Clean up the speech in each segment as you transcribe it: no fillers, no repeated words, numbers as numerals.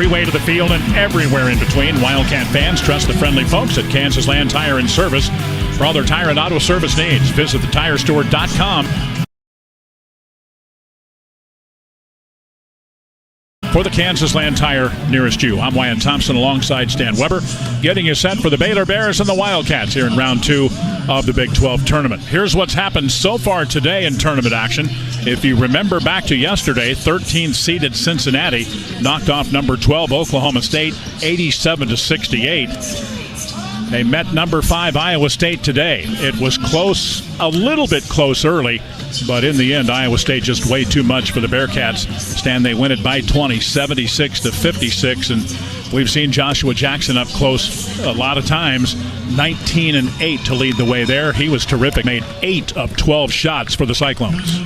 Way to the field and everywhere in between. Wildcat fans trust the friendly folks at Kansas Land Tire and Service. For all their tire and auto service needs, visit thetirestore.com. For the Kansas Land Tire nearest you, I'm Wyatt Thompson alongside Stan Weber, getting you set for the Baylor Bears and the Wildcats here in round 2 of the Big 12 tournament. Here's what's happened so far today in tournament action. If you remember back to yesterday, 13th seeded Cincinnati knocked off number 12 Oklahoma State 87-68. They met number 5 Iowa State today. It was close, a little bit close early, but in the end, Iowa State just way too much for the Bearcats. Stan, they win it by 20, 76-56, and we've seen Joshua Jackson up close a lot of times. 19-8 to lead the way there. He was terrific. Made 8 of 12 shots for the Cyclones.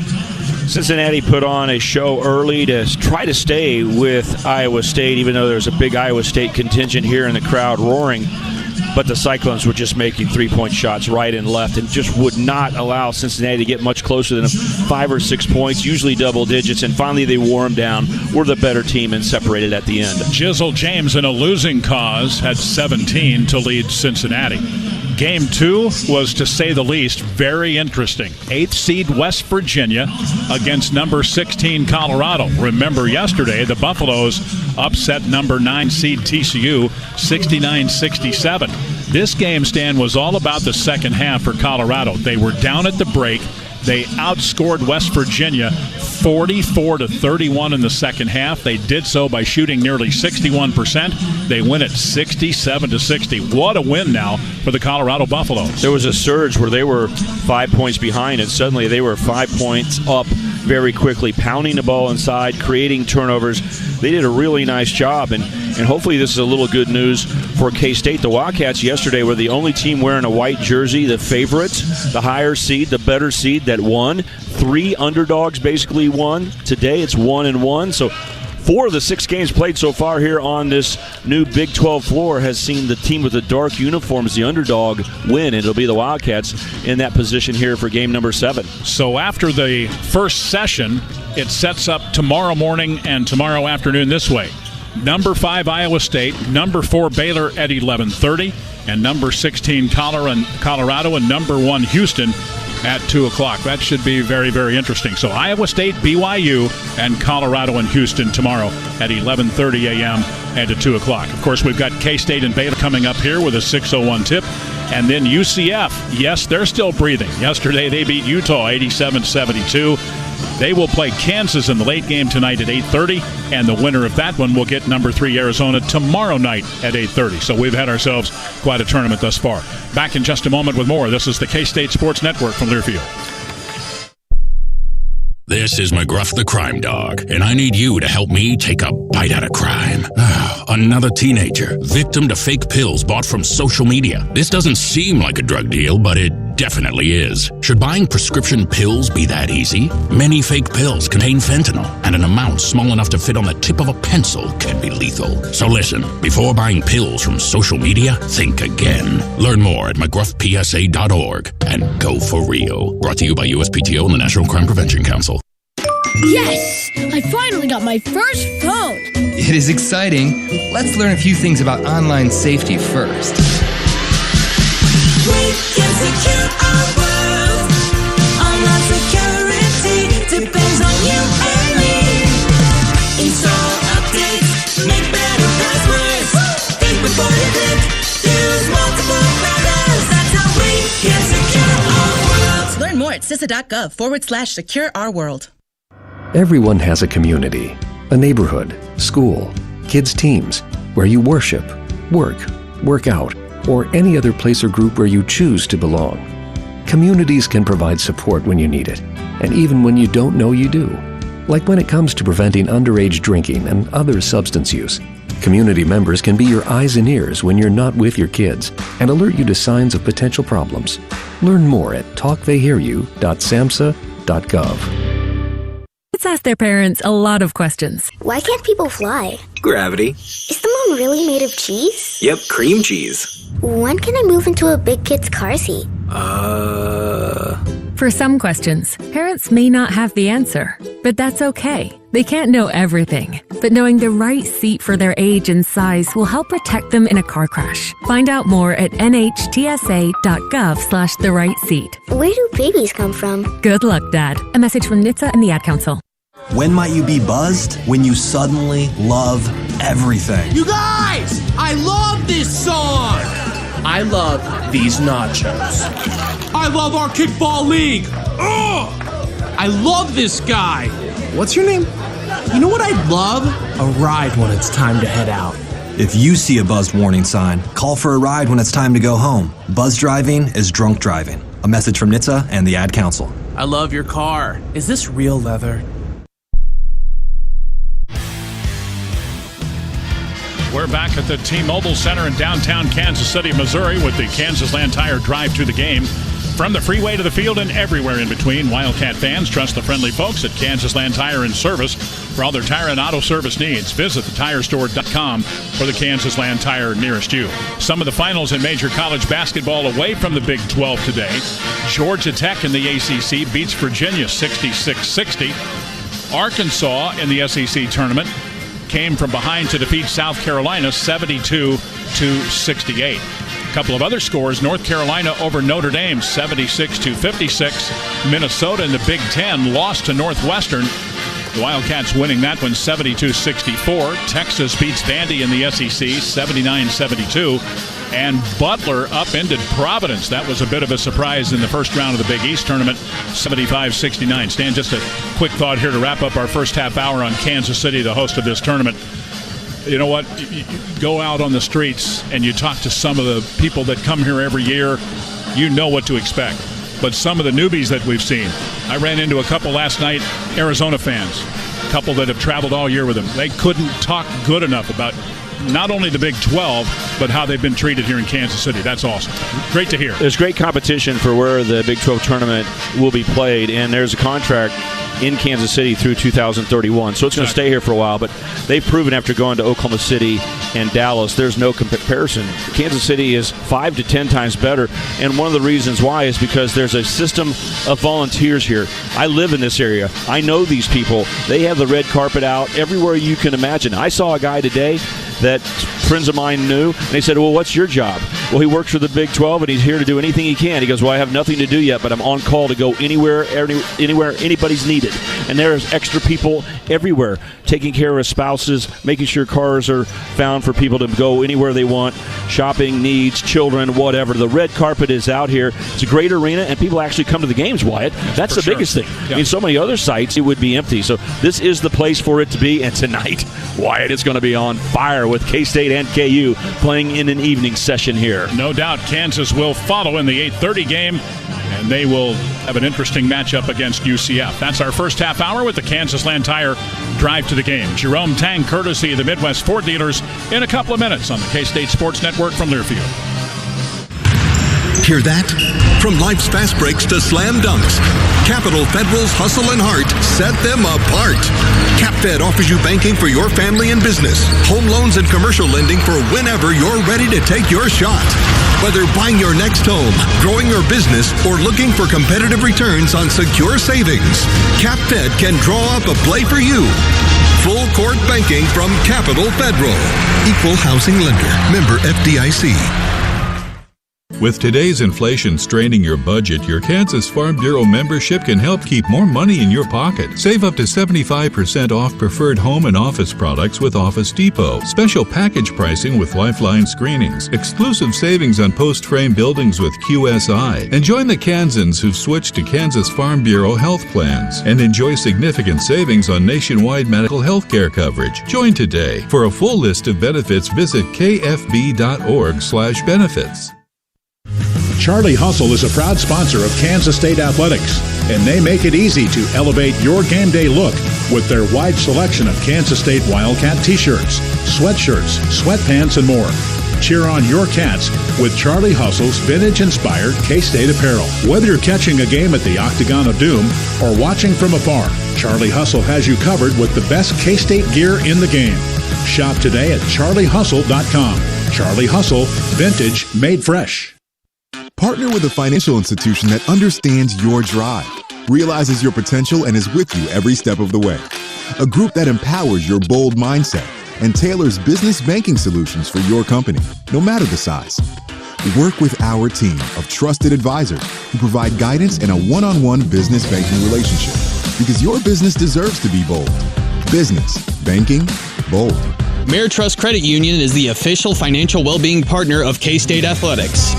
Cincinnati put on a show early to try to stay with Iowa State, even though there's a big Iowa State contingent here in the crowd roaring. But the Cyclones were just making three-point shots right and left and just would not allow Cincinnati to get much closer than 5 or 6 points, usually double digits. And finally they wore them down, were the better team, and separated at the end. Jizzle James, in a losing cause, had 17 to lead Cincinnati. Game 2 was, to say the least, very interesting. 8th seed West Virginia against number 16 Colorado. Remember yesterday, the Buffaloes upset number 9 seed TCU 69-67. This game, Stan, was all about the second half for Colorado. They were down at the break. They outscored West Virginia 44-31 in the second half. They did so by shooting nearly 61%. They win it 67-60. What a win now for the Colorado Buffaloes. There was a surge where they were 5 points behind, and suddenly they were 5 points up very quickly, pounding the ball inside, creating turnovers. They did a really nice job, and hopefully this is a little good news for K-State. The Wildcats yesterday were the only team wearing a white jersey, the favorites, the higher seed, the better seed that won. 3 underdogs basically won. Today it's 1-1. So 4 of the 6 games played so far here on this new Big 12 floor has seen the team with the dark uniforms, the underdog, win. It'll be the Wildcats in that position here for game number 7. So after the first session, it sets up tomorrow morning and tomorrow afternoon this way. Number 5 Iowa State, number 4 Baylor at 11:30, and number 16 Colorado and number 1 Houston at 2 o'clock. That should be very, very interesting. So Iowa State, BYU, and Colorado and Houston tomorrow at 11:30 a.m. and at 2 o'clock. Of course, we've got K-State and Baylor coming up here with a 6:01 tip. And then UCF, yes, they're still breathing. Yesterday they beat Utah 87-72. They will play Kansas in the late game tonight at 8:30, and the winner of that one will get number 3 Arizona tomorrow night at 8:30. So we've had ourselves quite a tournament thus far. Back in just a moment with more. This is the K-State Sports Network from Learfield. This is McGruff the Crime Dog, and I need you to help me take a bite out of crime. Another teenager, victim to fake pills bought from social media. This doesn't seem like a drug deal, but it definitely is. Should buying prescription pills be that easy? Many fake pills contain fentanyl, and an amount small enough to fit on the tip of a pencil can be lethal. So listen, before buying pills from social media, think again. Learn more at mcgruffpsa.org and go for real. Brought to you by USPTO and the National Crime Prevention Council. Yes! I finally got my first phone! It is exciting. Let's learn a few things about online safety first. We can secure our world. Online security depends on you and me. Install updates, make better passwords. Think before you click, use multiple browsers. That's how we can secure our world. Learn more at CISA.gov/secure-our-world. Everyone has a community, a neighborhood, school, kids' teams, where you worship, work out, or any other place or group where you choose to belong. Communities can provide support when you need it, and even when you don't know you do. Like when it comes to preventing underage drinking and other substance use. Community members can be your eyes and ears when you're not with your kids and alert you to signs of potential problems. Learn more at talktheyhearyou.samhsa.gov. Kids ask their parents a lot of questions. Why can't people fly? Gravity. Is the moon really made of cheese? Yep, cream cheese. When can I move into a big kid's car seat? For some questions, parents may not have the answer, but that's okay. They can't know everything, but knowing the right seat for their age and size will help protect them in a car crash. Find out more at nhtsa.gov/the right seat. Where do babies come from? Good luck, Dad. A message from NHTSA and the Ad Council. When might you be buzzed? When you suddenly love everything. You guys, I love this song. I love these nachos. I love our kickball league. Ugh! I love this guy. What's your name? You know what I'd love? A ride when it's time to head out. If you see a buzzed warning sign, call for a ride when it's time to go home. Buzz driving is drunk driving. A message from NHTSA and the Ad Council. I love your car. Is this real leather? We're back at the T-Mobile Center in downtown Kansas City, Missouri with the Kansas Land Tire Drive to the Game. From the freeway to the field and everywhere in between, Wildcat fans trust the friendly folks at Kansas Land Tire and Service for all their tire and auto service needs. Visit thetirestore.com for the Kansas Land Tire nearest you. Some of the finals in major college basketball away from the Big 12 today. Georgia Tech in the ACC beats Virginia 66-60. Arkansas in the SEC tournament came from behind to defeat South Carolina 72-68. A couple of other scores: North Carolina over Notre Dame 76-56. Minnesota in the Big Ten lost to Northwestern. The Wildcats winning that one 72-64. Texas beats Vandy in the SEC 79-72. And Butler upended Providence. That was a bit of a surprise in the first round of the Big East tournament, 75-69. Stan, just a quick thought here to wrap up our first half hour on Kansas City, the host of this tournament. You know what? You go out on the streets and you talk to some of the people that come here every year, you know what to expect. But some of the newbies that we've seen, I ran into a couple last night, Arizona fans, a couple that have traveled all year with them. They couldn't talk good enough about not only the Big 12, but how they've been treated here in Kansas City. That's awesome. Great to hear. There's great competition for where the Big 12 tournament will be played, and there's a contract in Kansas City through 2031. So it's going to stay here for a while, but they've proven after going to Oklahoma City and Dallas, there's no comparison. Kansas City is 5 to 10 times better, and one of the reasons why is because there's a system of volunteers here. I live in this area. I know these people. They have the red carpet out everywhere you can imagine. I saw a guy today that friends of mine knew, and they said, well, what's your job? Well, he works for the Big 12, and he's here to do anything he can. He goes, well, I have nothing to do yet, but I'm on call to go anywhere anybody's needed. And there's extra people everywhere taking care of spouses, making sure cars are found for people to go anywhere they want, shopping needs, children, whatever. The red carpet is out here. It's a great arena, and people actually come to the games, Wyatt. That's the biggest thing. Yeah. I mean, so many other sites, it would be empty. So this is the place for it to be, and tonight, Wyatt is going to be on fire with K-State and KU playing in an evening session here. No doubt Kansas will follow in the 8:30 game, and they will have an interesting matchup against UCF. That's our first half hour with the Kansas Land Tire Drive to the Game. Jerome Tang, courtesy of the Midwest Ford dealers, in a couple of minutes on the K-State Sports Network from Learfield. Hear that? From life's fast breaks to slam dunks, Capital Federal's hustle and heart set them apart. CapFed offers you banking for your family and business, home loans and commercial lending for whenever you're ready to take your shot. Whether buying your next home, growing your business, or looking for competitive returns on secure savings, CapFed can draw up a play for you. Full court banking from Capital Federal. Equal housing lender. Member FDIC. With today's inflation straining your budget, your Kansas Farm Bureau membership can help keep more money in your pocket. Save up to 75% off preferred home and office products with Office Depot. Special package pricing with Lifeline screenings. Exclusive savings on post-frame buildings with QSI. And join the Kansans who've switched to Kansas Farm Bureau health plans. And enjoy significant savings on nationwide medical health care coverage. Join today. For a full list of benefits, visit kfb.org/benefits. Charlie Hustle is a proud sponsor of Kansas State Athletics, and they make it easy to elevate your game day look with their wide selection of Kansas State Wildcat t-shirts, sweatshirts, sweatpants, and more. Cheer on your Cats with Charlie Hustle's vintage-inspired K-State apparel. Whether you're catching a game at the Octagon of Doom or watching from afar, Charlie Hustle has you covered with the best K-State gear in the game. Shop today at charliehustle.com. Charlie Hustle, vintage made fresh. Partner with a financial institution that understands your drive, realizes your potential, and is with you every step of the way. A group that empowers your bold mindset and tailors business banking solutions for your company, no matter the size. Work with our team of trusted advisors who provide guidance in a one-on-one business banking relationship, because your business deserves to be bold. Business banking bold. Ameritrust Credit Union is the official financial well-being partner of K-State Athletics.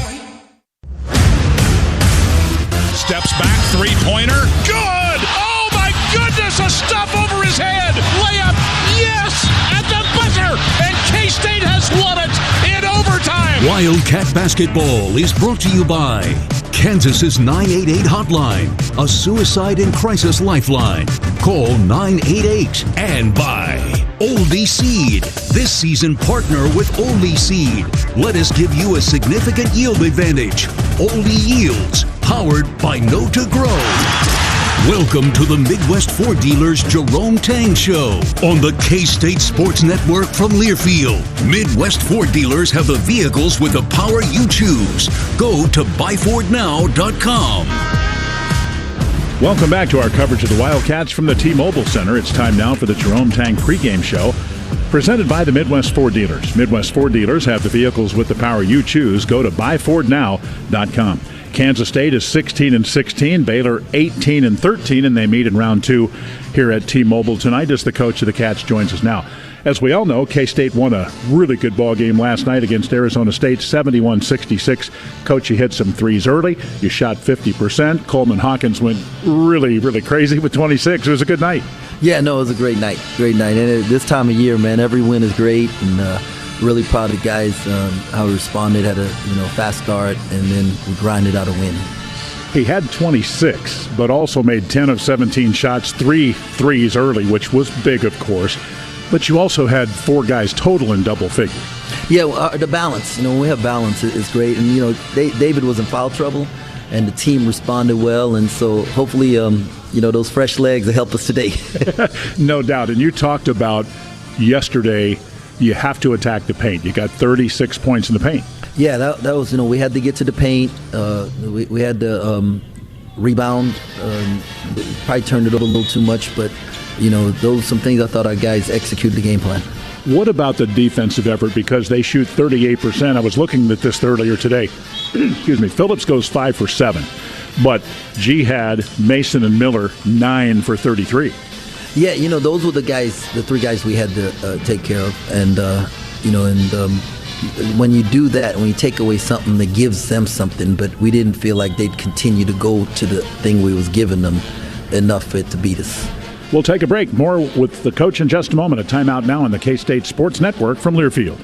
Steps back, three-pointer, good! Oh my goodness, a stuff over his head! Layup, yes! At the buzzer! And K-State has won it in overtime! Wildcat Basketball is brought to you by Kansas's 988 hotline, a suicide and crisis lifeline. Call 988 and by Oldie Seed. This season, partner with Oldie Seed. Let us give you a significant yield advantage. Oldie Yields, powered by Know to Grow. Welcome to the Midwest Ford Dealers Jerome Tang Show on the K-State Sports Network from Learfield. Midwest Ford Dealers have the vehicles with the power you choose. Go to buyfordnow.com. Welcome back to our coverage of the Wildcats from the T-Mobile Center. It's time now for the Jerome Tang pregame show, presented by the Midwest Ford Dealers. Midwest Ford Dealers have the vehicles with the power you choose. Go to buyfordnow.com. Kansas State is 16-16, Baylor 18-13, and they meet in round two here at T-Mobile tonight as the coach of the Cats joins us now. As we all know, K-State won a really good ball game last night against Arizona State, 71-66. Coach, you hit some threes early. You shot 50%. Coleman Hawkins went really, really crazy with 26. It was a good night. Yeah, no, it was a great night. Great night. And at this time of year, man, every win is great. And really proud of the guys, how we responded, had a fast start, and then we grinded out a win. He had 26, but also made 10 of 17 shots, 3 threes early, which was big, of course. But you also had 4 guys total in double figures. Yeah, the balance. When we have balance, it's great. And, David was in foul trouble, and the team responded well. And so hopefully, those fresh legs will help us today. No doubt. And you talked about yesterday, you have to attack the paint. You got 36 points in the paint. Yeah, that was, we had to get to the paint. We had to rebound. Probably turned it over a little too much, but those some things I thought our guys executed the game plan. What about the defensive effort? Because they shoot 38%. I was looking at this earlier today. Excuse me. Phillips goes 5 for 7, but Jihad, Mason, and Miller 9 for 33. Yeah, those were the 3 guys we had to take care of, and when you do that, when you take away something that gives them something, but we didn't feel like they'd continue to go to the thing we was giving them enough for it to beat us. We'll take a break. More with the coach in just a moment. A timeout now on the K-State Sports Network from Learfield.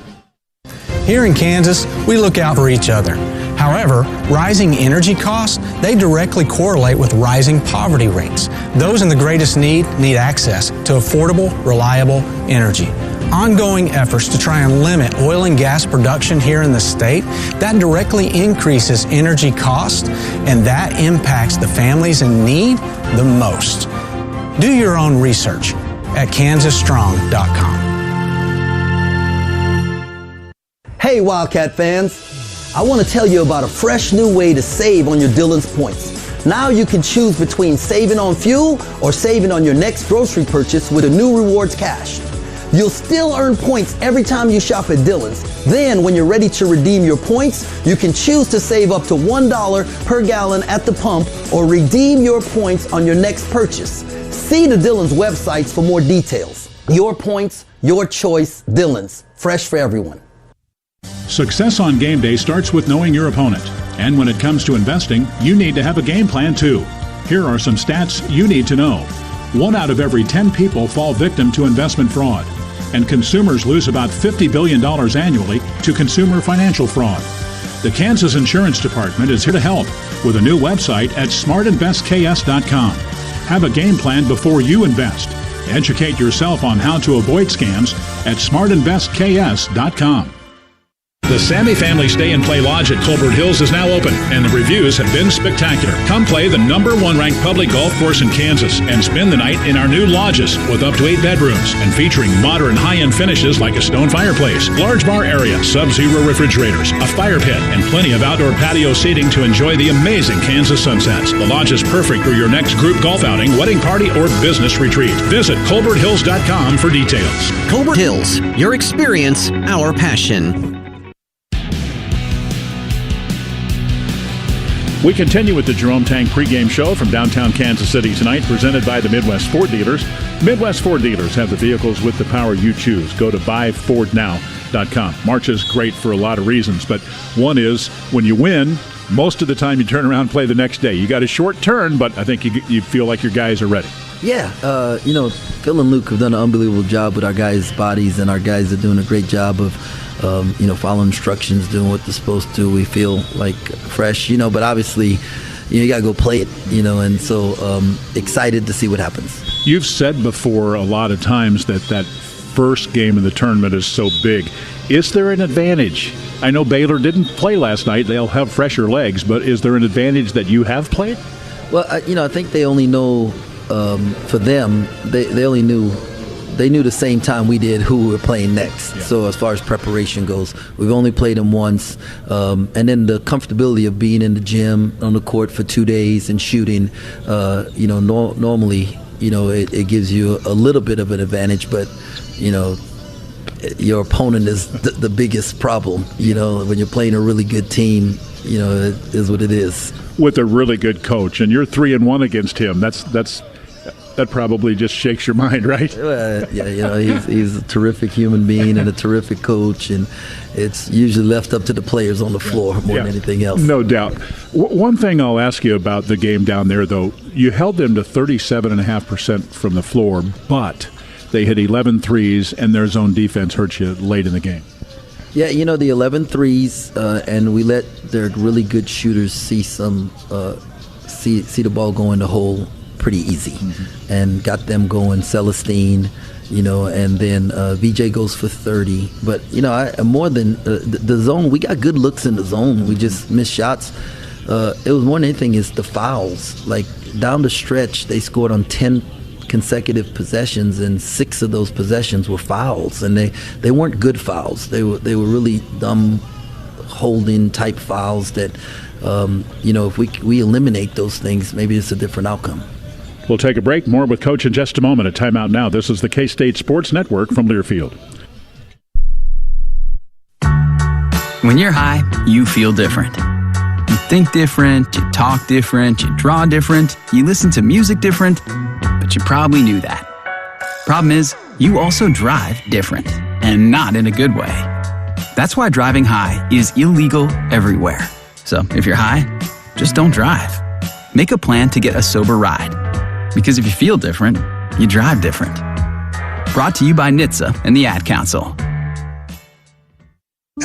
Here in Kansas, we look out for each other. However, rising energy costs, they directly correlate with rising poverty rates. Those in the greatest need access to affordable, reliable energy. Ongoing efforts to try and limit oil and gas production here in the state, that directly increases energy costs, and that impacts the families in need the most. Do your own research at kansasstrong.com. Hey Wildcat fans, I want to tell you about a fresh new way to save on your Dillon's points. Now you can choose between saving on fuel or saving on your next grocery purchase with a new Rewards Cash. You'll still earn points every time you shop at Dillon's. Then when you're ready to redeem your points, you can choose to save up to $1 per gallon at the pump or redeem your points on your next purchase. See the Dillon's websites for more details. Your points, your choice, Dillon's. Fresh for everyone. Success on game day starts with knowing your opponent. And when it comes to investing, you need to have a game plan too. Here are some stats you need to know. 1 out of every 10 people fall victim to investment fraud. And consumers lose about $50 billion annually to consumer financial fraud. The Kansas Insurance Department is here to help with a new website at smartinvestks.com. Have a game plan before you invest. Educate yourself on how to avoid scams at smartinvestks.com. The Sammy Family Stay and Play Lodge at Colbert Hills is now open, and the reviews have been spectacular. Come play the #1 ranked public golf course in Kansas and spend the night in our new lodges with up to 8 bedrooms and featuring modern high-end finishes like a stone fireplace, large bar area, sub-zero refrigerators, a fire pit, and plenty of outdoor patio seating to enjoy the amazing Kansas sunsets. The lodge is perfect for your next group golf outing, wedding party, or business retreat. Visit colberthills.com for details. Colbert Hills, your experience, our passion. We continue with the Jerome Tang pregame show from downtown Kansas City tonight, presented by the Midwest Ford Dealers. Midwest Ford Dealers have the vehicles with the power you choose. Go to buyfordnow.com. March is great for a lot of reasons, but one is when you win, most of the time you turn around and play the next day. You got a short turn, but I think you feel like your guys are ready. Yeah, Phil and Luke have done an unbelievable job with our guys' bodies, and our guys are doing a great job of following instructions, doing what they're supposed to. We feel like fresh, but obviously, you got to go play it, and so excited to see what happens. You've said before a lot of times that first game of the tournament is so big. Is there an advantage? I know Baylor didn't play last night. They'll have fresher legs, but is there an advantage that you have played? Well, I think they only know, for them, they only knew. They knew the same time we did who we were playing next. Yeah. So as far as preparation goes, we've only played them once. And then the comfortability of being in the gym on the court for 2 days and shooting, normally, it gives you a little bit of an advantage, but, your opponent is the biggest problem. When you're playing a really good team, it is what it is. With a really good coach, and you're 3-1 against him. That probably just shakes your mind, right? He's a terrific human being and a terrific coach, and it's usually left up to the players on the floor more than anything else. No doubt. One thing I'll ask you about the game down there, though, you held them to 37.5% from the floor, but they hit 11 threes, and their zone defense hurt you late in the game. Yeah, the 11 threes, and we let their really good shooters see the ball go in the hole pretty easy, and got them going. Celestine, and then VJ goes for 30. But more than the zone, we got good looks in the zone. We just missed shots. It was more than anything is the fouls. Like down the stretch, they scored on 10 consecutive possessions, and 6 of those possessions were fouls, and they weren't good fouls. They were really dumb holding type fouls that if we eliminate those things, maybe it's a different outcome. We'll take a break. More with Coach in just a moment. A timeout now. This is the K-State Sports Network from Learfield. When you're high, you feel different. You think different, you talk different, you draw different, you listen to music different, but you probably knew that. Problem is, you also drive different, and not in a good way. That's why driving high is illegal everywhere. So if you're high, just don't drive. Make a plan to get a sober ride. Because if you feel different, you drive different. Brought to you by NHTSA and the Ad Council.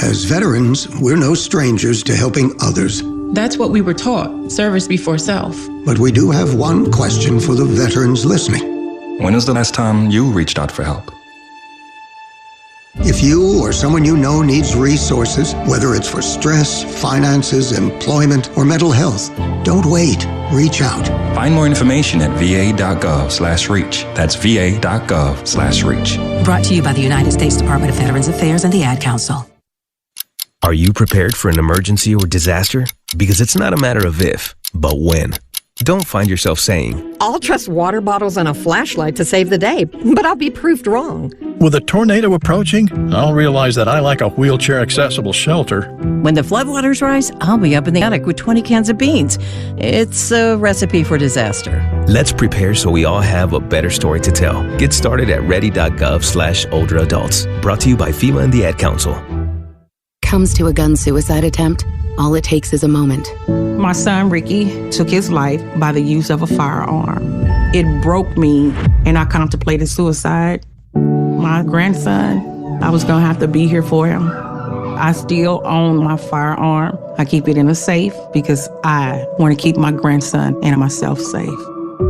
As veterans, we're no strangers to helping others. That's what we were taught, service before self. But we do have one question for the veterans listening. When was the last time you reached out for help? If you or someone you know needs resources, whether it's for stress, finances, employment, or mental health, don't wait. Reach out. Find more information at va.gov/reach. That's va.gov/reach. Brought to you by the United States Department of Veterans Affairs and the Ad Council. Are you prepared for an emergency or disaster? Because it's not a matter of if, but when. Don't find yourself saying, I'll trust water bottles and a flashlight to save the day, but I'll be proved wrong. With a tornado approaching, I'll realize that I lack a wheelchair-accessible shelter. When the floodwaters rise, I'll be up in the attic with 20 cans of beans. It's a recipe for disaster. Let's prepare so we all have a better story to tell. Get started at ready.gov/older adults. Brought to you by FEMA and the Ad Council. Comes to a gun suicide attempt, all it takes is a moment. My son, Ricky, took his life by the use of a firearm. It broke me, and I contemplated suicide. My grandson, I was going to have to be here for him. I still own my firearm. I keep it in a safe because I want to keep my grandson and myself safe.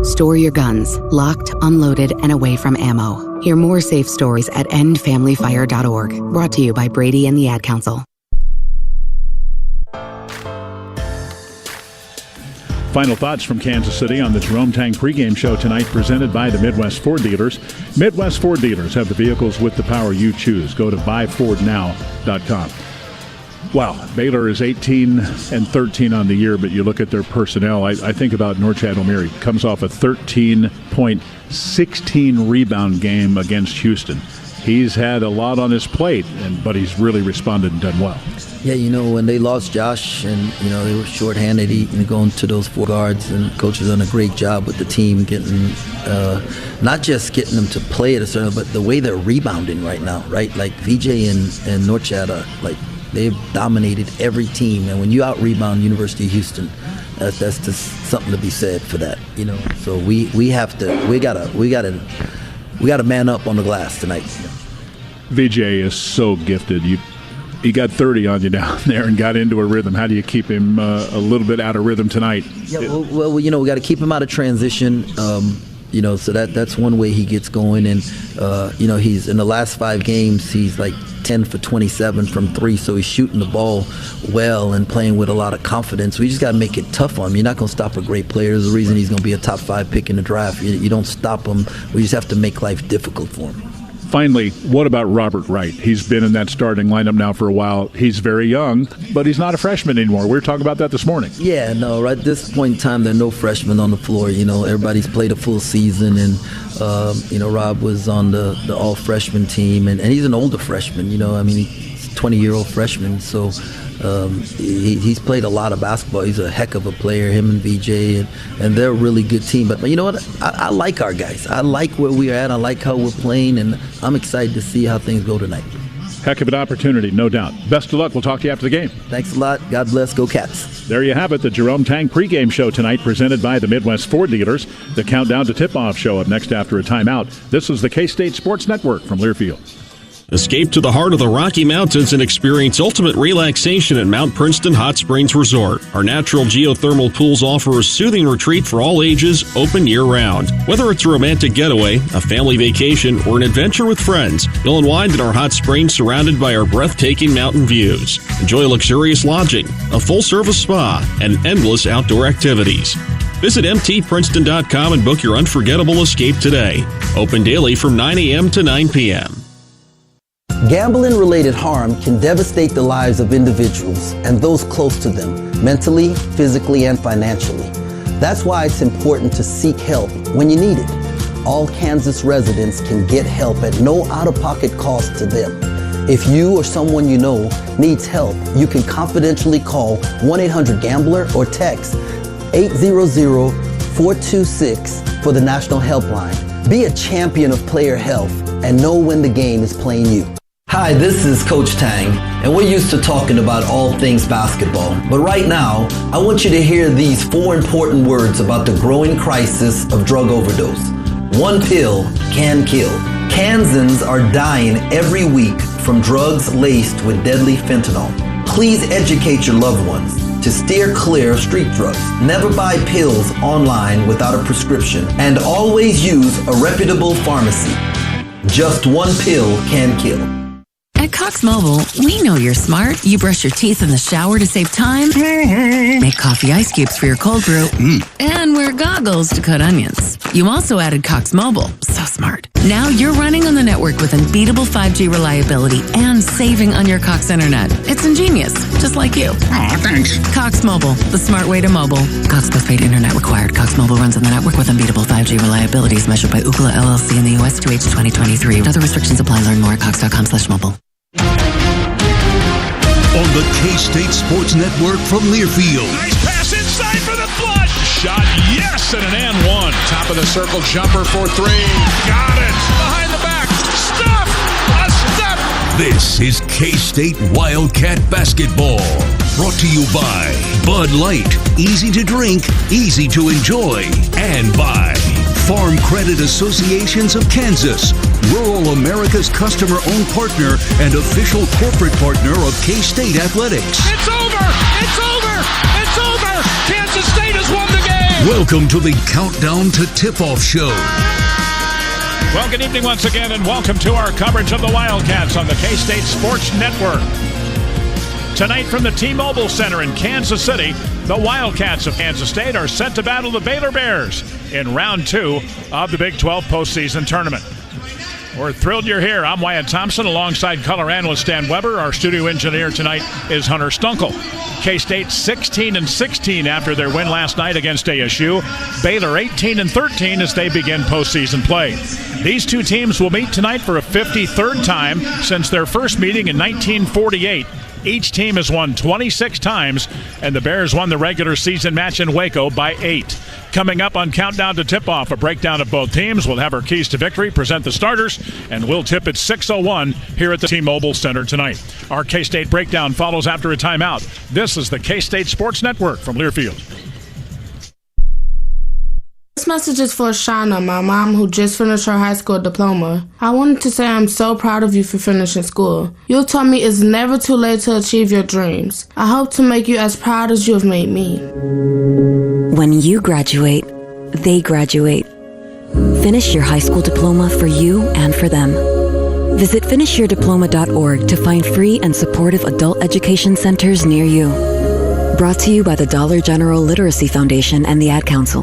Store your guns, locked, unloaded, and away from ammo. Hear more safe stories at endfamilyfire.org. Brought to you by Brady and the Ad Council. Final thoughts from Kansas City on the Jerome Tang pregame show tonight, presented by the Midwest Ford Dealers. Midwest Ford Dealers have the vehicles with the power you choose. Go to buyfordnow.com. Wow, Baylor is 18-13 on the year, but you look at their personnel. I think about Norchad O'Meara. Comes off a 13-point, 16-rebound game against Houston. He's had a lot on his plate, but he's really responded and done well. Yeah, when they lost Josh and, they were shorthanded going to those 4 guards, and coach has done a great job with the team getting, not just getting them to play at a certain, but the way they're rebounding right now, right? Like VJ and Norchad are like, they've dominated every team, and when you out-rebound University of Houston, that's just something to be said for that, So we gotta man up on the glass tonight. VJ is so gifted. He got 30 on you down there and got into a rhythm. How do you keep him a little bit out of rhythm tonight? Yeah, well, we got to keep him out of transition. So that's one way he gets going. And he's in the last 5 games, he's like 10 for 27 from 3. So he's shooting the ball well and playing with a lot of confidence. We just got to make it tough on him. You're not going to stop a great player. There's a reason he's going to be a top 5 pick in the draft. You don't stop him. We just have to make life difficult for him. Finally, what about Robert Wright? He's been in that starting lineup now for a while. He's very young, but he's not a freshman anymore. We were talking about that this morning. Yeah, no, right at this point in time, there are no freshmen on the floor. Everybody's played a full season, and, Rob was on the all-freshman team, and he's an older freshman, he's a 20-year-old freshman, so he's played a lot of basketball. He's a heck of a player, him and VJ, and they're a really good team. But you know what? I like our guys. I like where we're at. I like how we're playing, and I'm excited to see how things go tonight. Heck of an opportunity, no doubt. Best of luck. We'll talk to you after the game. Thanks a lot. God bless. Go Cats. There you have it, the Jerome Tang pregame show tonight, presented by the Midwest Ford Dealers. The Countdown to Tip-Off show up next after a timeout. This is the K-State Sports Network from Learfield. Escape to the heart of the Rocky Mountains and experience ultimate relaxation at Mount Princeton Hot Springs Resort. Our natural geothermal pools offer a soothing retreat for all ages, open year-round. Whether it's a romantic getaway, a family vacation, or an adventure with friends, you'll unwind in our hot springs surrounded by our breathtaking mountain views. Enjoy luxurious lodging, a full-service spa, and endless outdoor activities. Visit mtprinceton.com and book your unforgettable escape today. Open daily from 9 a.m. to 9 p.m. Gambling-related harm can devastate the lives of individuals and those close to them, mentally, physically, and financially. That's why it's important to seek help when you need it. All Kansas residents can get help at no out-of-pocket cost to them. If you or someone you know needs help, you can confidentially call 1-800-GAMBLER or text 800-426 for the National Helpline. Be a champion of player health and know when the game is playing you. Hi, this is Coach Tang, and we're used to talking about all things basketball. But right now, I want you to hear these 4 important words about the growing crisis of drug overdose. 1 pill can kill. Kansans are dying every week from drugs laced with deadly fentanyl. Please educate your loved ones to steer clear of street drugs. Never buy pills online without a prescription, and always use a reputable pharmacy. Just 1 pill can kill. At Cox Mobile, we know you're smart. You brush your teeth in the shower to save time, make coffee ice cubes for your cold brew, and wear goggles to cut onions. You also added Cox Mobile. So smart. Now you're running on the network with unbeatable 5G reliability and saving on your Cox internet. It's ingenious, just like you. Aw, thanks. Cox Mobile, the smart way to mobile. Cox postpaid internet required. Cox Mobile runs on the network with unbeatable 5G reliability as measured by Ookla LLC in the U.S. to H2023. Other restrictions apply. Learn more at cox.com/mobile. On the K-State Sports Network from Learfield. Nice pass inside for the flush. Shot, yes, and an and one. Top of the circle jumper for 3. Got it. Behind the back. Stuff. A step. This is K-State Wildcat Basketball. Brought to you by Bud Light. Easy to drink, easy to enjoy. And by Farm Credit Associations of Kansas, rural America's customer-owned partner and official corporate partner of K-State Athletics. It's over! It's over! It's over! Kansas State has won the game! Welcome to the Countdown to Tip-Off show. Well, good evening once again, and welcome to our coverage of the Wildcats on the K-State Sports Network. Tonight from the T-Mobile Center in Kansas City, The Wildcats of Kansas State are set to battle the Baylor Bears in round 2 of the Big 12 postseason tournament. We're thrilled you're here. I'm Wyatt Thompson alongside color analyst Stan Weber. Our studio engineer tonight is Hunter Stunkel. K-State 16-16 after their win last night against ASU. Baylor 18-13 as they begin postseason play. These two teams will meet tonight for a 53rd time since their first meeting in 1948. Each team has won 26 times, and the Bears won the regular season match in Waco by 8. Coming up on Countdown to Tip-Off, a breakdown of both teams. We'll have our keys to victory, present the starters, and we'll tip at 6:01 here at the T-Mobile Center tonight. Our K-State breakdown follows after a timeout. This is the K-State Sports Network from Learfield. This message is for Shauna, my mom, who just finished her high school diploma. I wanted to say I'm so proud of you for finishing school. You taught me it's never too late to achieve your dreams. I hope to make you as proud as you have made me. When you graduate, they graduate. Finish your high school diploma for you and for them. Visit finishyourdiploma.org to find free and supportive adult education centers near you. Brought to you by the Dollar General Literacy Foundation and the Ad Council.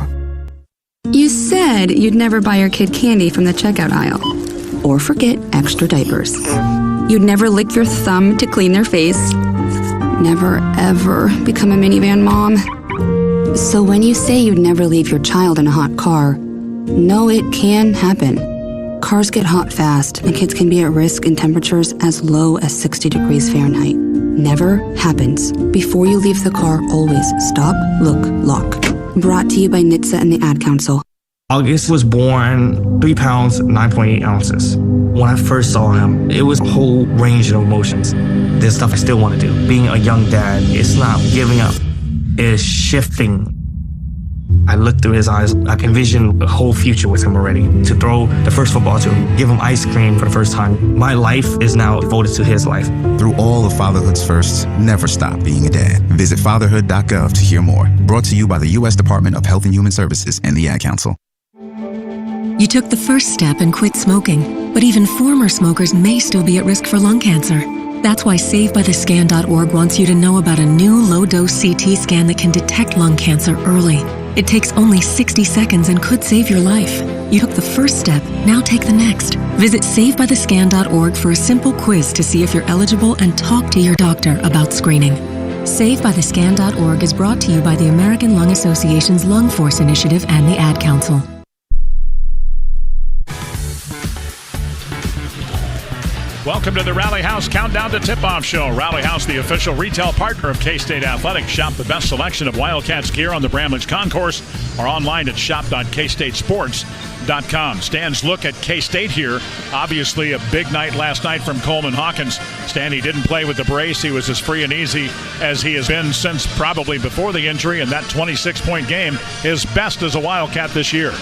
You said you'd never buy your kid candy from the checkout aisle. Or forget extra diapers. You'd never lick your thumb to clean their face. Never, ever become a minivan mom. So when you say you'd never leave your child in a hot car, no, it can happen. Cars get hot fast, and kids can be at risk in temperatures as low as 60 degrees Fahrenheit. Never happens. Before you leave the car, always stop, look, lock. Brought to you by NHTSA and the Ad Council. August was born 3 pounds, 9.8 ounces. When I first saw him, it was a whole range of emotions. There's stuff I still want to do. Being a young dad, it's not giving up. It's shifting. I looked through his eyes. I can envision the whole future with him already. To throw the first football to him, give him ice cream for the first time. My life is now devoted to his life. Through all of fatherhood's firsts, never stop being a dad. Visit fatherhood.gov to hear more. Brought to you by the U.S. Department of Health and Human Services and the Ad Council. You took the first step and quit smoking, but even former smokers may still be at risk for lung cancer. That's why SaveByTheScan.org wants you to know about a new low-dose CT scan that can detect lung cancer early. It takes only 60 seconds and could save your life. You took the first step, now take the next. Visit SaveByTheScan.org for a simple quiz to see if you're eligible and talk to your doctor about screening. SaveByTheScan.org is brought to you by the American Lung Association's Lung Force Initiative and the Ad Council. Welcome to the Rally House Countdown to Tip-Off Show. Rally House, the official retail partner of K-State Athletics. Shop the best selection of Wildcats gear on the Bramlage Concourse or online at shop.kstatesports.com. Stan's look at K-State here. Obviously a big night last night from Coleman Hawkins. Stan, he didn't play with the brace. He was as free and easy as he has been since probably before the injury, and that 26-point game, his best as a Wildcat this year.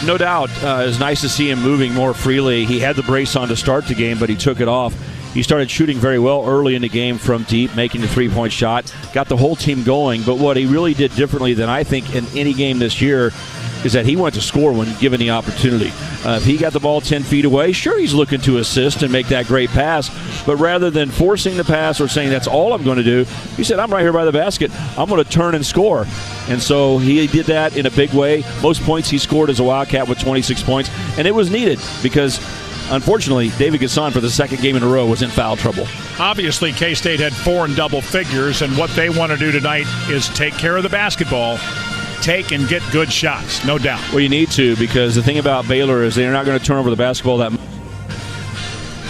No doubt. It's nice to see him moving more freely. He had the brace on to start the game, but he took it off. He started shooting very well early in the game from deep, making the three-point shot, got the whole team going. But what he really did differently than I think in any game this year is that he went to score when given the opportunity. If he got the ball 10 feet away, sure, he's looking to assist and make that great pass. But rather than forcing the pass or saying that's all I'm going to do, he said, I'm right here by the basket. I'm going to turn and score. And so he did that in a big way. Most points he scored as a Wildcat with 26 points. And it was needed because, unfortunately, David Gasson for the second game in a row was in foul trouble. Obviously, K-State had 4 in double figures, and what they want to do tonight is take care of the basketball, take and get good shots, no doubt. Well, you need to, because the thing about Baylor is they're not going to turn over the basketball that much.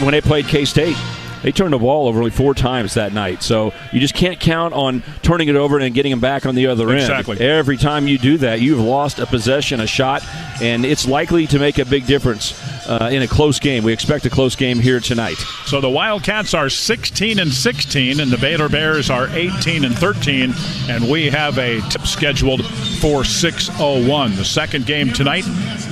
When they played K-State, they turned the ball over only 4 times that night. So you just can't count on turning it over and getting them back on the other end. Exactly. Every time you do that, you've lost a possession, a shot, and it's likely to make a big difference in a close game. We expect a close game here tonight. So the Wildcats are 16-16, and the Baylor Bears are 18-13, and we have a tip scheduled for 6:01. The second game tonight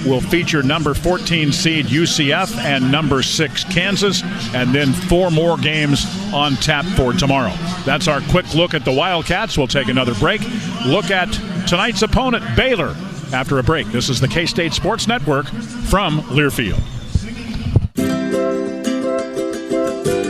will feature number 14 seed UCF and number 6 Kansas, and then 4 more games on tap for tomorrow. That's our quick look at the Wildcats. We'll take another break. Look at tonight's opponent, Baylor, after a break. This is the K-State Sports Network from Learfield.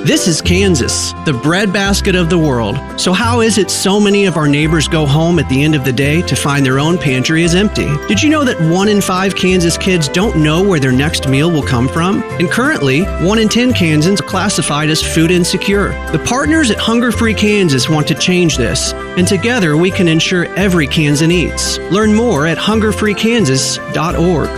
This is Kansas, the breadbasket of the world. So how is it so many of our neighbors go home at the end of the day to find their own pantry is empty? Did you know that 1 in 5 Kansas kids don't know where their next meal will come from? And currently, 1 in 10 Kansans are classified as food insecure. The partners at Hunger Free Kansas want to change this, and together we can ensure every Kansan eats. Learn more at hungerfreekansas.org.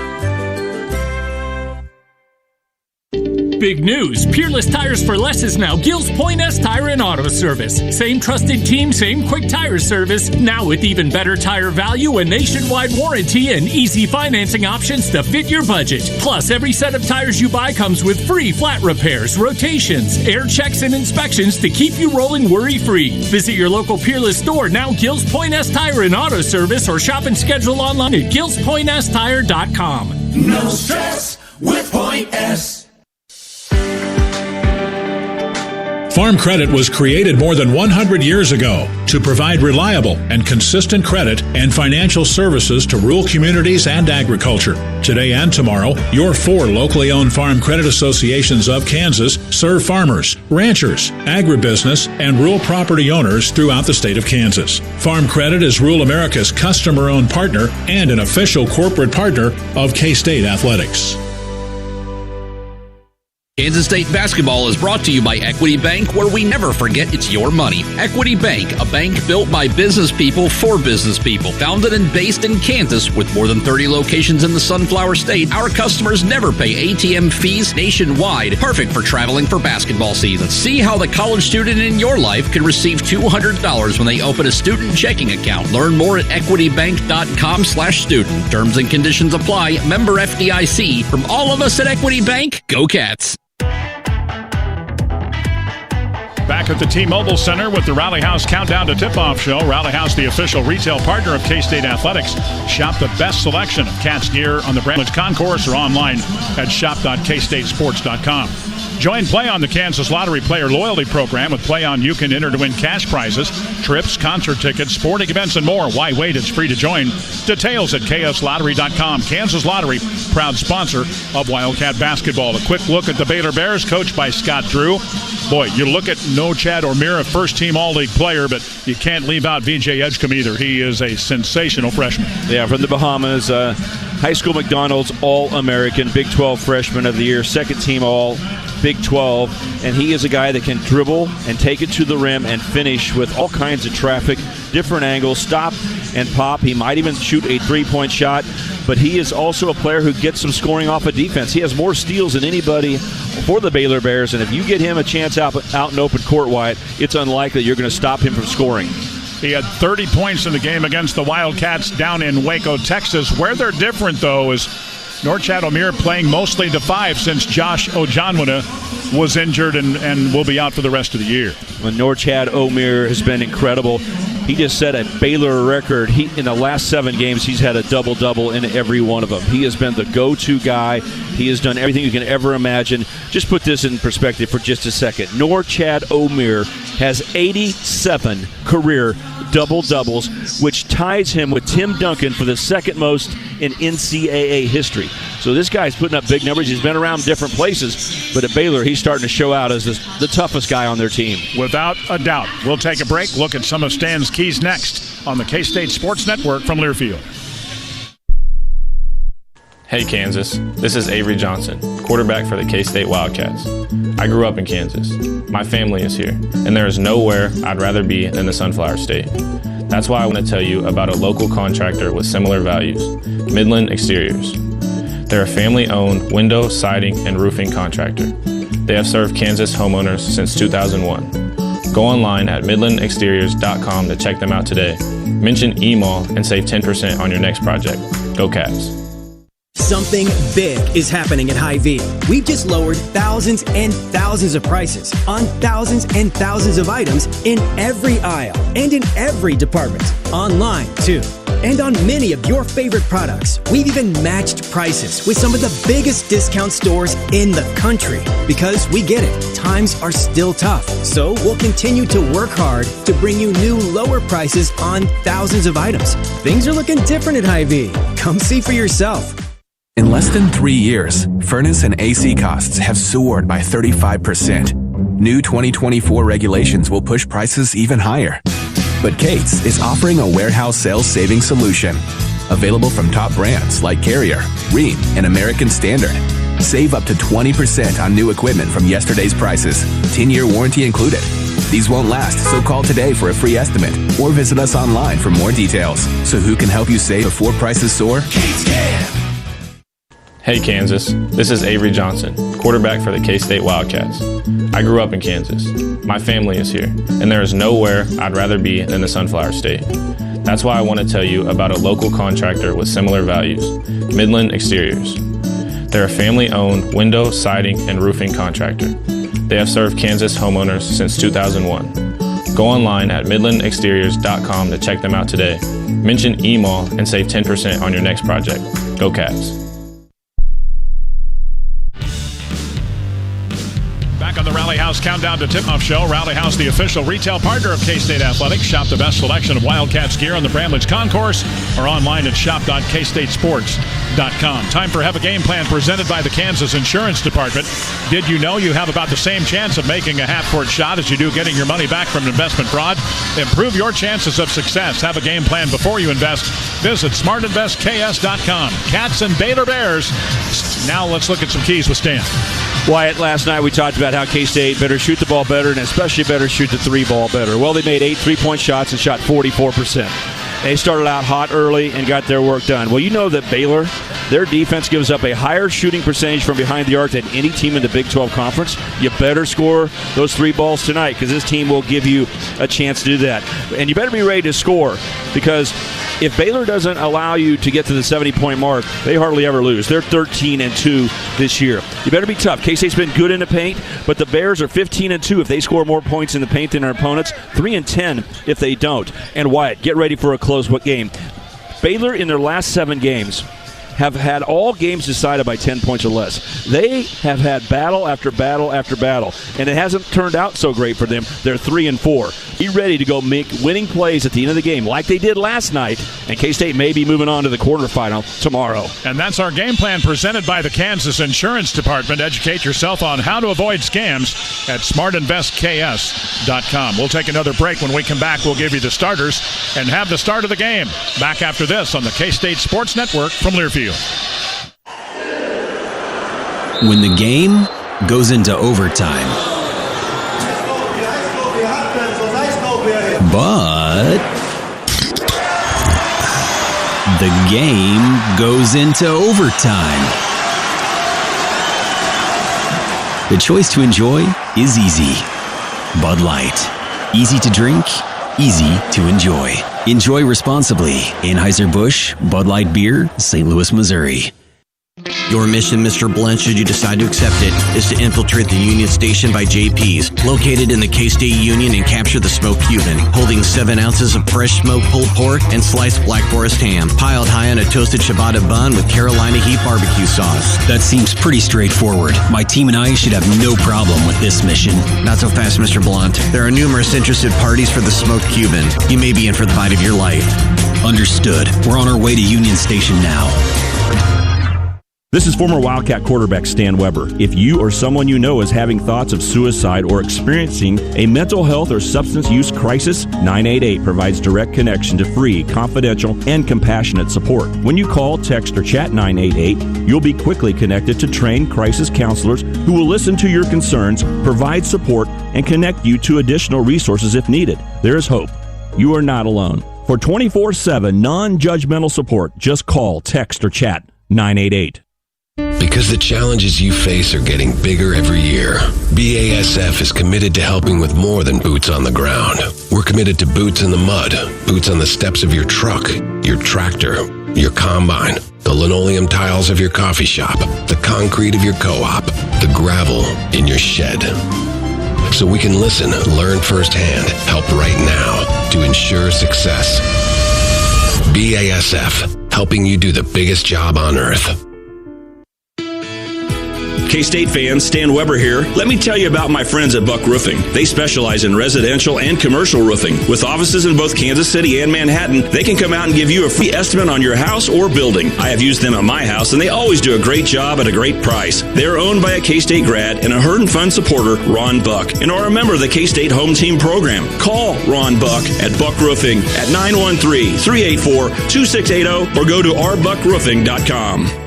Big news! Peerless Tires for Less is now Gills Point S Tire and Auto Service. Same trusted team, same quick tire service, now with even better tire value, a nationwide warranty, and easy financing options to fit your budget. Plus, every set of tires you buy comes with free flat repairs, rotations, air checks, and inspections to keep you rolling worry-free. Visit your local Peerless store, now Gills Point S Tire and Auto Service, or shop and schedule online at gillspointstire.com. No stress with Point S. Farm Credit was created more than 100 years ago to provide reliable and consistent credit and financial services to rural communities and agriculture. Today and tomorrow, your 4 locally owned farm credit associations of Kansas serve farmers, ranchers, agribusiness, and rural property owners throughout the state of Kansas. Farm Credit is rural America's customer-owned partner and an official corporate partner of K-State Athletics. Kansas State basketball is brought to you by Equity Bank, where we never forget it's your money. Equity Bank, a bank built by business people for business people. Founded and based in Kansas with more than 30 locations in the Sunflower State, our customers never pay ATM fees nationwide. Perfect for traveling for basketball season. See how the college student in your life can receive $200 when they open a student checking account. Learn more at equitybank.com/student. Terms and conditions apply. Member FDIC. From all of us at Equity Bank, go Cats. Back at the T-Mobile Center with the Rally House Countdown to Tip-Off Show. Rally House, the official retail partner of K-State Athletics. Shop the best selection of Cats gear on the Brandwich Concourse or online at shop.kstatesports.com. Join Play On the Kansas Lottery Player Loyalty Program. With Play On, you can enter to win cash prizes, trips, concert tickets, sporting events, and more. Why wait? It's free to join. Details at kslottery.com. Kansas Lottery, proud sponsor of Wildcat basketball. A quick look at the Baylor Bears, coached by Scott Drew. Boy, you look at No Chad O'Meara, a first-team All-League player, but you can't leave out VJ Edgecombe either. He is a sensational freshman. Yeah, from the Bahamas. High school McDonald's All-American, Big 12 Freshman of the Year, second-team All Big 12, and he is a guy that can dribble and take it to the rim and finish with all kinds of traffic, different angles, stop and pop. He might even shoot a three-point shot, but he is also a player who gets some scoring off of defense. He has more steals than anybody for the Baylor Bears, and if you get him a chance out in open court, Wyatt, it's unlikely you're going to stop him from scoring. He had 30 points in the game against the Wildcats down in Waco, Texas. Where they're different, though, is Norchad O'Meara playing mostly to 5 since Josh Ojanwuna was injured and will be out for the rest of the year. Well, Norchad O'Meara has been incredible. He just set a Baylor record. In the last 7 games, he's had a double-double in every one of them. He has been the go-to guy. He has done everything you can ever imagine. Just put this in perspective for just a second. Norchad O'Meara has 87 career double-doubles, which ties him with Tim Duncan for the second most in NCAA history. So this guy's putting up big numbers. He's been around different places, but at Baylor, he's starting to show out as the toughest guy on their team. Without a doubt. We'll take a break, look at some of Stan's keys next on the K-State Sports Network from Learfield. Hey Kansas, this is Avery Johnson, quarterback for the K-State Wildcats. I grew up in Kansas. My family is here, and there is nowhere I'd rather be than the Sunflower State. That's why I want to tell you about a local contractor with similar values, Midland Exteriors. They're a family-owned window, siding, and roofing contractor. They have served Kansas homeowners since 2001. Go online at midlandexteriors.com to check them out today. Mention EMAW and save 10% on your next project. Go Cats. Something big is happening at Hy-Vee. We've just lowered thousands and thousands of prices on thousands and thousands of items in every aisle and in every department. Online, too. And on many of your favorite products. We've even matched prices with some of the biggest discount stores in the country. Because we get it, times are still tough. So we'll continue to work hard to bring you new lower prices on thousands of items. Things are looking different at Hy-Vee. Come see for yourself. In less than 3 years, furnace and AC costs have soared by 35%. New 2024 regulations will push prices even higher. But Kate's is offering a warehouse sales savings solution. Available from top brands like Carrier, Rheem, and American Standard. Save up to 20% on new equipment from yesterday's prices. 10-year warranty included. These won't last, so call today for a free estimate or visit us online for more details. So who can help you save before prices soar? Kate's can. Hey Kansas, this is Avery Johnson, quarterback for the K-State Wildcats. I grew up in Kansas. My family is here, and there is nowhere I'd rather be than the Sunflower State. That's why I want to tell you about a local contractor with similar values, Midland Exteriors. They're a family-owned window, siding, and roofing contractor. They have served Kansas homeowners since 2001. Go online at midlandexteriors.com to check them out today. Mention EMAW and save 10% on your next project. Go Cats. Back on the Rally House Countdown to Tip-Off Show. Rally House, the official retail partner of K-State Athletics. Shop the best selection of Wildcats gear on the Bramlage Concourse or online at shop.kstatesports.com. Time for Have a Game Plan presented by the Kansas Insurance Department. Did you know you have about the same chance of making a half-court shot as you do getting your money back from investment fraud? Improve your chances of success. Have a game plan before you invest. Visit smartinvestks.com. Cats and Baylor Bears. Now let's look at some keys with Stan. Wyatt, last night we talked about how K-State better shoot the ball better and especially better shoot the three ball better. Well, they made 8 3-point shots and shot 44%. They started out hot early and got their work done. Well, you know that Baylor, their defense gives up a higher shooting percentage from behind the arc than any team in the Big 12 Conference. You better score those three balls tonight because this team will give you a chance to do that. And you better be ready to score because if Baylor doesn't allow you to get to the 70-point mark, they hardly ever lose. They're 13-2 this year. You better be tough. K-State's been good in the paint, but the Bears are 15-2 if they score more points in the paint than their opponents, 3-10 if they don't. And Wyatt, get ready for a close game. Baylor in their last 7 games have had all games decided by 10 points or less. They have had battle after battle after battle, and it hasn't turned out so great for them. They're 3-4. Be ready to go make winning plays at the end of the game like they did last night, and K-State may be moving on to the quarterfinal tomorrow. And that's our game plan presented by the Kansas Insurance Department. Educate yourself on how to avoid scams at smartinvestks.com. We'll take another break. When we come back, we'll give you the starters and have the start of the game. Back after this on the K-State Sports Network from Learfield. When the game goes into overtime, but the game goes into overtime. The choice to enjoy is easy. Bud Light. Easy to drink, easy to enjoy. Enjoy responsibly. Anheuser-Busch, Bud Light Beer, St. Louis, Missouri. Your mission, Mr. Blunt, should you decide to accept it, is to infiltrate the Union Station by JP's, located in the K-State Union, and capture the smoked Cuban, holding 7 ounces of fresh smoked pulled pork and sliced Black Forest ham, piled high on a toasted ciabatta bun with Carolina Heat barbecue sauce. That seems pretty straightforward. My team and I should have no problem with this mission. Not so fast, Mr. Blunt. There are numerous interested parties for the smoked Cuban. You may be in for the bite of your life. Understood. We're on our way to Union Station now. This is former Wildcat quarterback Stan Weber. If you or someone you know is having thoughts of suicide or experiencing a mental health or substance use crisis, 988 provides direct connection to free, confidential, and compassionate support. When you call, text, or chat 988, you'll be quickly connected to trained crisis counselors who will listen to your concerns, provide support, and connect you to additional resources if needed. There is hope. You are not alone. For 24/7 non-judgmental support, just call, text, or chat 988. Because the challenges you face are getting bigger every year, BASF is committed to helping with more than boots on the ground. We're committed to boots in the mud, boots on the steps of your truck, your tractor, your combine, the linoleum tiles of your coffee shop, the concrete of your co-op, the gravel in your shed. So we can listen, learn firsthand, help right now to ensure success. BASF, helping you do the biggest job on earth. K-State fans, Stan Weber here. Let me tell you about my friends at Buck Roofing. They specialize in residential and commercial roofing. With offices in both Kansas City and Manhattan, they can come out and give you a free estimate on your house or building. I have used them at my house, and they always do a great job at a great price. They're owned by a K-State grad and a Herd and Fun supporter, Ron Buck, and are a member of the K-State Home Team program. Call Ron Buck at Buck Roofing at 913-384-2680 or go to rbuckroofing.com.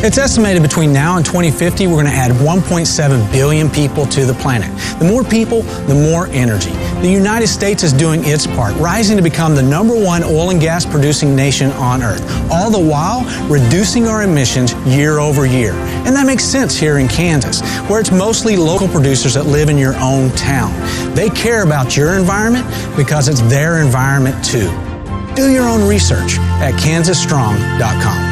It's estimated between now and 2050, we're going to add 1.7 billion people to the planet. The more people, the more energy. The United States is doing its part, rising to become the #1 oil and gas producing nation on Earth, all the while reducing our emissions year over year. And that makes sense here in Kansas, where it's mostly local producers that live in your own town. They care about your environment because it's their environment too. Do your own research at kansasstrong.com.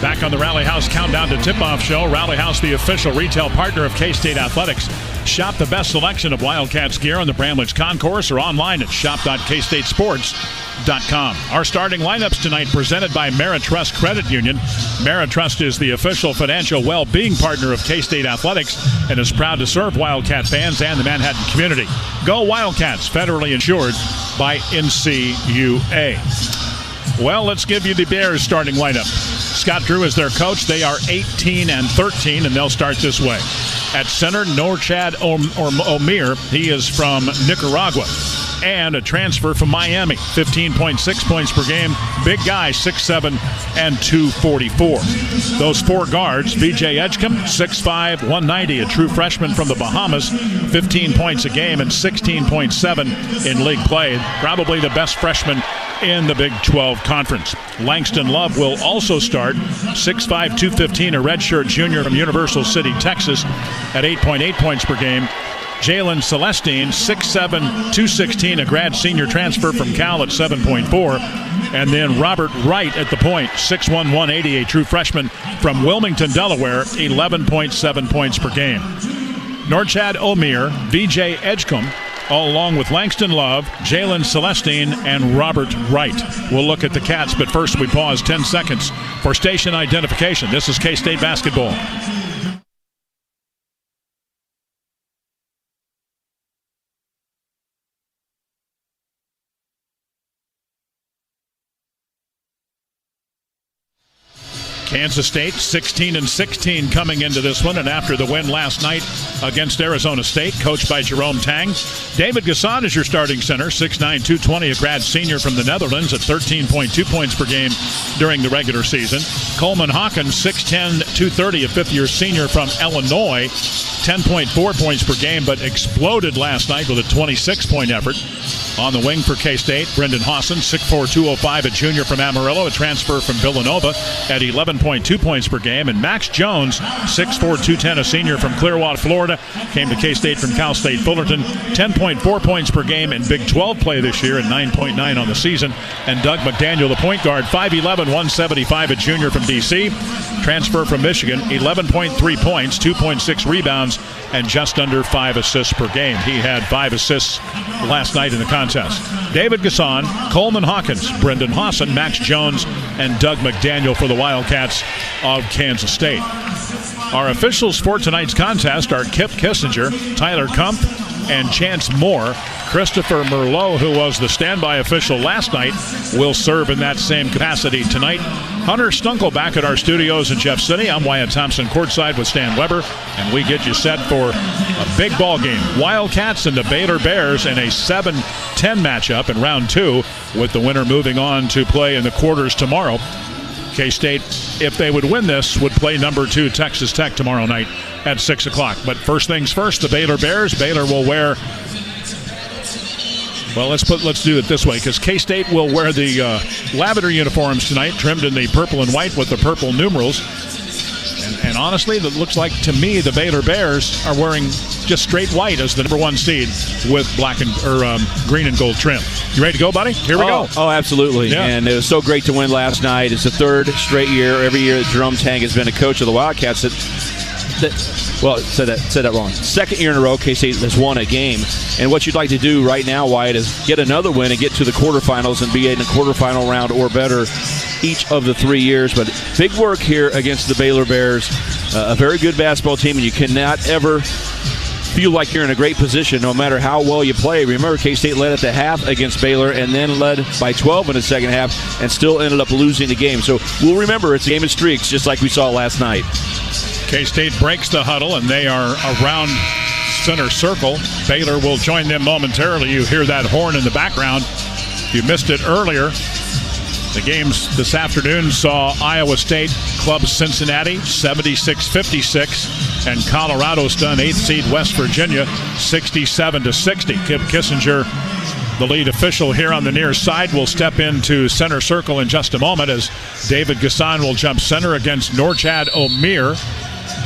Back on the Rally House Countdown to Tip-Off Show. Rally House, the official retail partner of K-State Athletics. Shop the best selection of Wildcats gear on the Bramlage Concourse or online at shop.kstatesports.com. Our starting lineups tonight presented by Meritrust Credit Union. Meritrust is the official financial well-being partner of K-State Athletics and is proud to serve Wildcat fans and the Manhattan community. Go Wildcats, federally insured by NCAA. Well, let's give you the Bears starting lineup. Scott Drew is their coach. They are 18-13, and they'll start this way. At center, Norchad Omir. He is from Nicaragua. And a transfer from Miami. 15.6 points per game. Big guy, 6'7", and 244. Those four guards, VJ Edgecombe, 6'5", 190, a true freshman from the Bahamas. 15 points a game and 16.7 in league play. Probably the best freshman in the Big 12 Conference. Langston Love will also start, 6'5", 215, a redshirt junior from Universal City, Texas, at 8.8 points per game. Jalen Celestine, 6'7", 216, a grad senior transfer from Cal at 7.4. And then Robert Wright at the point, 6'1", 180, a true freshman from Wilmington, Delaware, 11.7 points per game. Norchad Omir, VJ Edgecombe, all along with Langston Love, Jalen Celestine, and Robert Wright. We'll look at the Cats, but first we pause 10 seconds for station identification. This is K-State basketball. Kansas State 16-16 coming into this one, and after the win last night against Arizona State, coached by Jerome Tang. David Gasson is your starting center, 6'9", 220, a grad senior from the Netherlands at 13.2 points per game during the regular season. Coleman Hawkins, 6'10", 230, a fifth-year senior from Illinois, 10.4 points per game, but exploded last night with a 26-point effort. On the wing for K-State, Brendan Hawson, 6'4", 205, a junior from Amarillo, a transfer from Villanova at 11.2 points per game. And Max Jones, 6'4", 210, a senior from Clearwater, Florida, came to K-State from Cal State Fullerton, 10.4 points per game in Big 12 play this year and 9.9 on the season. And Doug McDaniel, the point guard, 5'11", 175, a junior from D.C., transfer from Michigan, 11.3 points, 2.6 rebounds, and just under 5 assists per game. He had 5 assists last night in the contest. David Gasson, Coleman Hawkins, Brendan Hawson, Max Jones, and Doug McDaniel for the Wildcats of Kansas State. Our officials for tonight's contest are Kip Kissinger, Tyler Kump, and Chance Moore. Christopher Merlot, who was the standby official last night, will serve in that same capacity tonight. Hunter Stunkel back at our studios in Jeff City. I'm Wyatt Thompson courtside with Stan Weber, and we get you set for a big ball game. Wildcats and the Baylor Bears in a 7-10 matchup in round 2, with the winner moving on to play in the quarters tomorrow. K-State, if they would win this, would play number 2 Texas Tech tomorrow night at 6 o'clock. But first things first, the Baylor Bears. Baylor will wear... Well, let's do it this way, because K-State will wear the lavender uniforms tonight, trimmed in the purple and white with the purple numerals. And honestly, it looks like to me the Baylor Bears are wearing just straight white as the number 1 seed with black and green and gold trim. You ready to go, buddy? Here we go. Oh, absolutely. Yeah. And it was so great to win last night. It's the 3rd straight year, every year that Jerome Tang has been a coach of the Wildcats, that Said that wrong. Second year in a row, K-State has won a game. And what you'd like to do right now, Wyatt, is get another win and get to the quarterfinals and be in the quarterfinal round or better each of the 3 years. But big work here against the Baylor Bears. A very good basketball team, and you cannot ever feel like you're in a great position no matter how well you play. Remember, K-State led at the half against Baylor and then led by 12 in the second half and still ended up losing the game. So we'll remember it's a game of streaks, just like we saw last night. K-State breaks the huddle, and they are around center circle. Baylor will join them momentarily. You hear that horn in the background. If you missed it earlier, the games this afternoon saw Iowa State club Cincinnati 76-56, and Colorado stun 8th seed West Virginia 67-60. Kip Kissinger, the lead official here on the near side, will step into center circle in just a moment as David Gassan will jump center against Norchad Omir,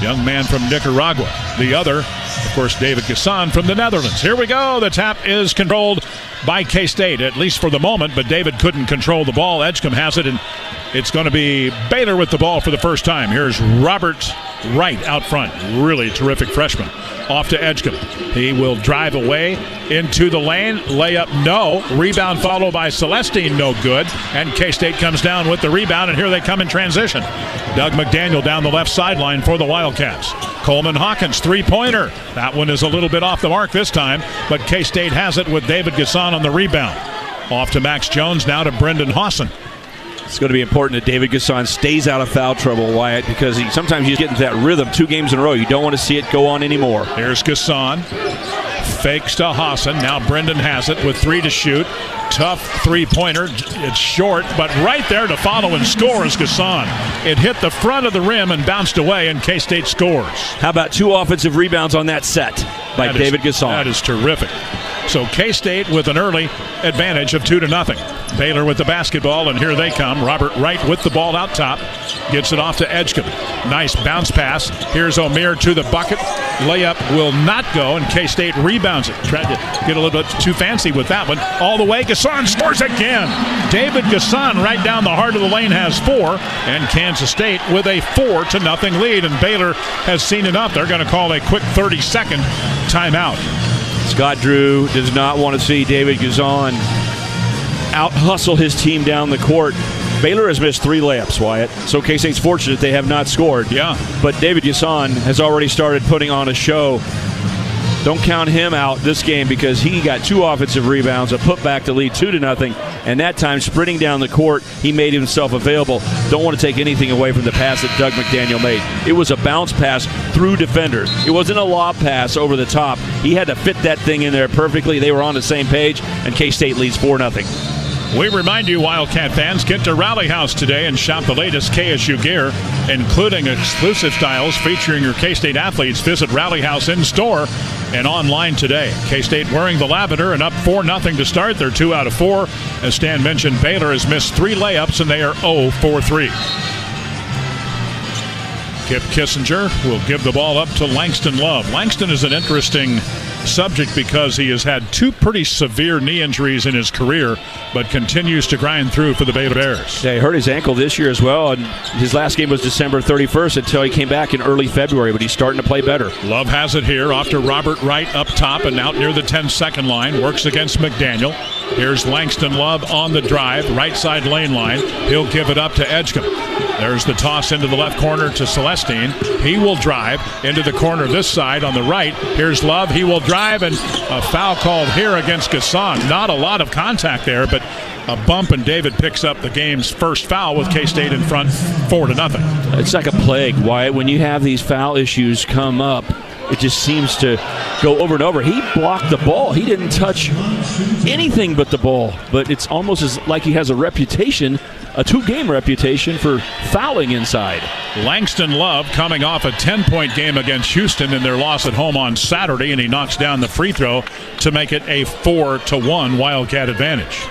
young man from Nicaragua. The other, of course, David Gassan from the Netherlands. Here we go. The tap is controlled by K-State, at least for the moment, but David couldn't control the ball. Edgecombe has it, and it's going to be Baylor with the ball for the first time. Here's Robert Wright out front. Really terrific freshman. Off to Edgecombe. He will drive away into the lane. Layup, no. Rebound followed by Celestine, no good. And K-State comes down with the rebound, and here they come in transition. Doug McDaniel down the left sideline for the Wildcats. Coleman Hawkins, three-pointer. That one is a little bit off the mark this time, but K-State has it with David Gassan on the rebound. Off to Max Jones, now to Brendan Hawson. It's going to be important that David Gassan stays out of foul trouble, Wyatt, because sometimes you get into that rhythm 2 games in a row. You don't want to see it go on anymore. Here's Gassan. Fakes to Hawson. Now Brendan has it with 3 to shoot. Tough three-pointer. It's short, but right there to follow and score is Gassan. It hit the front of the rim and bounced away, and K-State scores. How about 2 offensive rebounds on that set by David Gassan? That is terrific. So K-State with an early advantage of 2-0. Baylor with the basketball, and here they come. Robert Wright with the ball out top. Gets it off to Edgecombe. Nice bounce pass. Here's Omir to the bucket. Layup will not go, and K-State rebounds it. Tried to get a little bit too fancy with that one. All the way, Gassan scores again. David Gassan right down the heart of the lane has 4, and Kansas State with a 4-0 lead, and Baylor has seen enough. They're going to call a quick 30-second timeout. Scott Drew does not want to see David Gassan out-hustle his team down the court. Baylor has missed 3 layups, Wyatt, so K-State's fortunate they have not scored. Yeah. But David Gassan has already started putting on a show. Don't count him out this game because he got 2 offensive rebounds, a putback to lead 2-0, and that time sprinting down the court, he made himself available. Don't want to take anything away from the pass that Doug McDaniel made. It was a bounce pass through defenders. It wasn't a lob pass over the top. He had to fit that thing in there perfectly. They were on the same page, and K-State leads 4-0. We remind you, Wildcat fans, get to Rally House today and shop the latest KSU gear, including exclusive styles featuring your K-State athletes. Visit Rally House in store and online today. K-State wearing the lavender and up 4-0 to start. They're 2 out of 4. As Stan mentioned, Baylor has missed 3 layups, and they are 0 for 3. Kip Kissinger will give the ball up to Langston Love. Langston is an interesting subject because he has had 2 pretty severe knee injuries in his career, but continues to grind through for the Baylor Bears. Yeah, he hurt his ankle this year as well, and his last game was December 31st until he came back in early February, but he's starting to play better. Love has it here off to Robert Wright up top and out near the 10-second line. Works against McDaniel. Here's Langston Love on the drive, right side lane line. He'll give it up to Edgecombe. There's the toss into the left corner to Celestine. He will drive into the corner this side on the right. Here's Love. He will drive, and a foul called here against Gassan. Not a lot of contact there, but a bump, and David picks up the game's first foul with K-State in front 4-0. It's like a plague, Wyatt. When you have these foul issues come up, it just seems to go over and over. He blocked the ball. He didn't touch anything but the ball. But it's almost as like he has a reputation, a 2-game reputation for fouling inside. Langston Love coming off a 10-point game against Houston in their loss at home on Saturday, and he knocks down the free throw to make it a 4-1 Wildcat advantage.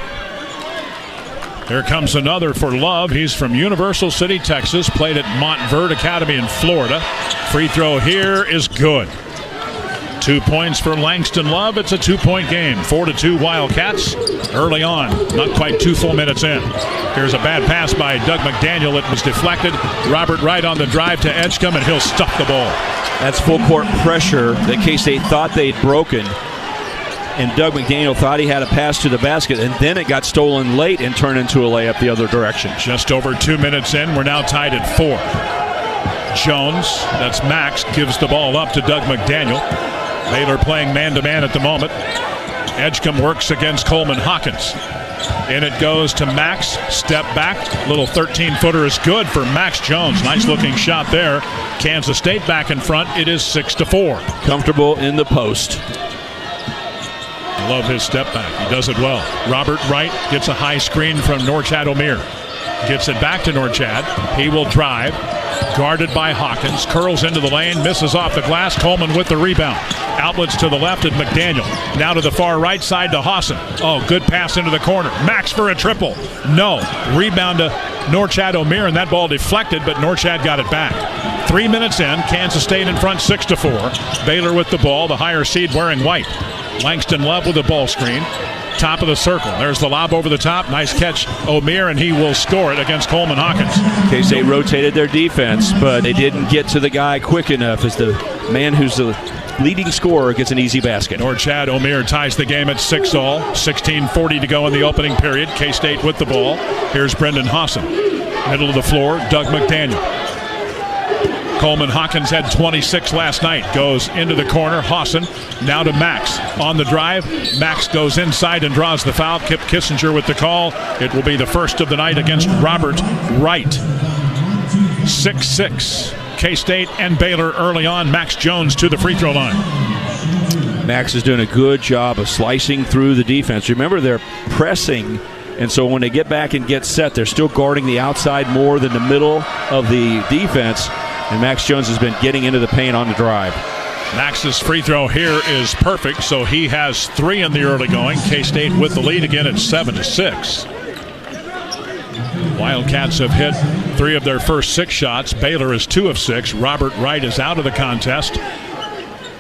Here comes another for Love. He's from Universal City, Texas, played at Montverde Academy in Florida. Free throw here is good. 2 points for Langston Love. It's a 2-point game. 4-2 Wildcats early on. Not quite 2 full minutes in. Here's a bad pass by Doug McDaniel. It was deflected. Robert Wright on the drive to Edgecombe, and he'll stuff the ball. That's full court pressure that K-State thought they'd broken. And Doug McDaniel thought he had a pass to the basket, and then it got stolen late and turned into a layup the other direction. Just over 2 minutes in, we're now tied at 4. Jones, that's Max, gives the ball up to Doug McDaniel. Baylor playing man-to-man at the moment. Edgecombe works against Coleman Hawkins. In it goes to Max. Step back. Little 13-footer is good for Max Jones. Nice-looking shot there. Kansas State back in front. It is 6-4. Comfortable in the post. Love his step back. He does it well. Robert Wright gets a high screen from Norchad O'Meara. Gets it back to Norchad. He will drive. Guarded by Hawkins. Curls into the lane. Misses off the glass. Coleman with the rebound. Outlets to the left at McDaniel. Now to the far right side to Hassan. Oh, good pass into the corner. Max for a triple. No. Rebound to Norchad O'Meara, and that ball deflected, but Norchad got it back. 3 minutes in. Kansas State in front 6-4. Baylor with the ball. The higher seed wearing white. Langston Love with the ball screen. Top of the circle. There's the lob over the top. Nice catch, O'Meara, and he will score it against Coleman Hawkins. K-State rotated their defense, but they didn't get to the guy quick enough as the man who's the leading scorer gets an easy basket. Norchad O'Meara ties the game at 6-all. 16:40 to go in the opening period. K-State with the ball. Here's Brendan Hassan. Middle of the floor, Doug McDaniel. Coleman Hawkins had 26 last night. Goes into the corner. Hassan now to Max. On the drive, Max goes inside and draws the foul. Kip Kissinger with the call. It will be the first of the night against Robert Wright. 6-6. K-State and Baylor early on. Max Jones to the free throw line. Max is doing a good job of slicing through the defense. Remember, they're pressing, and so when they get back and get set, they're still guarding the outside more than the middle of the defense. And Max Jones has been getting into the paint on the drive. Max's free throw here is perfect, so he has 3 in the early going. K-State with the lead again at 7-6. Wildcats have hit 3 of their first 6 shots. Baylor is 2 of 6. Robert Wright is out of the contest.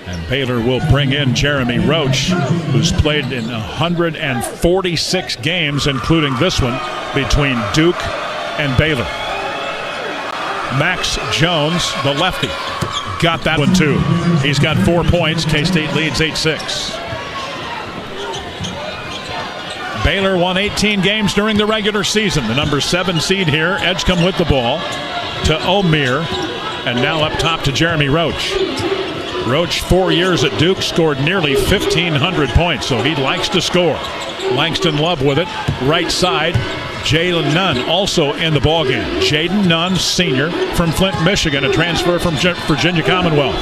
And Baylor will bring in Jeremy Roach, who's played in 146 games, including this one between Duke and Baylor. Max Jones, the lefty, got that one too. He's got 4 points. K-State leads 8-6. Baylor won 18 games during the regular season. The number 7 seed here, Edgecombe with the ball to O'Meara, and now up top to Jeremy Roach. Roach, 4 years at Duke, scored nearly 1,500 points, so he likes to score. Langston Love with it, right side. Jalen Nunn also in the ballgame. Jaden Nunn, senior from Flint, Michigan, a transfer from Virginia Commonwealth.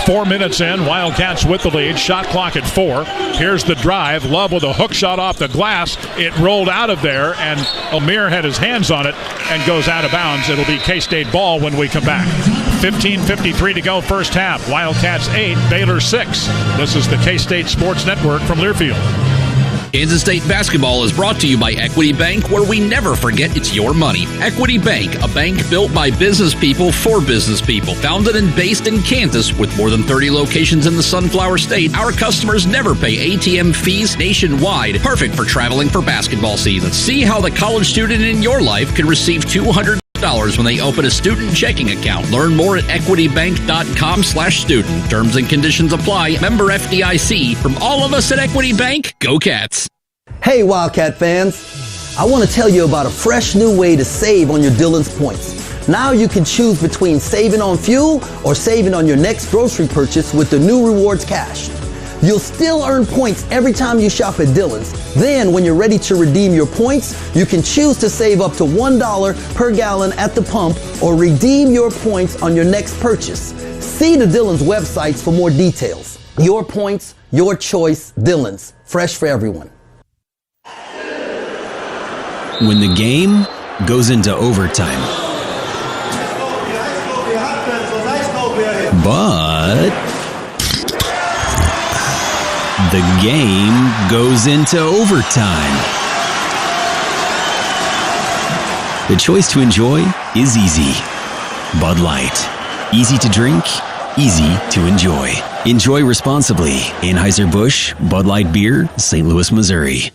4 minutes in, Wildcats with the lead. Shot clock at 4. Here's the drive. Love with a hook shot off the glass. It rolled out of there, and O'Meara had his hands on it and goes out of bounds. It'll be K-State ball when we come back. 15:53 to go first half. Wildcats 8, Baylor 6. This is the K-State Sports Network from Learfield. Kansas State basketball is brought to you by Equity Bank, where we never forget it's your money. Equity Bank, a bank built by business people for business people. Founded and based in Kansas with more than 30 locations in the Sunflower State, our customers never pay ATM fees nationwide. Perfect for traveling for basketball season. See how the college student in your life can receive $200 when they open a student checking account. Learn more at equitybank.com/student. Terms and conditions apply. Member FDIC. From all of us at Equity Bank, go Cats. Hey Wildcat fans, I want to tell you about a fresh new way to save on your Dillon's points. Now you can choose between saving on fuel or saving on your next grocery purchase with the new Rewards Cash. You'll still earn points every time you shop at Dillon's. Then, when you're ready to redeem your points, you can choose to save up to $1 per gallon at the pump or redeem your points on your next purchase. See the Dillon's websites for more details. Your points, your choice, Dillon's. Fresh for everyone. When the game goes into overtime. But the game goes into overtime. The choice to enjoy is easy. Bud Light. Easy to drink, easy to enjoy. Enjoy responsibly. Anheuser-Busch, Bud Light Beer, St. Louis, Missouri.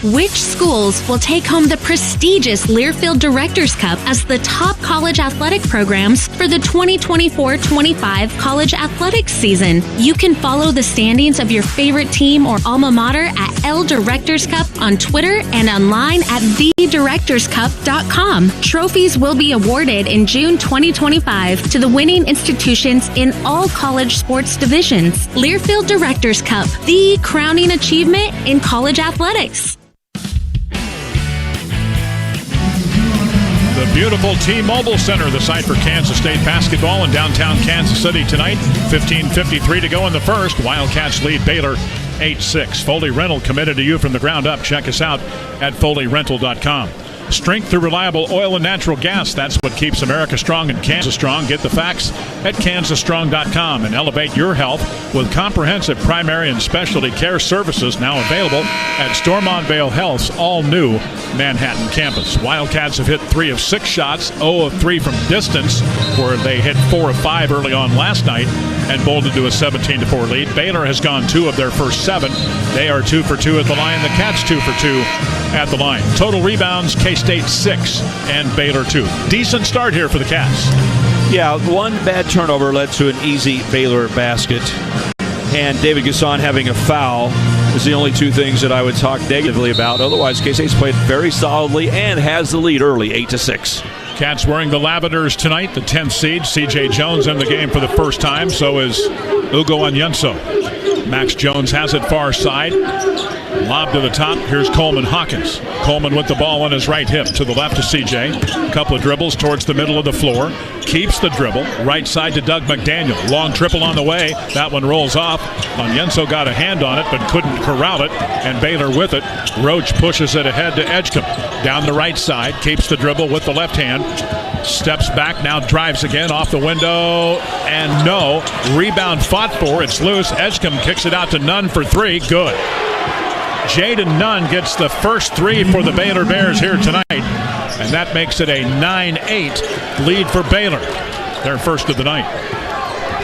Which schools will take home the prestigious Learfield Directors Cup as the top college athletic programs for the 2024-25 college athletics season? You can follow the standings of your favorite team or alma mater at L Directors Cup on Twitter and online at thedirectorscup.com. Trophies will be awarded in June 2025 to the winning institutions in all college sports divisions. Learfield Directors Cup, the crowning achievement in college athletics. The beautiful T-Mobile Center, the site for Kansas State basketball in downtown Kansas City tonight. 15:53 to go in the first. Wildcats lead Baylor 8-6. Foley Rental, committed to you from the ground up. Check us out at foleyrental.com. Strength through reliable oil and natural gas. That's what keeps America strong and Kansas strong. Get the facts at kansasstrong.com and elevate your health with comprehensive primary and specialty care services now available at Stormont Vale Health's all-new Manhattan campus. Wildcats have hit 3 of 6 shots, 0 of 3 from distance, where they hit 4 of 5 early on last night and bolted to a 17-4 lead. Baylor has gone 2 of their first 7. They are 2 for 2 at the line. The Cats 2 for 2 at the line. Total rebounds, K-State 6 and Baylor 2. Decent start here for the Cats. Yeah, one bad turnover led to an easy Baylor basket. And David Gasson having a foul is the only 2 things that I would talk negatively about. Otherwise, K-State's played very solidly and has the lead early, 8-6. Cats wearing the lavenders tonight, the 10th seed. C.J. Jones in the game for the first time. So is Ugo Onyenso. Max Jones has it far side. Lob to the top. Here's Coleman Hawkins. Coleman with the ball on his right hip to the left to CJ. A couple of dribbles towards the middle of the floor. Keeps the dribble. Right side to Doug McDaniel. Long triple on the way. That one rolls off. Onyenso got a hand on it but couldn't corral it. And Baylor with it. Roach pushes it ahead to Edgecombe. Down the right side. Keeps the dribble with the left hand. Steps back. Now drives again off the window. And no. Rebound fought for. It's loose. Edgecombe kicks it out to Nunn for 3. Good. Jaden Nunn gets the first 3 for the Baylor Bears here tonight, and that makes it a 9-8 lead for Baylor, their first of the night.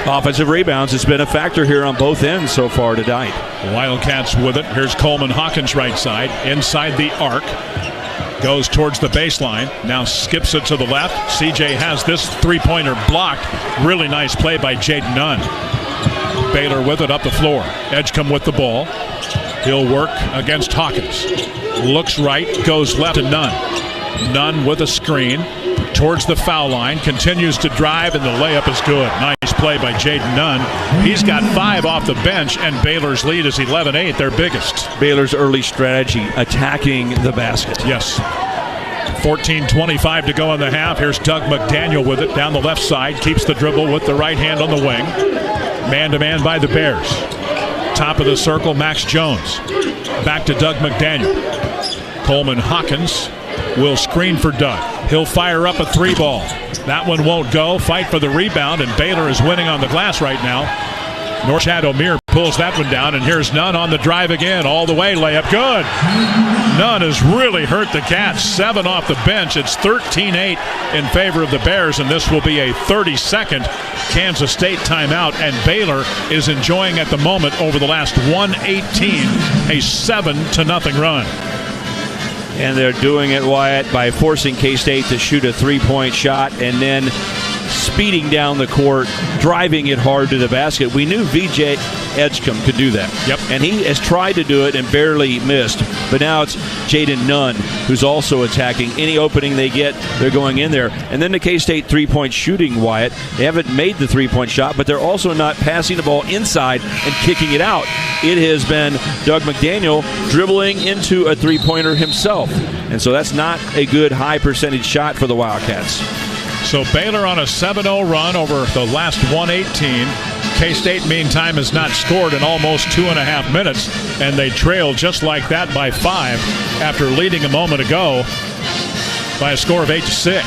Offensive rebounds has been a factor here on both ends so far tonight. Wildcats with it. Here's Coleman Hawkins right side, inside the arc. Goes towards the baseline, now skips it to the left. CJ has this 3-pointer blocked. Really nice play by Jaden Nunn. Baylor with it up the floor. Edgecombe with the ball. He'll work against Hawkins. Looks right, goes left to Nunn. Nunn with a screen towards the foul line. Continues to drive, and the layup is good. Nice play by Jaden Nunn. He's got 5 off the bench, and Baylor's lead is 11-8, their biggest. Baylor's early strategy, attacking the basket. Yes. 14:25 to go in the half. Here's Doug McDaniel with it down the left side. Keeps the dribble with the right hand on the wing. Man-to-man by the Bears. Top of the circle, Max Jones. Back to Doug McDaniel. Coleman Hawkins will screen for Doug. He'll fire up a 3-ball. That one won't go. Fight for the rebound, and Baylor is winning on the glass right now. Norchad O'Meara pulls that one down, and here's Nunn on the drive again. All the way, layup. Good. Nunn has really hurt the Cats. 7 off the bench. It's 13-8 in favor of the Bears, and this will be a 30-second Kansas State timeout, and Baylor is enjoying at the moment over the last 118 a 7-0 run. And they're doing it, Wyatt, by forcing K-State to shoot a 3-point shot and then speeding down the court, driving it hard to the basket. We knew VJ Edgecombe could do that. Yep. And he has tried to do it and barely missed. But now it's Jaden Nunn who's also attacking. Any opening they get, they're going in there. And then the K-State 3-point shooting, Wyatt. They haven't made the 3-point shot, but they're also not passing the ball inside and kicking it out. It has been Doug McDaniel dribbling into a 3-pointer himself. And so that's not a good high percentage shot for the Wildcats. So Baylor on a 7-0 run over the last 118. K-State, meantime, has not scored in almost 2.5 minutes, and they trail just like that by 5 after leading a moment ago. by a score of 8-6.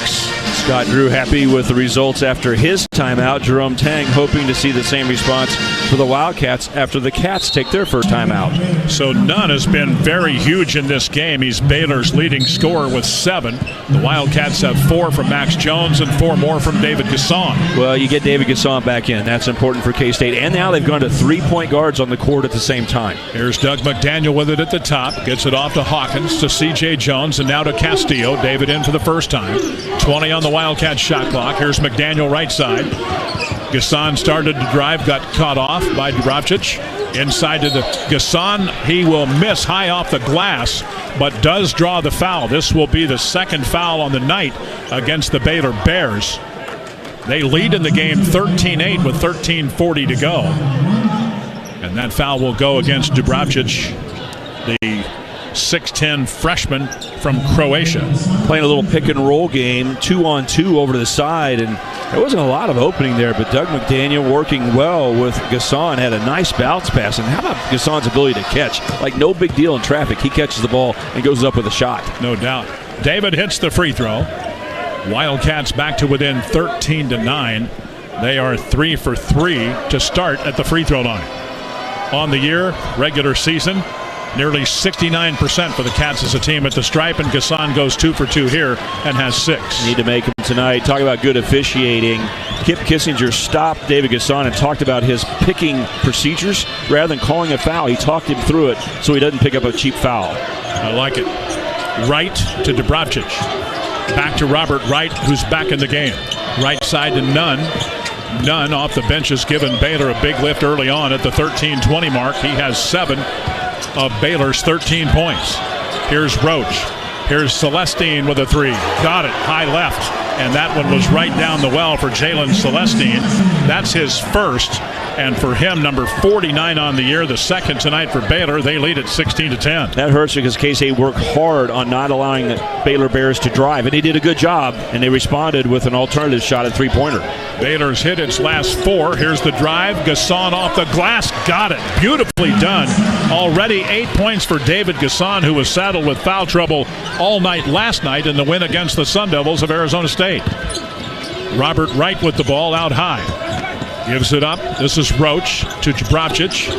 Scott Drew happy with the results after his timeout. Jerome Tang hoping to see the same response for the Wildcats after the Cats take their first timeout. So Nunn has been very huge in this game. He's Baylor's leading scorer with 7. The Wildcats have 4 from Max Jones and 4 more from David Gasson. Well, you get David Gasson back in. That's important for K-State. And now they've gone to 3-point guards on the court at the same time. Here's Doug McDaniel with it at the top. Gets it off to Hawkins, to C.J. Jones, and now to Castillo. David in for the first time. 20 on the Wildcats shot clock. Here's McDaniel right side. Gasson started to drive, got caught off by Dubravcic. Inside to the Gasson. He will miss high off the glass, but does draw the foul. This will be the second foul on the night against the Baylor Bears. They lead in the game 13-8 with 13:40 to go. And that foul will go against Dubravcic, the 6'10 freshman from Croatia. Playing a little pick and roll game, 2-on-2 over to the side, and there wasn't a lot of opening there, but Doug McDaniel working well with Gasson, had a nice bounce pass. And how about Gasson's ability to catch? Like no big deal in traffic. He catches the ball and goes up with a shot. No doubt. David hits the free throw. Wildcats back to within 13-9. They are 3 for 3 to start at the free throw line. On the year, regular season, nearly 69% for the Cats as a team at the stripe, and Gasson goes 2 for 2 here and has 6. Need to make him tonight. Talk about good officiating. Kip Kissinger stopped David Gasson and talked about his picking procedures. Rather than calling a foul, he talked him through it so he doesn't pick up a cheap foul. I like it. Wright to Dubravcic. Back to Robert Wright, who's back in the game. Right side to Nunn. Nunn off the bench has given Baylor a big lift early on at the 13-20 mark. He has 7 of Baylor's 13 points. Here's Roach. Here's Celestine with a 3. Got it. High left. And that one was right down the well for Jalen Celestine. That's his first. And for him, number 49 on the year, the second tonight for Baylor. They lead at 16-10. That hurts because K-State worked hard on not allowing the Baylor Bears to drive. And they did a good job. And they responded with an alternative shot at three-pointer. Baylor's hit its last 4. Here's the drive. Gasson off the glass. Got it. Beautifully done. Already 8 points for David Gasson, who was saddled with foul trouble all night last night in the win against the Sun Devils of Arizona State. Robert Wright with the ball out high. Gives it up. This is Roach to Dubravcic.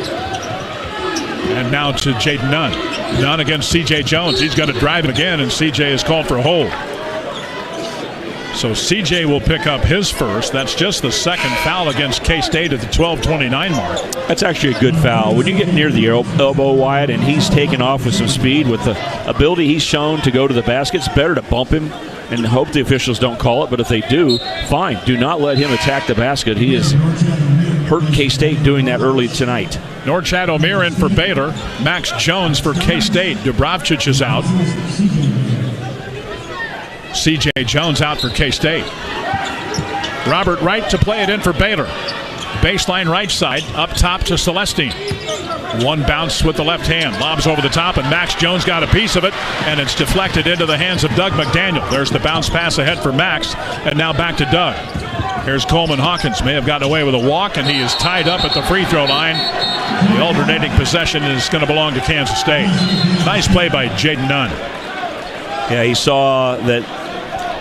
And now to Jaden Nunn. Nunn against C.J. Jones. He's going to drive again, and C.J. is called for a hold. So C.J. will pick up his first. That's just the second foul against K-State at the 12:29 mark. That's actually a good foul. When you get near the elbow wide and he's taken off with some speed, with the ability he's shown to go to the basket, it's better to bump him and hope the officials don't call it. But if they do, fine. Do not let him attack the basket. He has hurt K-State doing that early tonight. Norchad Omier in for Baylor. Max Jones for K-State. Dubravcic is out. C.J. Jones out for K-State. Robert Wright to play it in for Baylor. Baseline right side, up top to Celestine. One bounce with the left hand, lobs over the top, and Max Jones got a piece of it, and it's deflected into the hands of Doug McDaniel. There's the bounce pass ahead for Max, and now back to Doug. Here's Coleman Hawkins, may have gotten away with a walk, and he is tied up at the free throw line. The alternating possession is going to belong to Kansas State. Nice play by Jaden Nunn. Yeah, he saw that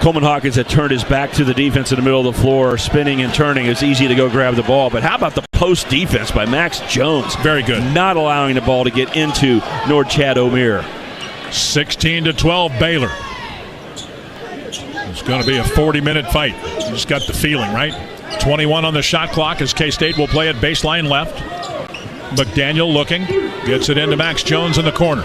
Coleman Hawkins had turned his back to the defense in the middle of the floor, spinning and turning. It's easy to go grab the ball. But how about the post defense by Max Jones? Very good. Not allowing the ball to get into Norchad Omier. 16-12 Baylor. It's going to be a 40-minute fight. You just got the feeling, right? 21 on the shot clock as K-State will play it baseline left. McDaniel looking. Gets it into Max Jones in the corner.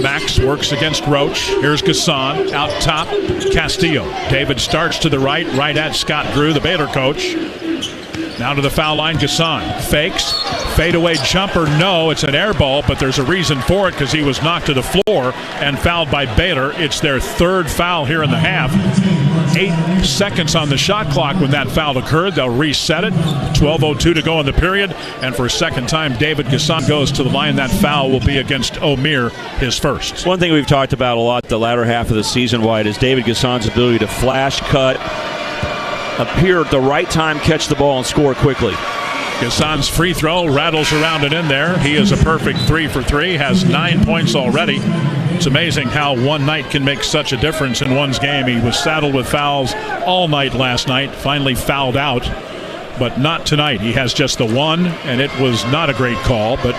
Max works against Roach. Here's Gasson out top. Castillo. David starts to the right at Scott Drew, the Baylor coach. Now to the foul line, Gasson. Fakes. Fadeaway jumper, no. It's an air ball, but there's a reason for it because he was knocked to the floor and fouled by Baylor. It's their third foul here in the half. 8 seconds on the shot clock when that foul occurred. They'll reset it. 12:02 to go in the period. And for a second time, David Gasson goes to the line. That foul will be against Omier, his first. One thing we've talked about a lot the latter half of the season, White, is David Gasson's ability to flash cut, appear at the right time, catch the ball, and score quickly. Gasson's free throw rattles around and in there. He is a perfect 3 for 3, has 9 points already. It's amazing how one night can make such a difference in one's game. He was saddled with fouls all night last night, finally fouled out, but not tonight. He has just the one, and it was not a great call, but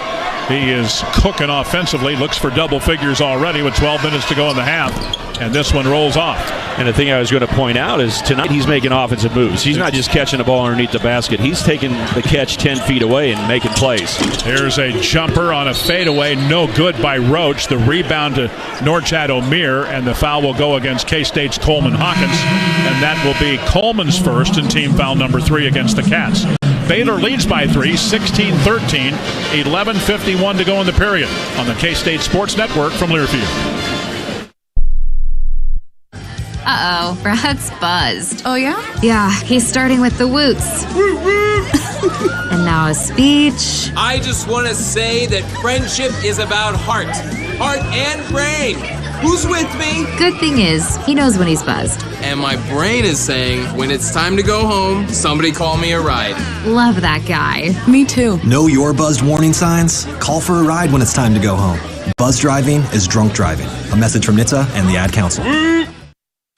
he is cooking offensively, looks for double figures already with 12 minutes to go in the half, and this one rolls off. And the thing I was going to point out is tonight he's making offensive moves. He's not just catching the ball underneath the basket. He's taking the catch 10 feet away and making plays. Here's a jumper on a fadeaway, no good by Roach. The rebound to Norchad O'Meara, and the foul will go against K-State's Coleman Hawkins, and that will be Coleman's first and team foul number 3 against the Cats. Baylor leads by 3, 16-13, 11:51 to go in the period on the K-State Sports Network from Learfield. Uh-oh, Brad's buzzed. Oh, yeah? Yeah, he's starting with the woots. And now a speech. I just want to say that friendship is about heart and brain. Who's with me? Good thing is, he knows when he's buzzed. And my brain is saying, when it's time to go home, somebody call me a ride. Love that guy. Me too. Know your buzzed warning signs? Call for a ride when it's time to go home. Buzz driving is drunk driving. A message from NHTSA and the Ad Council.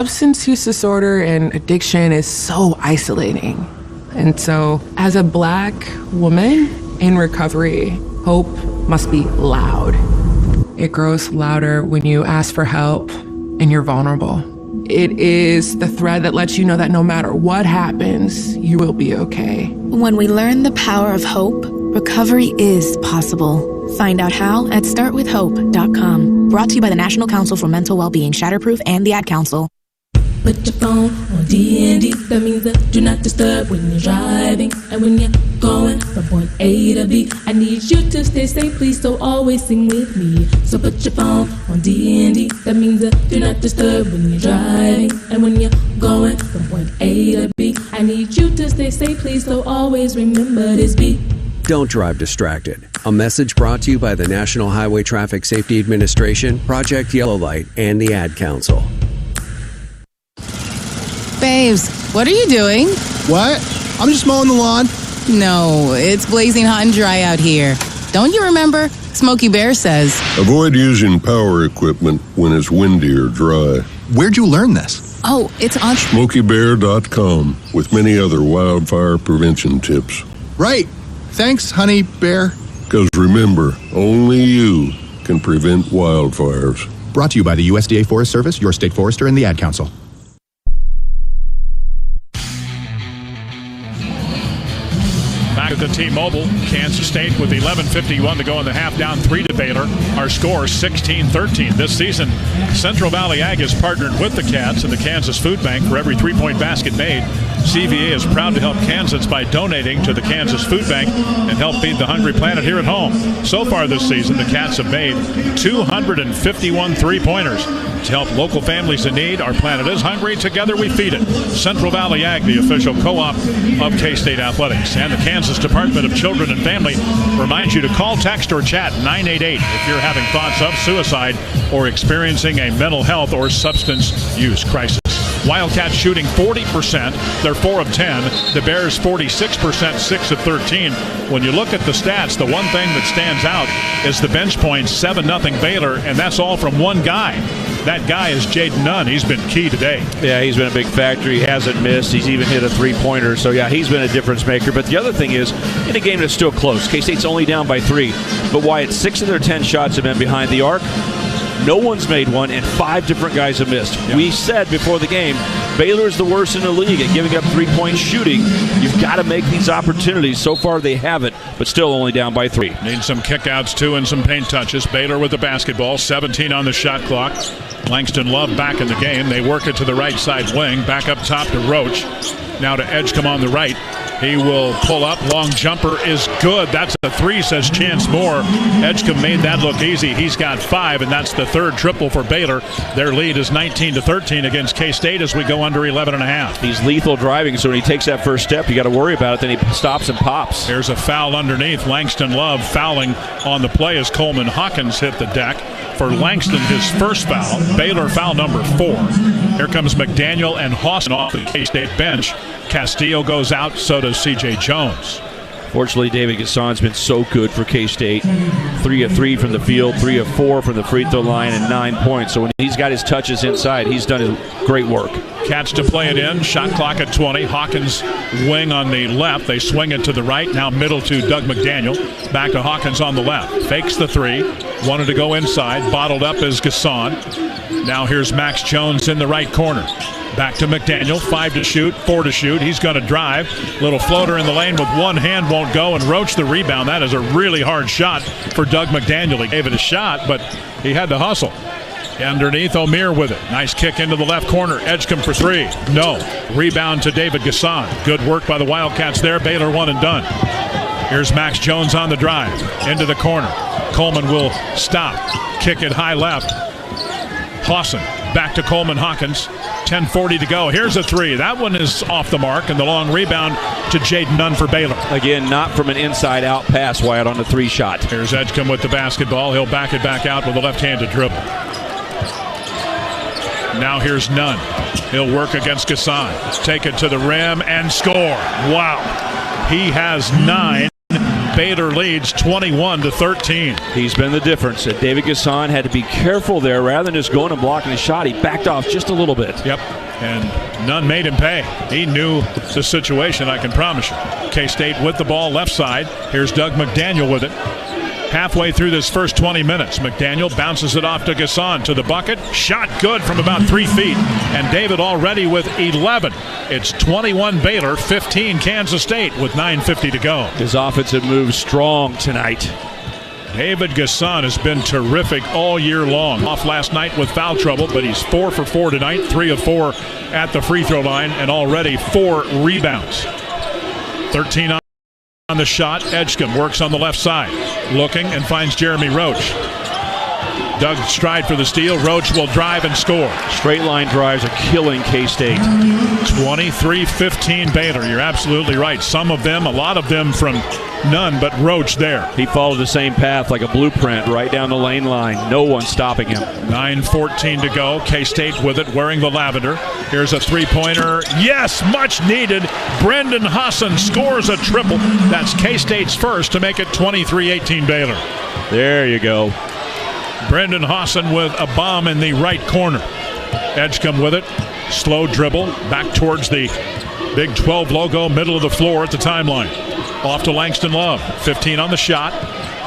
Substance use disorder and addiction is so isolating. And so, as a Black woman in recovery, hope must be loud. It grows louder when you ask for help and you're vulnerable. It is the thread that lets you know that no matter what happens, you will be okay. When we learn the power of hope, recovery is possible. Find out how at startwithhope.com. Brought to you by the National Council for Mental Wellbeing, Shatterproof, and the Ad Council. Put your phone on D&D, that means that do not disturb when you're driving. And when you're going from point A to B, I need you to stay safe, please, so always sing with me. So put your phone on D&D, that means that do not disturb when you're driving. And when you're going from point A to B, I need you to stay safe, please, so always remember this beat. Don't drive distracted. A message brought to you by the National Highway Traffic Safety Administration, Project Yellow Light, and the Ad Council. Babes, what are you doing? What? I'm just mowing the lawn. No, it's blazing hot and dry out here. Don't you remember? Smokey Bear says, avoid using power equipment when it's windy or dry. Where'd you learn this? Oh, it's on SmokeyBear.com with many other wildfire prevention tips. Right. Thanks, honey bear. Because remember, only you can prevent wildfires. Brought to you by the USDA Forest Service, your state forester, and the Ad Council. Back at the T-Mobile, Kansas State with 11:51 to go in the half, down 3 to Baylor. Our score 16-13. This season, Central Valley Ag has partnered with the Cats and the Kansas Food Bank for every 3-point basket made. CVA is proud to help Kansas by donating to the Kansas Food Bank and help feed the hungry planet here at home. So far this season, the Cats have made 251 three-pointers. To help local families in need, our planet is hungry. Together we feed it. Central Valley Ag, the official co-op of K-State Athletics. And the Kansas Department of Children and Family reminds you to call, text, or chat 988 if you're having thoughts of suicide or experiencing a mental health or substance use crisis. Wildcats shooting 40%. They're 4 of 10. The Bears 46%, 6 of 13. When you look at the stats, the one thing that stands out is the bench points, 7-0 Baylor, and that's all from one guy. That guy is Jaden Nunn. He's been key today. Yeah, he's been a big factor. He hasn't missed. He's even hit a three-pointer. So, yeah, he's been a difference maker. But the other thing is, in a game that's still close, K-State's only down by 3. But Wyatt, 6 of their 10 shots have been behind the arc. No one's made one, and 5 different guys have missed. Yeah. We said before the game, Baylor's the worst in the league at giving up three-point shooting. You've got to make these opportunities. So far, they haven't, but still only down by 3. Need some kickouts, too, and some paint touches. Baylor with the basketball, 17 on the shot clock. Langston Love back in the game. They work it to the right side wing. Back up top to Roach. Now to Edgecombe on the right. He will pull up. Long jumper is good. That's a 3, says Chance Moore. Edgecombe made that look easy. He's got 5, and that's the third triple for Baylor. Their lead is 19-13 against K-State as we go under 11.5. He's lethal driving, so when he takes that first step, you got to worry about it. Then he stops and pops. Here's a foul underneath. Langston Love fouling on the play as Coleman Hawkins hit the deck. For Langston, his first foul. Baylor foul number 4. Here comes McDaniel and Hawson off the K-State bench. Castillo goes out, so does C.J. Jones. Fortunately, David Gassan's been so good for K-State. 3 of 3 from the field, 3 of 4 from the free throw line, and 9 points. So when he's got his touches inside, he's done his great work. Cats to play it in. Shot clock at 20. Hawkins wing on the left. They swing it to the right. Now middle to Doug McDaniel. Back to Hawkins on the left. Fakes the 3. Wanted to go inside. Bottled up is Gassan. Now here's Max Jones in the right corner. Back to McDaniel. 5 to shoot, 4 to shoot. He's going to drive. Little floater in the lane with one hand won't go, and Roach the rebound. That is a really hard shot for Doug McDaniel. He gave it a shot, but he had to hustle. Underneath, O'Meara with it. Nice kick into the left corner. Edgecombe for 3. No. Rebound to David Gassan. Good work by the Wildcats there. Baylor one and done. Here's Max Jones on the drive. Into the corner. Coleman will stop. Kick it high left. Hawson back to Coleman Hawkins. 10:40 to go. Here's a 3. That one is off the mark, and the long rebound to Jaden Nunn for Baylor. Again, not from an inside-out pass, Wyatt, on the 3 shot. Here's Edgecombe with the basketball. He'll back it back out with a left-handed dribble. Now here's Nunn. He'll work against Gassan. Take it to the rim and score. Wow. He has 9. Baylor leads 21-13. He's been the difference. David Gassan had to be careful there. Rather than just going and blocking the shot, he backed off just a little bit. Yep, and Nunn made him pay. He knew the situation, I can promise you. K-State with the ball left side. Here's Doug McDaniel with it. Halfway through this first 20 minutes, McDaniel bounces it off to Gassan to the bucket. Shot good from about 3 feet. And David already with 11. It's 21 Baylor, 15 Kansas State with 9:50 to go. His offensive moves strong tonight. David Gassan has been terrific all year long. Off last night with foul trouble, but he's 4 for 4 tonight, 3 of 4 at the free throw line, and already 4 rebounds. 13 on the shot. Edgecombe works on the left side. Looking and finds Jeremy Roach. Doug stride for the steal. Roach will drive and score. Straight line drives are killing K-State. 23-15 Baylor. You're absolutely right. Some of them, a lot of them from Nunn, but Roach there. He followed the same path like a blueprint right down the lane line. No one stopping him. 9:14 to go. K-State with it, wearing the lavender. Here's a three-pointer. Yes, much needed. Brendan Hassan scores a triple. That's K-State's first to make it 23-18 Baylor. There you go. Brendan Hassan with a bomb in the right corner. Edgecombe with it. Slow dribble back towards the Big 12 logo, middle of the floor at the timeline. Off to Langston Love. 15 on the shot.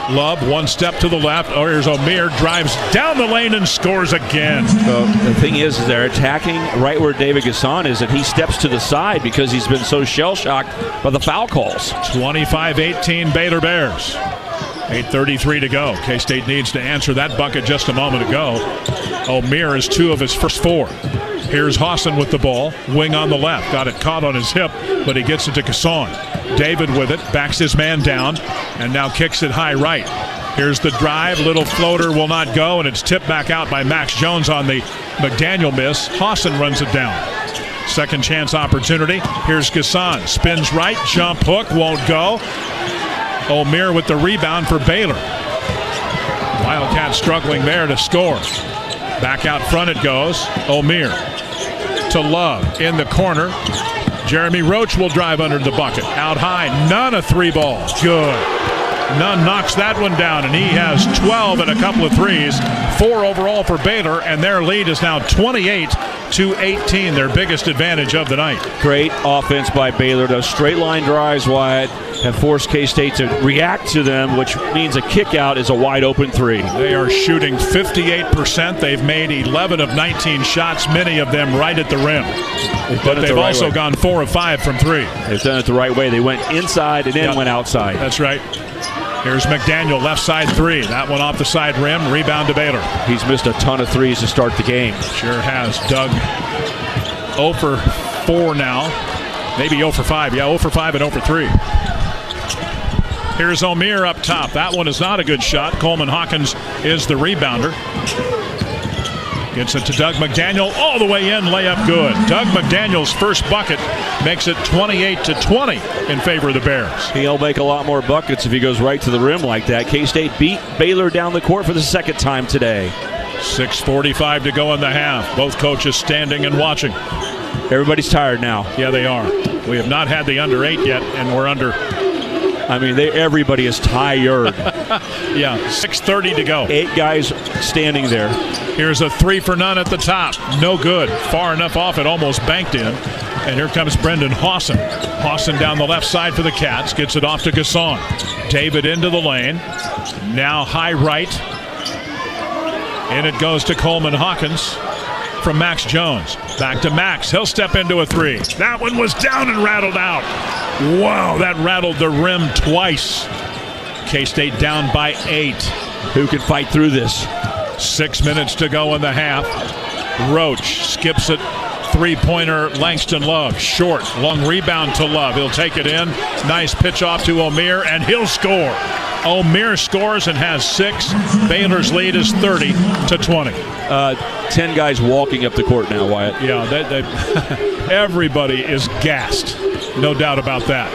Love, one step to the left. Oh, here's O'Meara. Drives down the lane and scores again. So the thing is they're attacking right where David Gassan is, and he steps to the side because he's been so shell-shocked by the foul calls. 25-18 Baylor Bears. 8:33 to go. K-State needs to answer that bucket just a moment ago. O'Meara is 2 of his first 4. Here's Hassan with the ball. Wing on the left. Got it caught on his hip, but he gets it to Gassan. David with it. Backs his man down, and now kicks it high right. Here's the drive. Little floater will not go, and it's tipped back out by Max Jones on the McDaniel miss. Hassan runs it down. Second chance opportunity. Here's Gassan. Spins right. Jump hook. Won't go. O'Meara with the rebound for Baylor. Wildcats struggling there to score. Back out front it goes. O'Meara to Love in the corner. Jeremy Roach will drive under the bucket. Out high, Nunn a 3-ball. Good. Nunn knocks that one down, and he has 12 and a couple of threes. 4 overall for Baylor, and their lead is now 28-18, their biggest advantage of the night. Great offense by Baylor. Those straight line drives, Wyatt, have forced K-State to react to them, which means a kick out is a wide open 3. They are shooting 58%. They've made 11 of 19 shots, many of them right at the rim. But they've also gone 4 of 5 from 3. They've done it the right way. They went inside and then went outside. That's right. Here's McDaniel, left side 3. That one off the side rim. Rebound to Baylor. He's missed a ton of threes to start the game. Sure has. Doug 0 for 4 now. Maybe 0 for 5. Yeah, 0 for 5 and 0 for 3. Here's O'Meara up top. That one is not a good shot. Coleman Hawkins is the rebounder. Gets it to Doug McDaniel. All the way in. Layup good. Doug McDaniel's first bucket makes it 28-20 in favor of the Bears. He'll make a lot more buckets if he goes right to the rim like that. K-State beat Baylor down the court for the second time today. 6:45 to go in the half. Both coaches standing and watching. Everybody's tired now. Yeah, they are. We have not had the under 8 yet, and we're under I mean, everybody is tired. Yeah, 6:30 to go. 8 guys standing there. Here's a 3 for none at the top. No good. Far enough off, it almost banked in. And here comes Brendan Hawson. Hawson down the left side for the Cats. Gets it off to Gasson. David into the lane. Now high right. And it goes to Coleman Hawkins from Max Jones. Back to Max. He'll step into a 3. That one was down and rattled out. Wow, that rattled the rim twice. K-State down by 8. Who can fight through this? 6 minutes to go in the half. Roach skips it. 3-pointer, Langston Love. Short, long rebound to Love. He'll take it in. Nice pitch off to O'Meara, and he'll score. O'Meara scores and has 6. Baylor's lead is 30-20. 10 guys walking up the court now, Wyatt. Yeah, everybody is gassed. No doubt about that.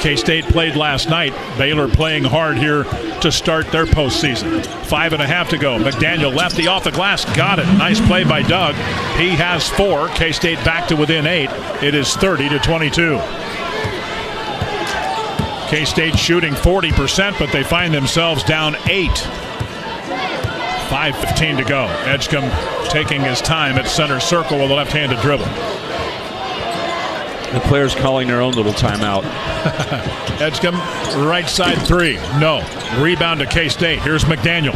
K-State played last night. Baylor playing hard here to start their postseason. 5.5 to go. McDaniel lefty off the glass. Got it. Nice play by Doug. He has 4. K-State back to within 8. It is 30-22. K-State shooting 40%, but they find themselves down 8. 5:15 to go. Edgecombe taking his time at center circle with a left-handed dribble. The players calling their own little timeout. Edgecombe, right side 3. No. Rebound to K-State. Here's McDaniel.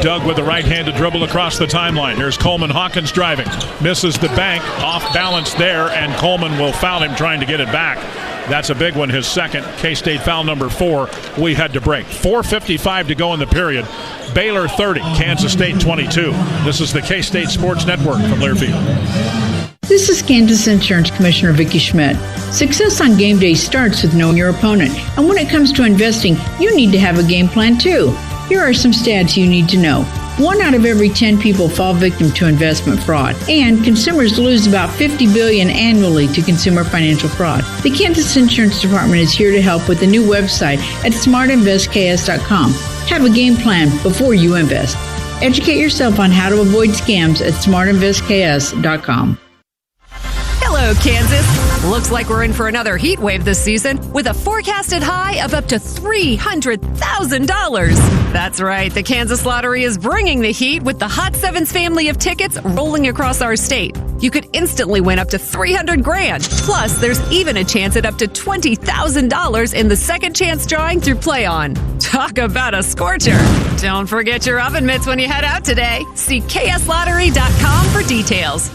Doug with the right-handed dribble across the timeline. Here's Coleman Hawkins driving. Misses the bank. Off balance there, and Coleman will foul him trying to get it back. That's a big one, his second. K-State foul number 4. We had to break. 4:55 to go in the period. Baylor 30, Kansas State 22. This is the K-State Sports Network from Learfield. This is Kansas Insurance Commissioner Vicki Schmidt. Success on game day starts with knowing your opponent. And when it comes to investing, you need to have a game plan too. Here are some stats you need to know. 1 out of every 10 people fall victim to investment fraud, and consumers lose about $50 billion annually to consumer financial fraud. The Kansas Insurance Department is here to help with a new website at smartinvestks.com. Have a game plan before you invest. Educate yourself on how to avoid scams at smartinvestks.com. Hello, Kansas. Looks like we're in for another heat wave this season with a forecasted high of up to $300,000. That's right. The Kansas Lottery is bringing the heat with the Hot Sevens family of tickets rolling across our state. You could instantly win up to $300,000. Plus, there's even a chance at up to $20,000 in the second chance drawing through Play On. Talk about a scorcher. Don't forget your oven mitts when you head out today. See kslottery.com for details.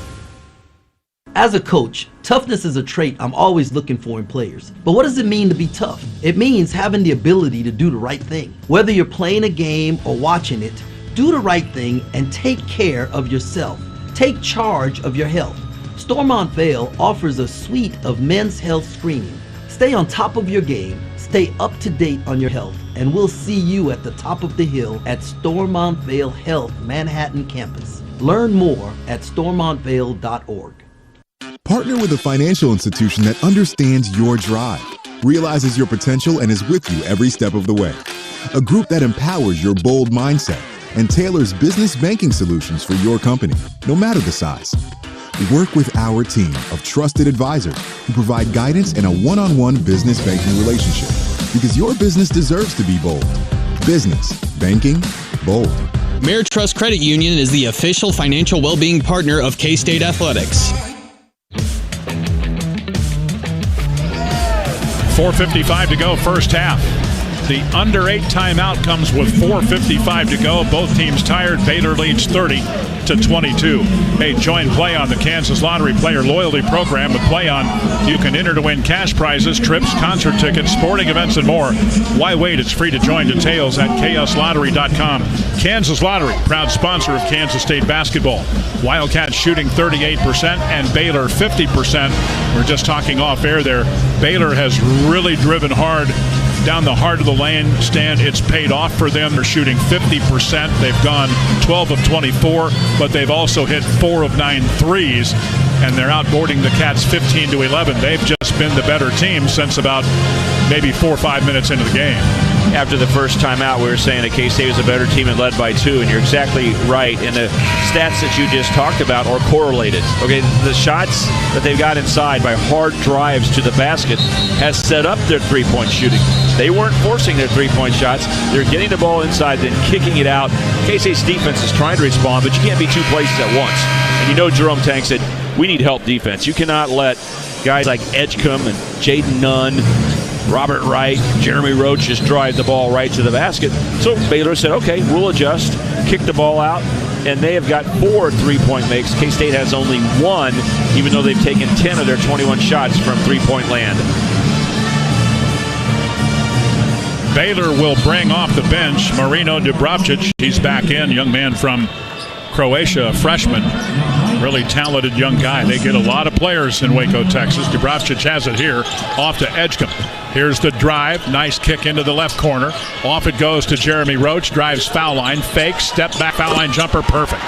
As a coach, toughness is a trait I'm always looking for in players. But what does it mean to be tough? It means having the ability to do the right thing. Whether you're playing a game or watching it, do the right thing and take care of yourself. Take charge of your health. Stormont Vail offers a suite of men's health screening. Stay on top of your game, stay up to date on your health, and we'll see you at the top of the hill at Stormont Vail Health Manhattan campus. Learn more at stormontvale.org. Partner with a financial institution that understands your drive, realizes your potential, and is with you every step of the way. A group that empowers your bold mindset and tailors business banking solutions for your company, no matter the size. Work with our team of trusted advisors who provide guidance in a one-on-one business banking relationship, because your business deserves to be bold. Business, banking, bold. Ameritrust Credit Union is the official financial well-being partner of K-State Athletics. 4:55 to go, first half. The under 8 timeout comes with 4:55 to go. Both teams tired. Baylor leads 30-22. Hey, join Play On, the Kansas Lottery Player Loyalty Program. With Play On, you can enter to win cash prizes, trips, concert tickets, sporting events, and more. Why wait? It's free to join. Details at kslottery.com. Kansas Lottery, proud sponsor of Kansas State basketball. Wildcats shooting 38% and Baylor 50%. We're just talking off air there. Baylor has really driven hard down the heart of the lane stand. It's paid off for them. They're shooting 50%. They've gone 12 of 24, but they've also hit 4 of 9 threes, and they're outboarding the Cats 15-11. They've just been the better team since about maybe 4 or 5 minutes into the game. after the first time out, we were saying that K-State was a better team and led by 2, and you're exactly right. And the stats that you just talked about are correlated. Okay, the shots that they've got inside by hard drives to the basket has set up their three-point shooting. They weren't forcing their three-point shots. They're getting the ball inside, then kicking it out. K-State's defense is trying to respond, but you can't be 2 places at once. And you know Jerome Tang said, we need help defense. You cannot let guys like Edgecombe and Jaden Nunn, Robert Wright, Jeremy Roach just drive the ball right to the basket. So Baylor said, okay, we'll adjust, kick the ball out, and they have got 4 three-point makes. K-State has only 1, even though they've taken 10 of their 21 shots from three-point land. Baylor will bring off the bench Marino Dubravcic. He's back in, young man from Croatia, a freshman. Really talented young guy. They get a lot of players in Waco, Texas. Dubravcic has it here, off to Edgecombe. Here's the drive. Nice kick into the left corner. Off it goes to Jeremy Roach. Drives foul line. Fakes. Step back foul line jumper. Perfect.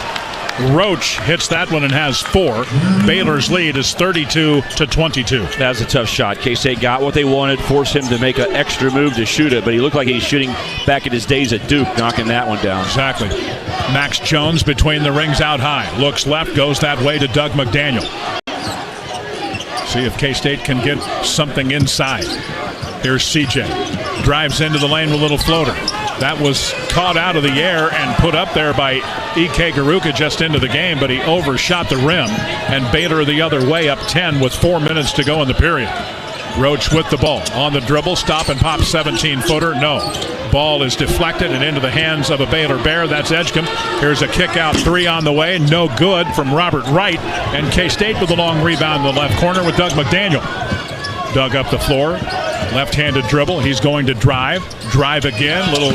Roach hits that one and has 4. Baylor's lead is 32-22. That was a tough shot. K-State got what they wanted, forced him to make an extra move to shoot it, but he looked like he's shooting back at his days at Duke, knocking that one down. Exactly. Max Jones between the rings out high. Looks left, goes that way to Doug McDaniel. See if K-State can get something inside. Here's CJ. Drives into the lane with a little floater. That was caught out of the air and put up there by E.K. Garuka just into the game, but he overshot the rim, and Baylor the other way up 10 with 4 minutes to go in the period. Roach with the ball. On the dribble, stop and pop 17-footer. No. Ball is deflected and into the hands of a Baylor Bear. That's Edgecombe. Here's a kick-out 3 on the way. No good from Robert Wright. And K-State with a long rebound in the left corner with Doug McDaniel. Doug up the floor. Left-handed dribble. He's going to drive. Drive again. Little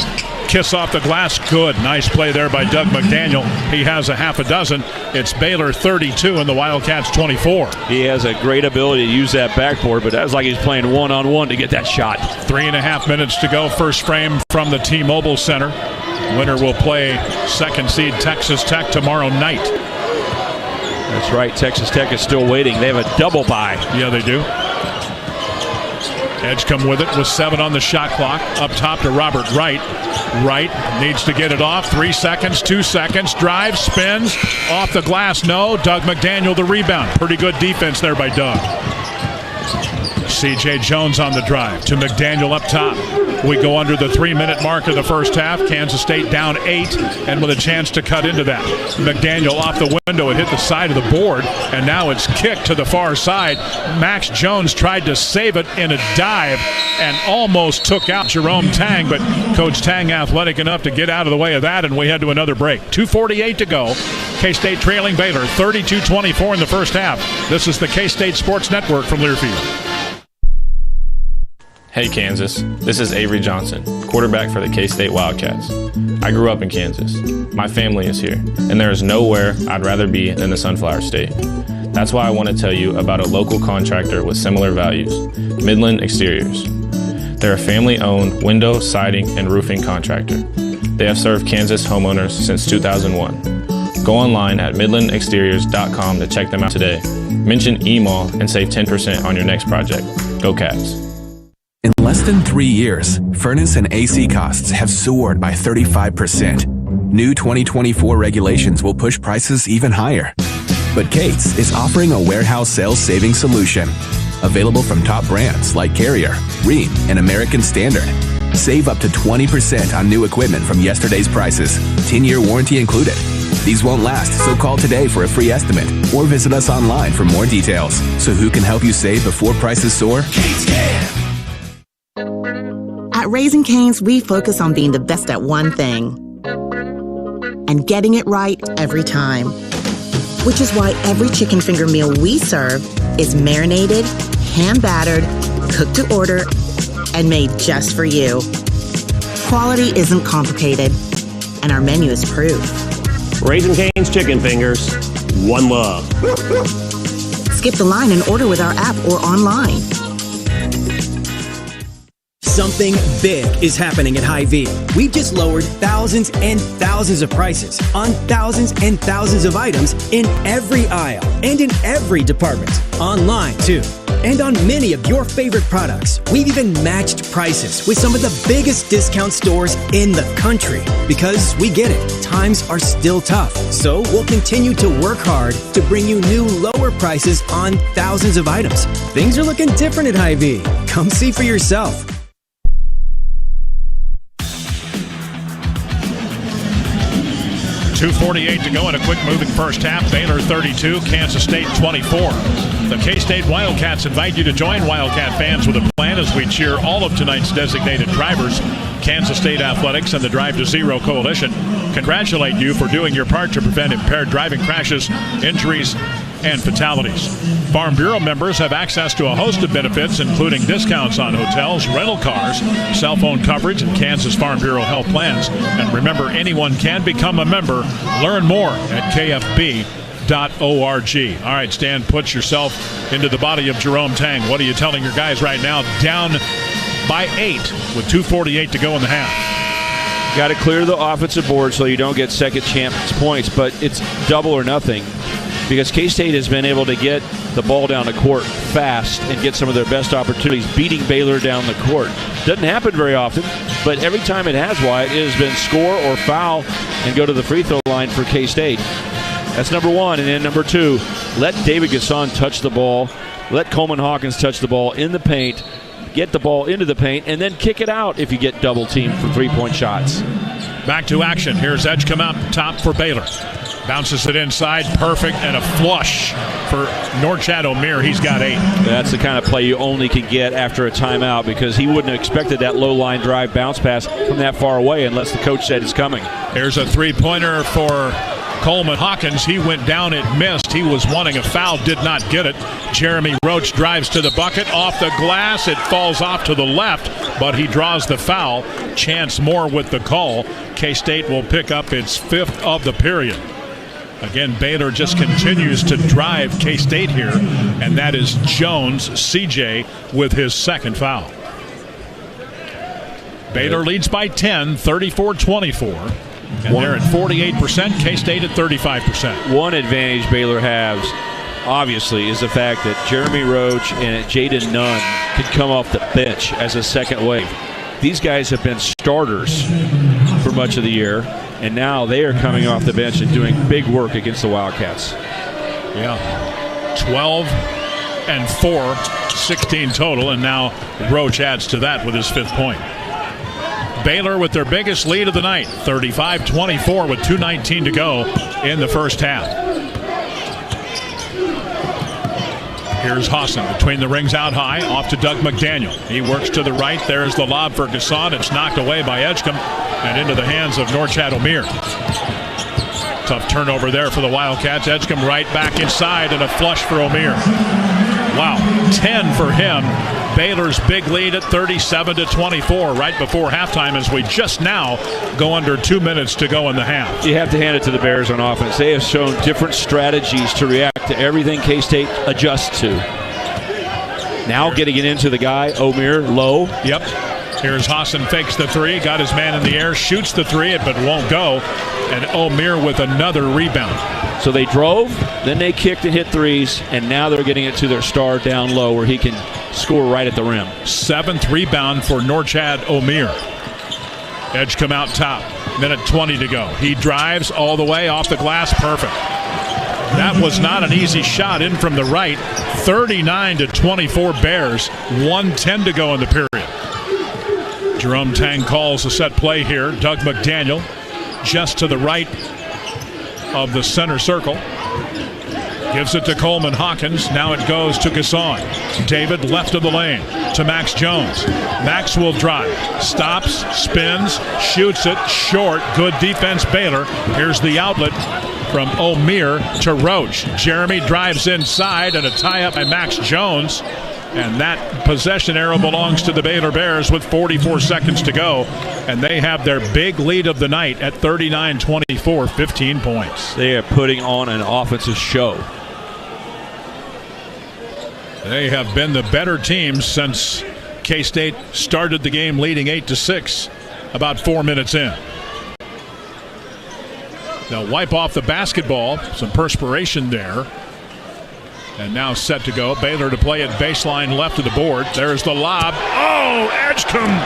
kiss off the glass. Good. Nice play there by Doug McDaniel. He has a half a dozen. It's Baylor 32 and the Wildcats 24. He has a great ability to use that backboard, but that's like he's playing one-on-one to get that shot. 3.5 minutes to go. First frame from the T-Mobile Center. Winner will play second seed Texas Tech tomorrow night. That's right. Texas Tech is still waiting. They have a double bye. Yeah, they do. Edgecombe with it with 7 on the shot clock. Up top to Robert Wright. Wright needs to get it off. 3 seconds, 2 seconds. Drive, spins. Off the glass, no. Doug McDaniel the rebound. Pretty good defense there by Doug. C.J. Jones on the drive to McDaniel up top. We go under the 3-minute mark of the first half. Kansas State down 8 and with a chance to cut into that. McDaniel off the window. It hit the side of the board, and now it's kicked to the far side. Max Jones tried to save it in a dive and almost took out Jerome Tang, but Coach Tang athletic enough to get out of the way of that, and we head to another break. 2:48 to go. K-State trailing Baylor 32-24 in the first half. This is the K-State Sports Network from Learfield. Hey Kansas, this is Avery Johnson, quarterback for the K-State Wildcats. I grew up in Kansas. My family is here, and there is nowhere I'd rather be than the Sunflower State. That's why I want to tell you about a local contractor with similar values, Midland Exteriors. They're a family-owned window, siding, and roofing contractor. They have served Kansas homeowners since 2001. Go online at midlandexteriors.com to check them out today. Mention EMAW and save 10% on your next project. Go Cats. In less than 3 years, furnace and AC costs have soared by 35%. New 2024 regulations will push prices even higher. But Kate's is offering a warehouse sales saving solution. Available from top brands like Carrier, Rheem, and American Standard. Save up to 20% on new equipment from yesterday's prices. 10-year warranty included. These won't last, so call today for a free estimate or visit us online for more details. So who can help you save before prices soar? Kate's can. At Raising Cane's, we focus on being the best at one thing and getting it right every time. Which is why every chicken finger meal we serve is marinated, hand-battered, cooked to order, and made just for you. Quality isn't complicated, and our menu is proof. Raising Cane's chicken fingers, one love. Skip the line and order with our app or online. Something big is happening at Hy-Vee. We've just lowered thousands and thousands of prices on thousands and thousands of items in every aisle and in every department. Online, too. And on many of your favorite products, we've even matched prices with some of the biggest discount stores in the country. Because we get it, times are still tough. So we'll continue to work hard to bring you new lower prices on thousands of items. Things are looking different at Hy-Vee. Come see for yourself. .248 to go in a quick-moving first half. Baylor 32, Kansas State 24. The K-State Wildcats invite you to join Wildcat fans with a plan as we cheer all of tonight's designated drivers. Kansas State Athletics and the Drive to Zero Coalition congratulate you for doing your part to prevent impaired driving crashes, injuries, and fatalities. Farm Bureau members have access to a host of benefits, including discounts on hotels, rental cars, cell phone coverage, and Kansas Farm Bureau health plans. And remember, anyone can become a member. Learn more at kfb.org. All right, Stan, put yourself into the body of Jerome Tang. What are you telling your guys right now? Down by 8 with 2:48 to go in the half. Got to clear the offensive board so you don't get second chance points, but it's double or nothing. Because K-State has been able to get the ball down the court fast and get some of their best opportunities, beating Baylor down the court. Doesn't happen very often, but every time it has, Wyatt, it has been score or foul and go to the free throw line for K-State. That's number one. And then number two, let David Gasson touch the ball. Let Coleman Hawkins touch the ball in the paint, get the ball into the paint, and then kick it out if you get double teamed for three-point shots. Back to action. Here's Edgecombe up top for Baylor. Bounces it inside, perfect, and a flush for Norchad Omier. He's got 8. That's the kind of play you only can get after a timeout because he wouldn't have expected that low-line drive bounce pass from that far away unless the coach said it's coming. Here's a three-pointer for Coleman Hawkins. He went down, it missed. He was wanting a foul, did not get it. Jeremy Roach drives to the bucket, off the glass. It falls off to the left, but he draws the foul. Chance Moore with the call. K-State will pick up its 5th of the period. Again, Baylor just continues to drive K-State here, and that is Jones, CJ, with his 2nd foul. Baylor leads by 10, 34-24, and they're at 48%, K-State at 35%. One advantage Baylor has, obviously, is the fact that Jeremy Roach and Jaden Nunn could come off the bench as a second wave. These guys have been starters for much of the year, and now they are coming off the bench and doing big work against the Wildcats. Yeah, 12 and 4, 16 total, and now Roach adds to that with his 5th point. Baylor with their biggest lead of the night, 35-24 with 2:19 to go in the first half. Here's Hassan between the rings out high, off to Doug McDaniel. He works to the right. There's the lob for Gasson. It's knocked away by Edgecombe and into the hands of Norchad Omier. Tough turnover there for the Wildcats. Edgecombe right back inside and a flush for Omier. Wow, 10 for him. Baylor's big lead at 37-24 right before halftime as we just now go under 2 minutes to go in the half. You have to hand it to the Bears on offense. They have shown different strategies to react to everything K-State adjusts to. Now getting it into the guy, Omier, low. Yep. Here's Hassan, fakes the three, got his man in the air, shoots the three, but won't go. And Omier with another rebound. So they drove, then they kicked and hit threes, and now they're getting it to their star down low where he can score right at the rim. 7th rebound for Norchad Omier. Edgecombe out top. Minute 20 to go. He drives all the way off the glass. Perfect. That was not an easy shot in from the right. 39-24 Bears. 1:10 to go in the period. Jerome Tang calls a set play here. Doug McDaniel just to the right of the center circle. Gives it to Coleman Hawkins. Now it goes to Gasson. David left of the lane to Max Jones. Max will drive. Stops, spins, shoots it short. Good defense, Baylor. Here's the outlet from Omier to Roach. Jeremy drives inside and a tie-up by Max Jones. And that possession arrow belongs to the Baylor Bears with 44 seconds to go. And they have their big lead of the night at 39-24, 15 points. They are putting on an offensive show. They have been the better team since K-State started the game leading 8-6 about 4 minutes in. They'll wipe off the basketball. Some perspiration there. And now set to go. Baylor to play it baseline left of the board. There's the lob. Oh, Edgecombe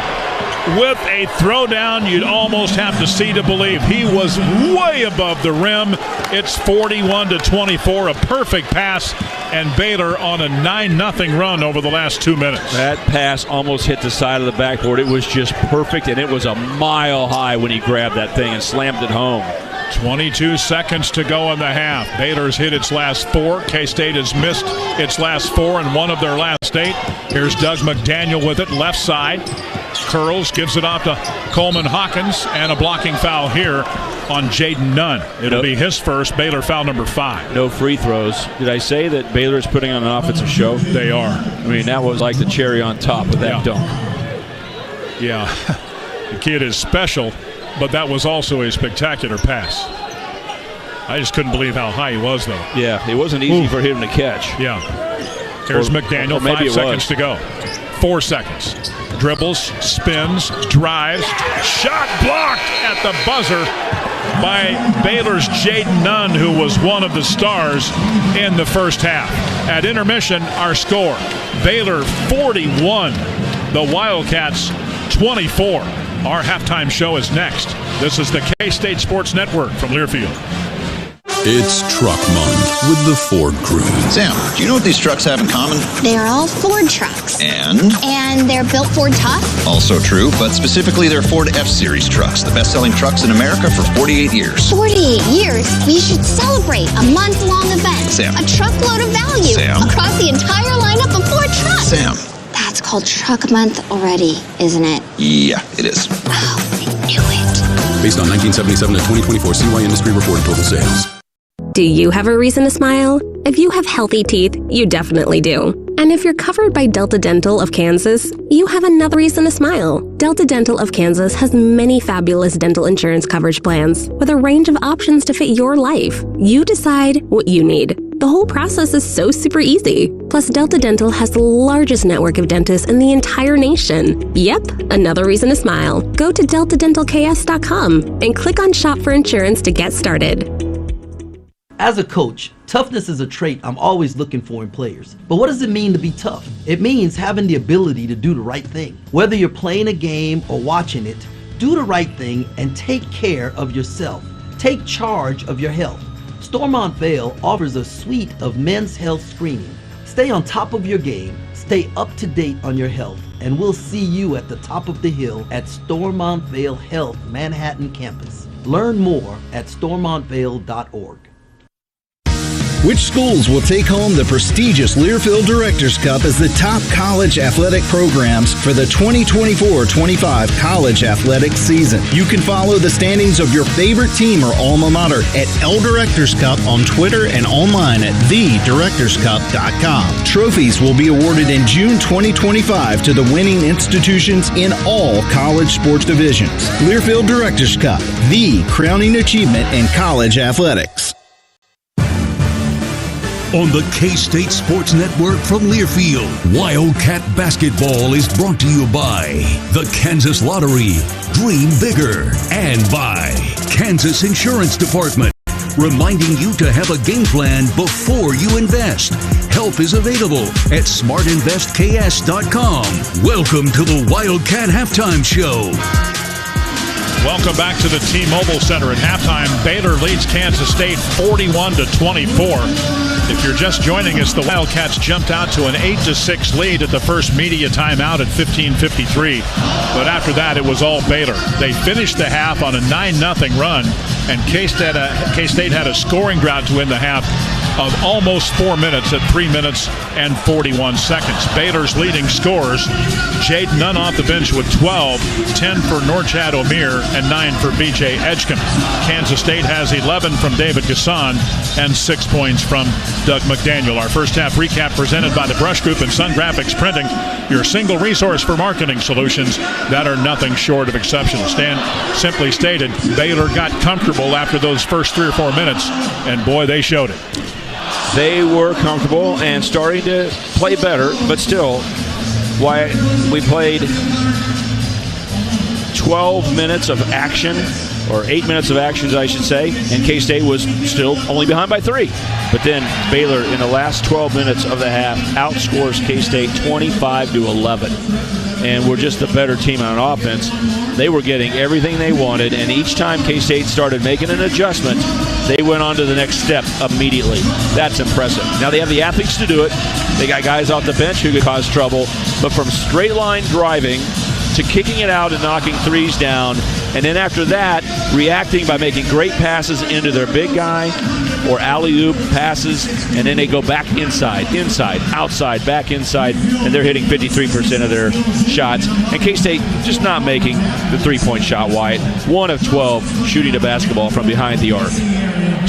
with a throwdown you'd almost have to see to believe. He was way above the rim. It's 41-24, a perfect pass, and Baylor on a 9-0 run over the last 2 minutes. That pass almost hit the side of the backboard. It was just perfect, and it was a mile high when he grabbed that thing and slammed it home. 22 seconds to go in the half. Baylor's hit its last 4. K-State has missed its last 4 and one of their last 8. Here's Doug McDaniel with it, left side. Curls, gives it off to Coleman Hawkins, and a blocking foul here on Jaden Nunn. It'll be his first, Baylor foul number 5. No free throws. Did I say that Baylor is putting on an offensive show? They are. I mean, that was like the cherry on top with that dunk. Yeah, the kid is special, but that was also a spectacular pass. I just couldn't believe how high he was, though. Yeah, it wasn't easy for him to catch. Yeah. Here's McDaniel, 5 seconds to go. 4 seconds. Dribbles, spins, drives, shot blocked at the buzzer by Baylor's Jaden Nunn, who was one of the stars in the first half. At intermission, our score, Baylor 41, the Wildcats 24. Our halftime show is next. This is the K-State Sports Network from Learfield. It's Truck Month with the Ford crew. Sam, do you know what these trucks have in common? They're all Ford trucks. And they're built Ford tough. Also true, but specifically they're Ford F-Series trucks, the best-selling trucks in America for 48 years. 48 years? We should celebrate a month-long event. Sam. A truckload of value. Sam. Across the entire lineup of Ford trucks. Sam. That's called Truck Month already, isn't it? Yeah, it is. Wow, I knew it. Based on 1977 to 2024 CY Industry reported total sales. Do you have a reason to smile? If you have healthy teeth, you definitely do. And if you're covered by Delta Dental of Kansas, you have another reason to smile. Delta Dental of Kansas has many fabulous dental insurance coverage plans with a range of options to fit your life. You decide what you need. The whole process is so super easy. Plus, Delta Dental has the largest network of dentists in the entire nation. Yep, another reason to smile. Go to deltadentalks.com and click on Shop for Insurance to get started. As a coach, toughness is a trait I'm always looking for in players. But what does it mean to be tough? It means having the ability to do the right thing. Whether you're playing a game or watching it, do the right thing and take care of yourself. Take charge of your health. Stormont Vale offers a suite of men's health screening. Stay on top of your game, stay up to date on your health, and we'll see you at the top of the hill at Stormont Vale Health Manhattan campus. Learn more at stormontvale.org. Which schools will take home the prestigious Learfield Directors Cup as the top college athletic programs for the 2024-25 college athletic season? You can follow the standings of your favorite team or alma mater at L Directors Cup on Twitter and online at thedirectorscup.com. Trophies will be awarded in June 2025 to the winning institutions in all college sports divisions. Learfield Directors Cup, the crowning achievement in college athletics. On the K-State Sports Network from Learfield, Wildcat Basketball is brought to you by the Kansas Lottery, Dream Bigger, and by Kansas Insurance Department, reminding you to have a game plan before you invest. Help is available at smartinvestks.com. Welcome to the Wildcat Halftime Show. Welcome back to the T-Mobile Center at halftime. Baylor leads Kansas State 41-24. If you're just joining us, the Wildcats jumped out to an 8-6 lead at the first media timeout at 15:53. But after that, it was all Baylor. They finished the half on a 9-0 run, and K-State had a scoring drought to end the half of almost 4 minutes at 3 minutes and 41 seconds. Baylor's leading scorers, Jaden Nunn off the bench with 12, 10 for Norchad Omir, and 9 for B.J. Edgecombe. Kansas State has 11 from David Gasson and 6 points from Doug McDaniel. Our first half recap presented by the Brush Group and Sun Graphics Printing, your single resource for marketing solutions that are nothing short of exceptional. Stan, simply stated, Baylor got comfortable after those first 3 or 4 minutes, and boy, they showed it. They were comfortable and starting to play better, but still, why we played 12 minutes of action, or 8 minutes of action, I should say, and K-State was still only behind by 3. But then Baylor, in the last 12 minutes of the half, outscores K-State 25-11. And we're just the better team on offense. They were getting everything they wanted, and each time K-State started making an adjustment, they went on to the next step immediately. That's impressive. Now they have the athletes to do it. They got guys off the bench who could cause trouble, but from straight line driving to kicking it out and knocking threes down, and then after that, reacting by making great passes into their big guy or alley-oop passes, and then they go back inside, outside, back inside, and they're hitting 53% of their shots. And K-State just not making the three-point shot, Wyatt. 1 of 12 shooting the basketball from behind the arc.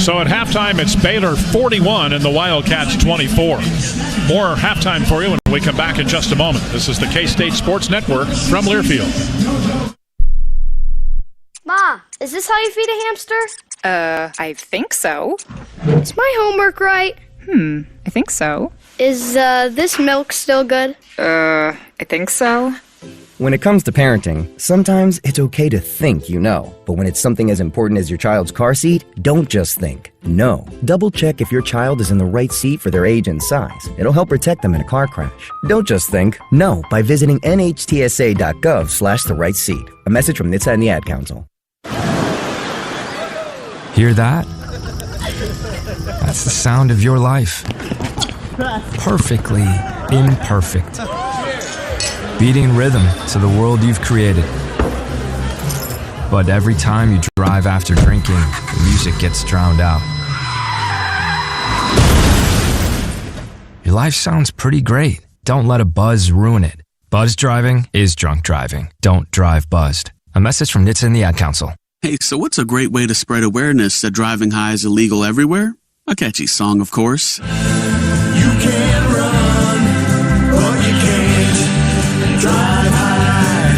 So at halftime, it's Baylor 41 and the Wildcats 24. More halftime for you when we come back in just a moment. This is the K-State Sports Network from Learfield. Ma, is this how you feed a hamster? I think so. Is my homework right? I think so. Is this milk still good? I think so. When it comes to parenting, sometimes it's okay to think you know. But when it's something as important as your child's car seat, don't just think. Know. Double check if your child is in the right seat for their age and size. It'll help protect them in a car crash. Don't just think. Know by visiting nhtsa.gov/the right seat. A message from NHTSA and the Ad Council. Hear that? That's the sound of your life. Perfectly imperfect. Beating rhythm to the world you've created. But every time you drive after drinking, the music gets drowned out. Your life sounds pretty great. Don't let a buzz ruin it. Buzz driving is drunk driving. Don't drive buzzed. A message from NHTSA and the Ad Council. Hey, so what's a great way to spread awareness that driving high is illegal everywhere? A catchy song, of course. You can run, but you can't drive high.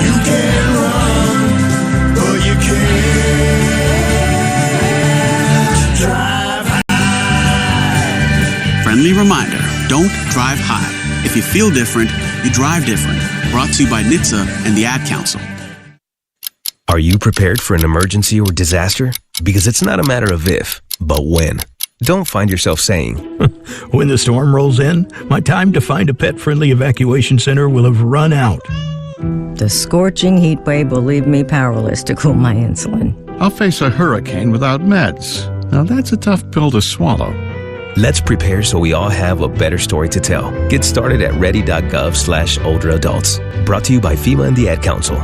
You can run, but you can't drive high. Friendly reminder, don't drive high. If you feel different, you drive different. Brought to you by NHTSA and the Ad Council. Are you prepared for an emergency or disaster? Because it's not a matter of if, but when. Don't find yourself saying, when the storm rolls in, my time to find a pet-friendly evacuation center will have run out. The scorching heat wave will leave me powerless to cool my insulin. I'll face a hurricane without meds. Now that's a tough pill to swallow. Let's prepare so we all have a better story to tell. Get started at ready.gov/older adults. Brought to you by FEMA and the Ad Council.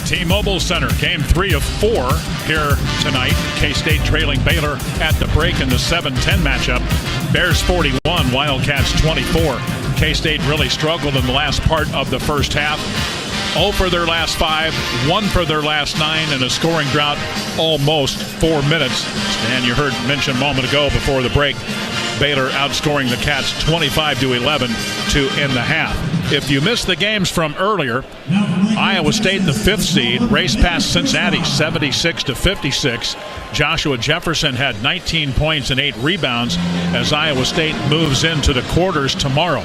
T-Mobile Center, game 3 of 4 here tonight. K-State trailing Baylor at the break in the 7-10 matchup. Bears 41, Wildcats 24. K-State really struggled in the last part of the first half. 0 for their last 5, 1 for their last 9, and a scoring drought almost 4 minutes. And you heard mentioned a moment ago before the break, Baylor outscoring the Cats 25-11 to end the half. If you missed the games from earlier, Iowa State, the 5th seed, raced past Cincinnati 76-56. Joshua Jefferson had 19 points and 8 rebounds as Iowa State moves into the quarters tomorrow.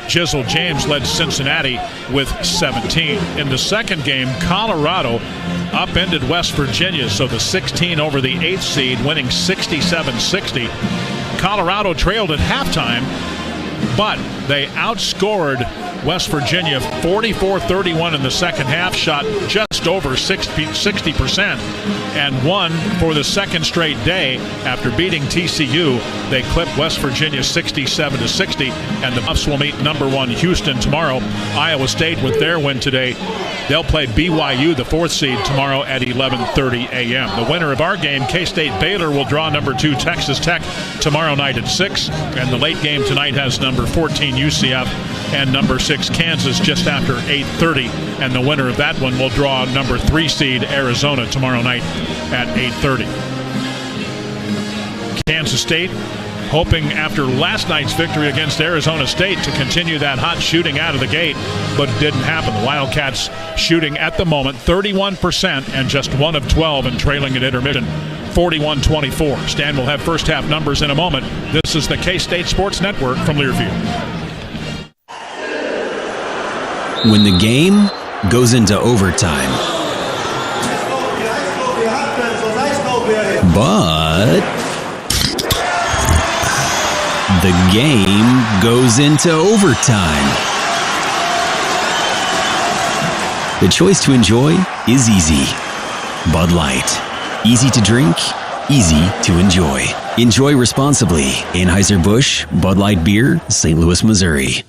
Jizzle James led Cincinnati with 17. In the second game, Colorado upended West Virginia, so the 16 over the 8th seed, winning 67-60. Colorado trailed at halftime, but they outscored West Virginia 44-31 in the second half, shot just over 60%, and won for the second straight day. After beating TCU, they clipped West Virginia 67-60, and the Buffs will meet number 1 Houston tomorrow. Iowa State, with their win today, they'll play BYU, the 4th seed, tomorrow at 11:30 a.m. The winner of our game, K-State Baylor, will draw number 2 Texas Tech tomorrow night at 6, and the late game tonight has number 14 UCF and number 6 Kansas just after 8:30, and the winner of that one will draw number 3 seed Arizona tomorrow night at 8:30. Kansas State hoping after last night's victory against Arizona State to continue that hot shooting out of the gate, but it didn't happen. The Wildcats shooting at the moment 31% and just 1 of 12 and trailing at intermission 41-24. Stan will have first half numbers in a moment. This is the K-State Sports Network from Learfield. When the game goes into overtime, but the game goes into overtime. The choice to enjoy is easy. Bud Light. Easy to drink, easy to enjoy. Enjoy responsibly. Anheuser-Busch, Bud Light Beer, St. Louis, Missouri.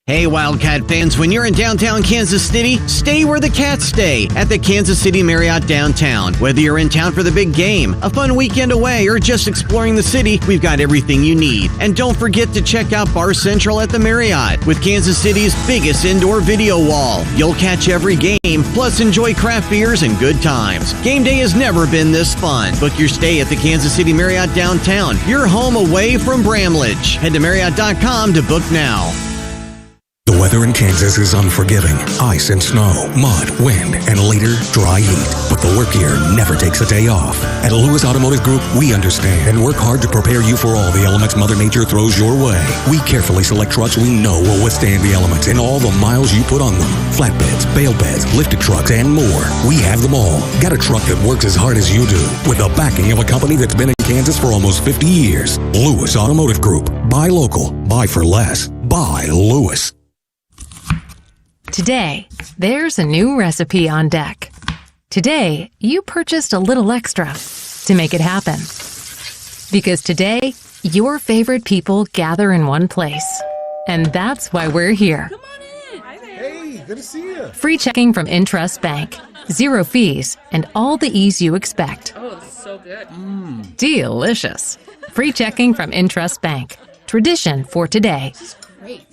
Hey, Wildcat fans, when you're in downtown Kansas City, stay where the Cats stay, at the Kansas City Marriott downtown. Whether you're in town for the big game, a fun weekend away, or just exploring the city, we've got everything you need. And don't forget to check out Bar Central at the Marriott, with Kansas City's biggest indoor video wall. You'll catch every game, plus enjoy craft beers and good times. Game day has never been this fun. Book your stay at the Kansas City Marriott downtown, your home away from Bramlage. Head to Marriott.com to book now. The weather in Kansas is unforgiving. Ice and snow, mud, wind, and later, dry heat. But the work here never takes a day off. At Lewis Automotive Group, we understand and work hard to prepare you for all the elements Mother Nature throws your way. We carefully select trucks we know will withstand the elements and all the miles you put on them. Flatbeds, bale beds, lifted trucks, and more. We have them all. Got a truck that works as hard as you do, with the backing of a company that's been in Kansas for almost 50 years. Lewis Automotive Group. Buy local. Buy for less. Buy Lewis. Today, there's a new recipe on deck. Today, you purchased a little extra to make it happen. Because today, your favorite people gather in one place. And that's why we're here. Come on in. Hi there. Hey, good to see you. Free checking from Intrust Bank. 0 fees and all the ease you expect. Oh, this is so good. Delicious. Free checking from Intrust Bank. Tradition for today.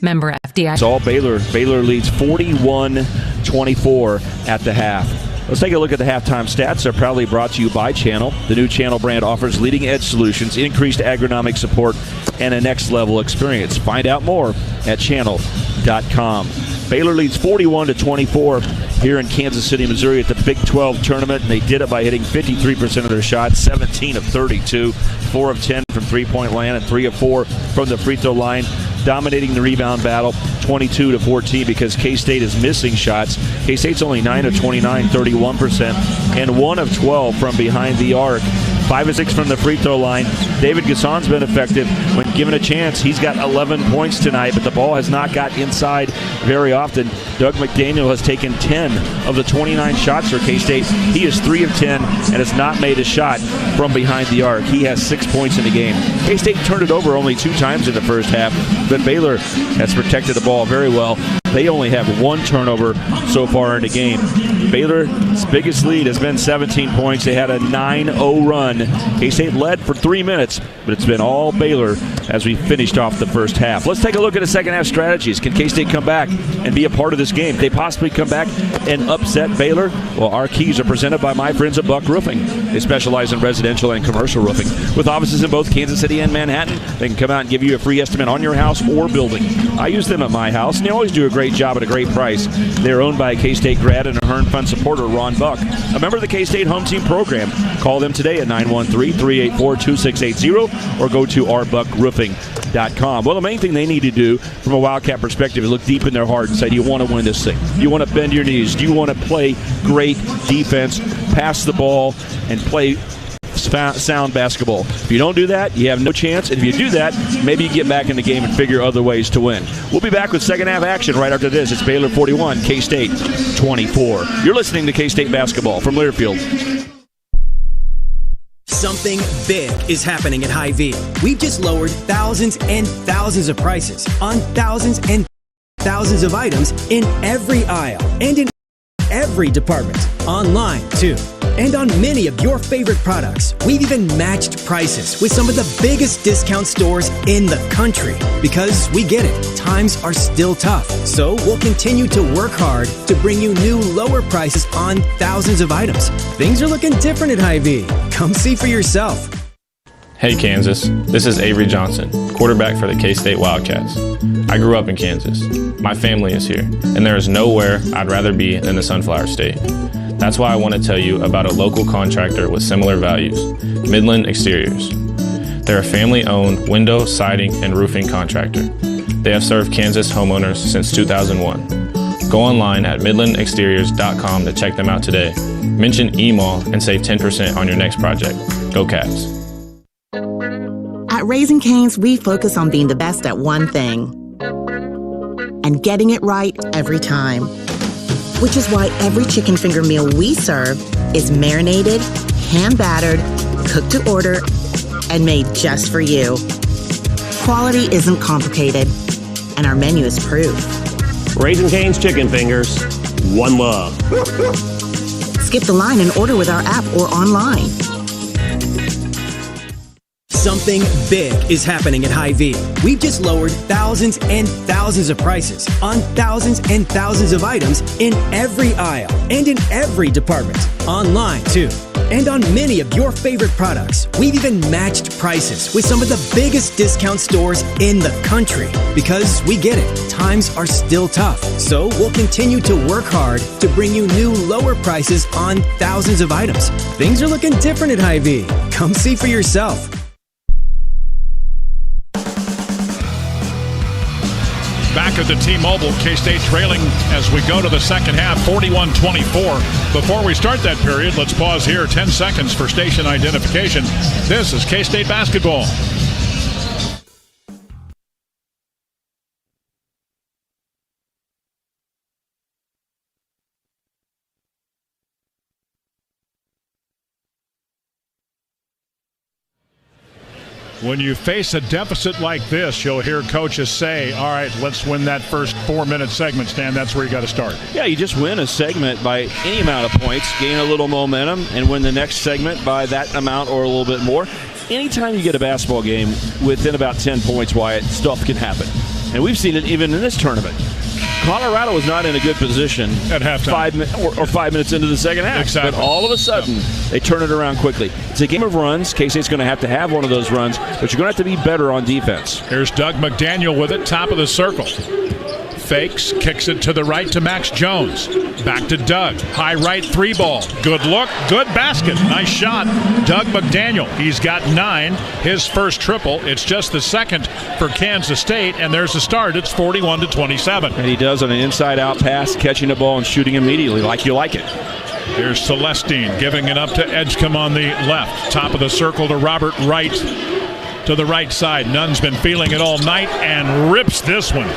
Member FDIC. It's all Baylor. Baylor leads 41-24 at the half. Let's take a look at the halftime stats. They're proudly brought to you by Channel. The new Channel brand offers leading-edge solutions, increased agronomic support, and a next-level experience. Find out more at channel.com. Baylor leads 41-24 here in Kansas City, Missouri at the Big 12 tournament, and they did it by hitting 53% of their shots, 17 of 32, 4 of 10 from three-point land, and 3 of 4 from the free throw line, dominating the rebound battle 22-14 because K-State is missing shots. K-State's only 9 of 29, 31%, and 1 of 12 from behind the arc. 5 of 6 from the free throw line. David Gasson's been effective when given a chance. He's got 11 points tonight, but the ball has not got inside very often. Doug McDaniel has taken 10 of the 29 shots for K-State. He is 3 of 10 and has not made a shot from behind the arc. He has 6 points in the game. K-State turned it over only 2 times in the first half, but Baylor has protected the ball very well. They only have 1 turnover so far in the game. Baylor's biggest lead has been 17 points. They had a 9-0 run. K-State led for 3 minutes, but it's been all Baylor as we finished off the first half. Let's take a look at the second half strategies. Can K-State come back and be a part of this game? Can they possibly come back and upset Baylor? Well, our keys are presented by my friends at Buck Roofing. They specialize in residential and commercial roofing. With offices in both Kansas City and Manhattan, they can come out and give you a free estimate on your house or building. I use them at my house, and they always do a great job at a great price. They're owned by a K-State grad and a Hearn Fund supporter, Ron Buck, a member of the K-State Home Team program. Call them today at 913-384-2680 or go to ourbuckroofing.com. Well, the main thing they need to do from a Wildcat perspective is look deep in their heart and say, do you want to win this thing? Do you want to bend your knees? Do you want to play great defense, pass the ball, and play sound basketball? If you don't do that, you have no chance. And if you do that, maybe you get back in the game and figure other ways to win. We'll be back with second half action right after this. It's Baylor 41, K-State 24. You're listening to K-State basketball from Learfield. Something big is happening at Hy-Vee. We've just lowered thousands and thousands of prices on thousands and thousands of items in every aisle and in every department. Online, too. And on many of your favorite products, we've even matched prices with some of the biggest discount stores in the country. Because we get it, times are still tough. So we'll continue to work hard to bring you new lower prices on thousands of items. Things are looking different at Hy-Vee. Come see for yourself. Hey Kansas, this is Avery Johnson, quarterback for the K-State Wildcats. I grew up in Kansas. My family is here, and there is nowhere I'd rather be than the Sunflower State. That's why I want to tell you about a local contractor with similar values, Midland Exteriors. They're a family-owned window, siding, and roofing contractor. They have served Kansas homeowners since 2001. Go online at midlandexteriors.com to check them out today. Mention EMAW and save 10% on your next project. Go Cats. At Raising Cane's, we focus on being the best at one thing and getting it right every time. Which is why every chicken finger meal we serve is marinated, hand-battered, cooked to order, and made just for you. Quality isn't complicated, and our menu is proof. Raising Cane's Chicken Fingers, one love. Skip the line and order with our app or online. Something big is happening at Hy-Vee. We've just lowered thousands and thousands of prices on thousands and thousands of items in every aisle and in every department. Online, too. And on many of your favorite products. We've even matched prices with some of the biggest discount stores in the country. Because we get it, times are still tough. So we'll continue to work hard to bring you new lower prices on thousands of items. Things are looking different at Hy-Vee. Come see for yourself. Back at the T-Mobile, K-State trailing as we go to the second half, 41-24. Before we start that period, let's pause here 10 seconds for station identification. This is K-State basketball. When you face a deficit like this, you'll hear coaches say, all right, let's win that first 4-minute segment, Stan. That's where you got to start. Yeah, you just win a segment by any amount of points, gain a little momentum, and win the next segment by that amount or a little bit more. Anytime you get a basketball game within about 10 points, Wyatt, stuff can happen. And we've seen it even in this tournament. Colorado was not in a good position at halftime, 5 minutes into the second half. Exactly. But all of a sudden, they turn it around quickly. It's a game of runs. K-State's going to have one of those runs, but you're going to have to be better on defense. Here's Doug McDaniel with it, top of the circle. Fakes, kicks it to the right to Max Jones. Back to Doug. High right 3-ball. Good look, good basket. Nice shot. Doug McDaniel. He's got 9. His first triple. It's just the second for Kansas State, and there's the start. It's 41-27. And he does on an inside-out pass, catching the ball and shooting immediately like you like it. Here's Celestine giving it up to Edgecombe on the left. Top of the circle to Robert Wright to the right side. Nunn's been feeling it all night and rips this one.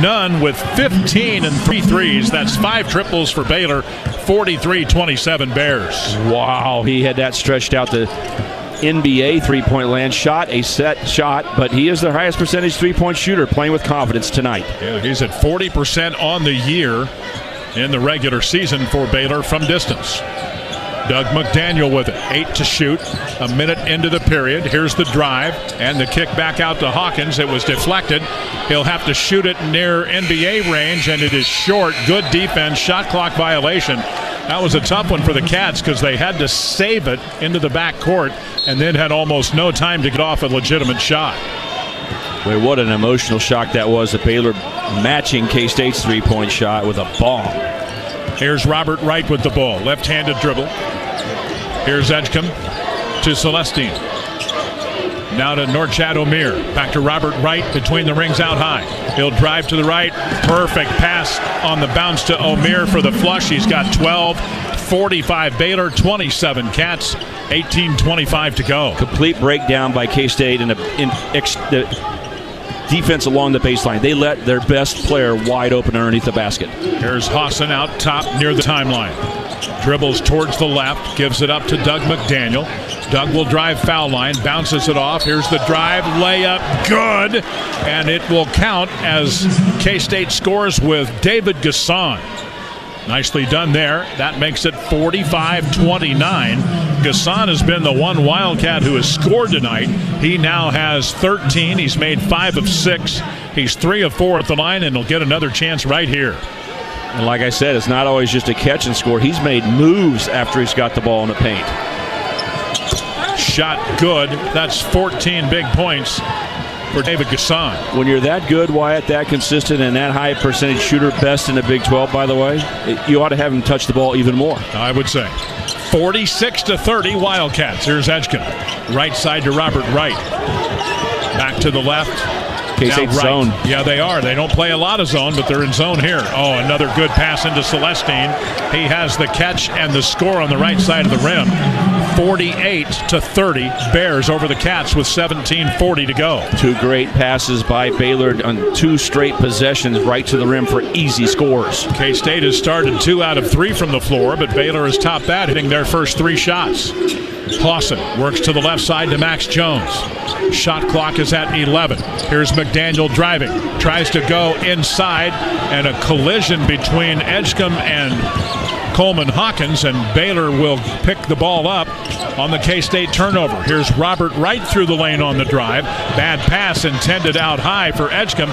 Nunn with 15 and 3 threes. That's 5 triples for Baylor. 43-27 Bears. Wow, he had that stretched out the NBA three-point land. Shot a set shot, but he is the highest percentage three-point shooter, playing with confidence tonight. Yeah, he's at 40% on the year in the regular season for Baylor from distance. Doug McDaniel with it. 8 to shoot. A minute into the period. Here's the drive and the kick back out to Hawkins. It was deflected. He'll have to shoot it near NBA range, and it is short. Good defense. Shot clock violation. That was a tough one for the Cats because they had to save it into the back court and then had almost no time to get off a legitimate shot. Boy, what an emotional shock that was. The Baylor matching K-State's three-point shot with a bomb. Here's Robert Wright with the ball. Left-handed dribble. Here's Edgecombe to Celestine. Now to Norchad Omier. Back to Robert Wright between the rings out high. He'll drive to the right. Perfect pass on the bounce to Omier for the flush. He's got 12. 45 Baylor, 27 Cats, 18-25 to go. Complete breakdown by K-State in the defense along the baseline. They let their best player wide open underneath the basket. Here's Hassan out top near the timeline. Dribbles towards the left, gives it up to Doug McDaniel. Doug will drive foul line, bounces it off. Here's the drive, layup, good. And it will count as K-State scores with David Gasson. Nicely done there. That makes it 45-29. Gasson has been the one Wildcat who has scored tonight. He now has 13. He's made 5 of 6. He's 3 of 4 at the line, and he'll get another chance right here. And like I said, it's not always just a catch and score. He's made moves after he's got the ball in the paint. Shot good. That's 14 big points for David Gasson. When you're that good, Wyatt, that consistent, and that high percentage shooter, best in the Big 12, by the way, you ought to have him touch the ball even more. I would say. 46-30 Wildcats. Here's Edgecombe. Right side to Robert Wright. Back to the left. K-State zone. Yeah, they are. They don't play a lot of zone, but they're in zone here. Oh, another good pass into Celestine. He has the catch and the score on the right side of the rim. 48-30. Bears over the Cats with 17:40 to go. Two great passes by Baylor on two straight possessions right to the rim for easy scores. K-State has started 2 out of 3 from the floor, but Baylor has topped that, hitting their first 3 shots. Clausen works to the left side to Max Jones. Shot clock is at 11. Here's McDaniel driving. Tries to go inside, and a collision between Edgecombe and Coleman Hawkins, and Baylor will pick the ball up on the K-State turnover. Here's Robert Wright through the lane on the drive. Bad pass intended out high for Edgecombe.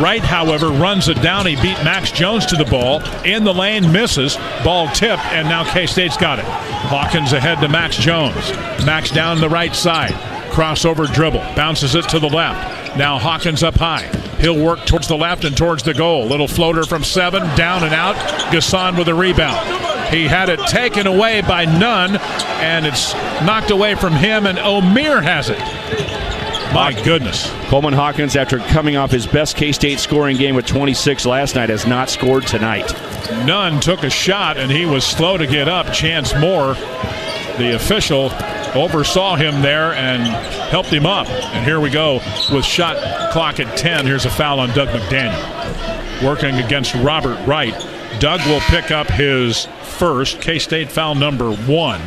Wright, however, runs it down. He beat Max Jones to the ball. In the lane, misses. Ball tipped, and now K-State's got it. Hawkins ahead to Max Jones. Max down the right side. Crossover dribble. Bounces it to the left. Now Hawkins up high. He'll work towards the left and towards the goal. Little floater from 7, down and out. Gasson with a rebound. He had it taken away by Nunn, and it's knocked away from him, and O'Meara has it. My goodness. Coleman Hawkins, after coming off his best K-State scoring game with 26 last night, has not scored tonight. Nunn took a shot, and he was slow to get up. Chance Moore, the official, oversaw him there and helped him up. And here we go with shot clock at 10. Here's a foul on Doug McDaniel. Working against Robert Wright. Doug will pick up his first K-State foul number 1.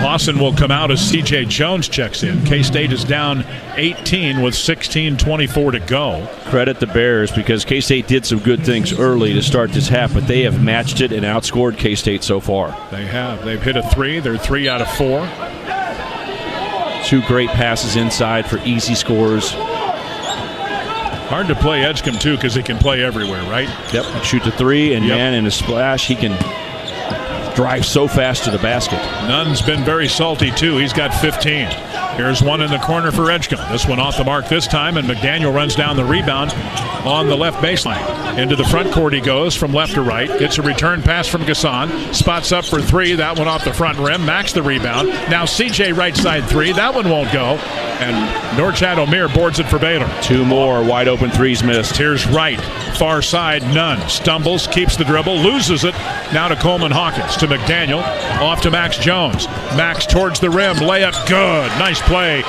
Clausen will come out as C.J. Jones checks in. K-State is down 18 with 16:24 to go. Credit the Bears, because K-State did some good things early to start this half, but they have matched it and outscored K-State so far. They have. They've hit a 3. They're 3 out of 4. Two great passes inside for easy scores. Hard to play Edgecombe, too, because he can play everywhere, right? Yep. Shoot the 3, and man, in a splash, he can drive so fast to the basket. Nunn's been very salty, too. He's got 15. Here's one in the corner for Edgecombe. This one off the mark this time, and McDaniel runs down the rebound on the left baseline. Into the front court he goes from left to right. Gets a return pass from Gasson. Spots up for 3. That one off the front rim. Max the rebound. Now CJ right side 3. That one won't go. And Norchad O'Meara boards it for Baylor. 2 more wide open 3s missed. Here's Wright. Far side, Nunn. Stumbles, keeps the dribble, loses it. Now to Coleman Hawkins. To McDaniel. Off to Max Jones. Max towards the rim. Layup good. Nice play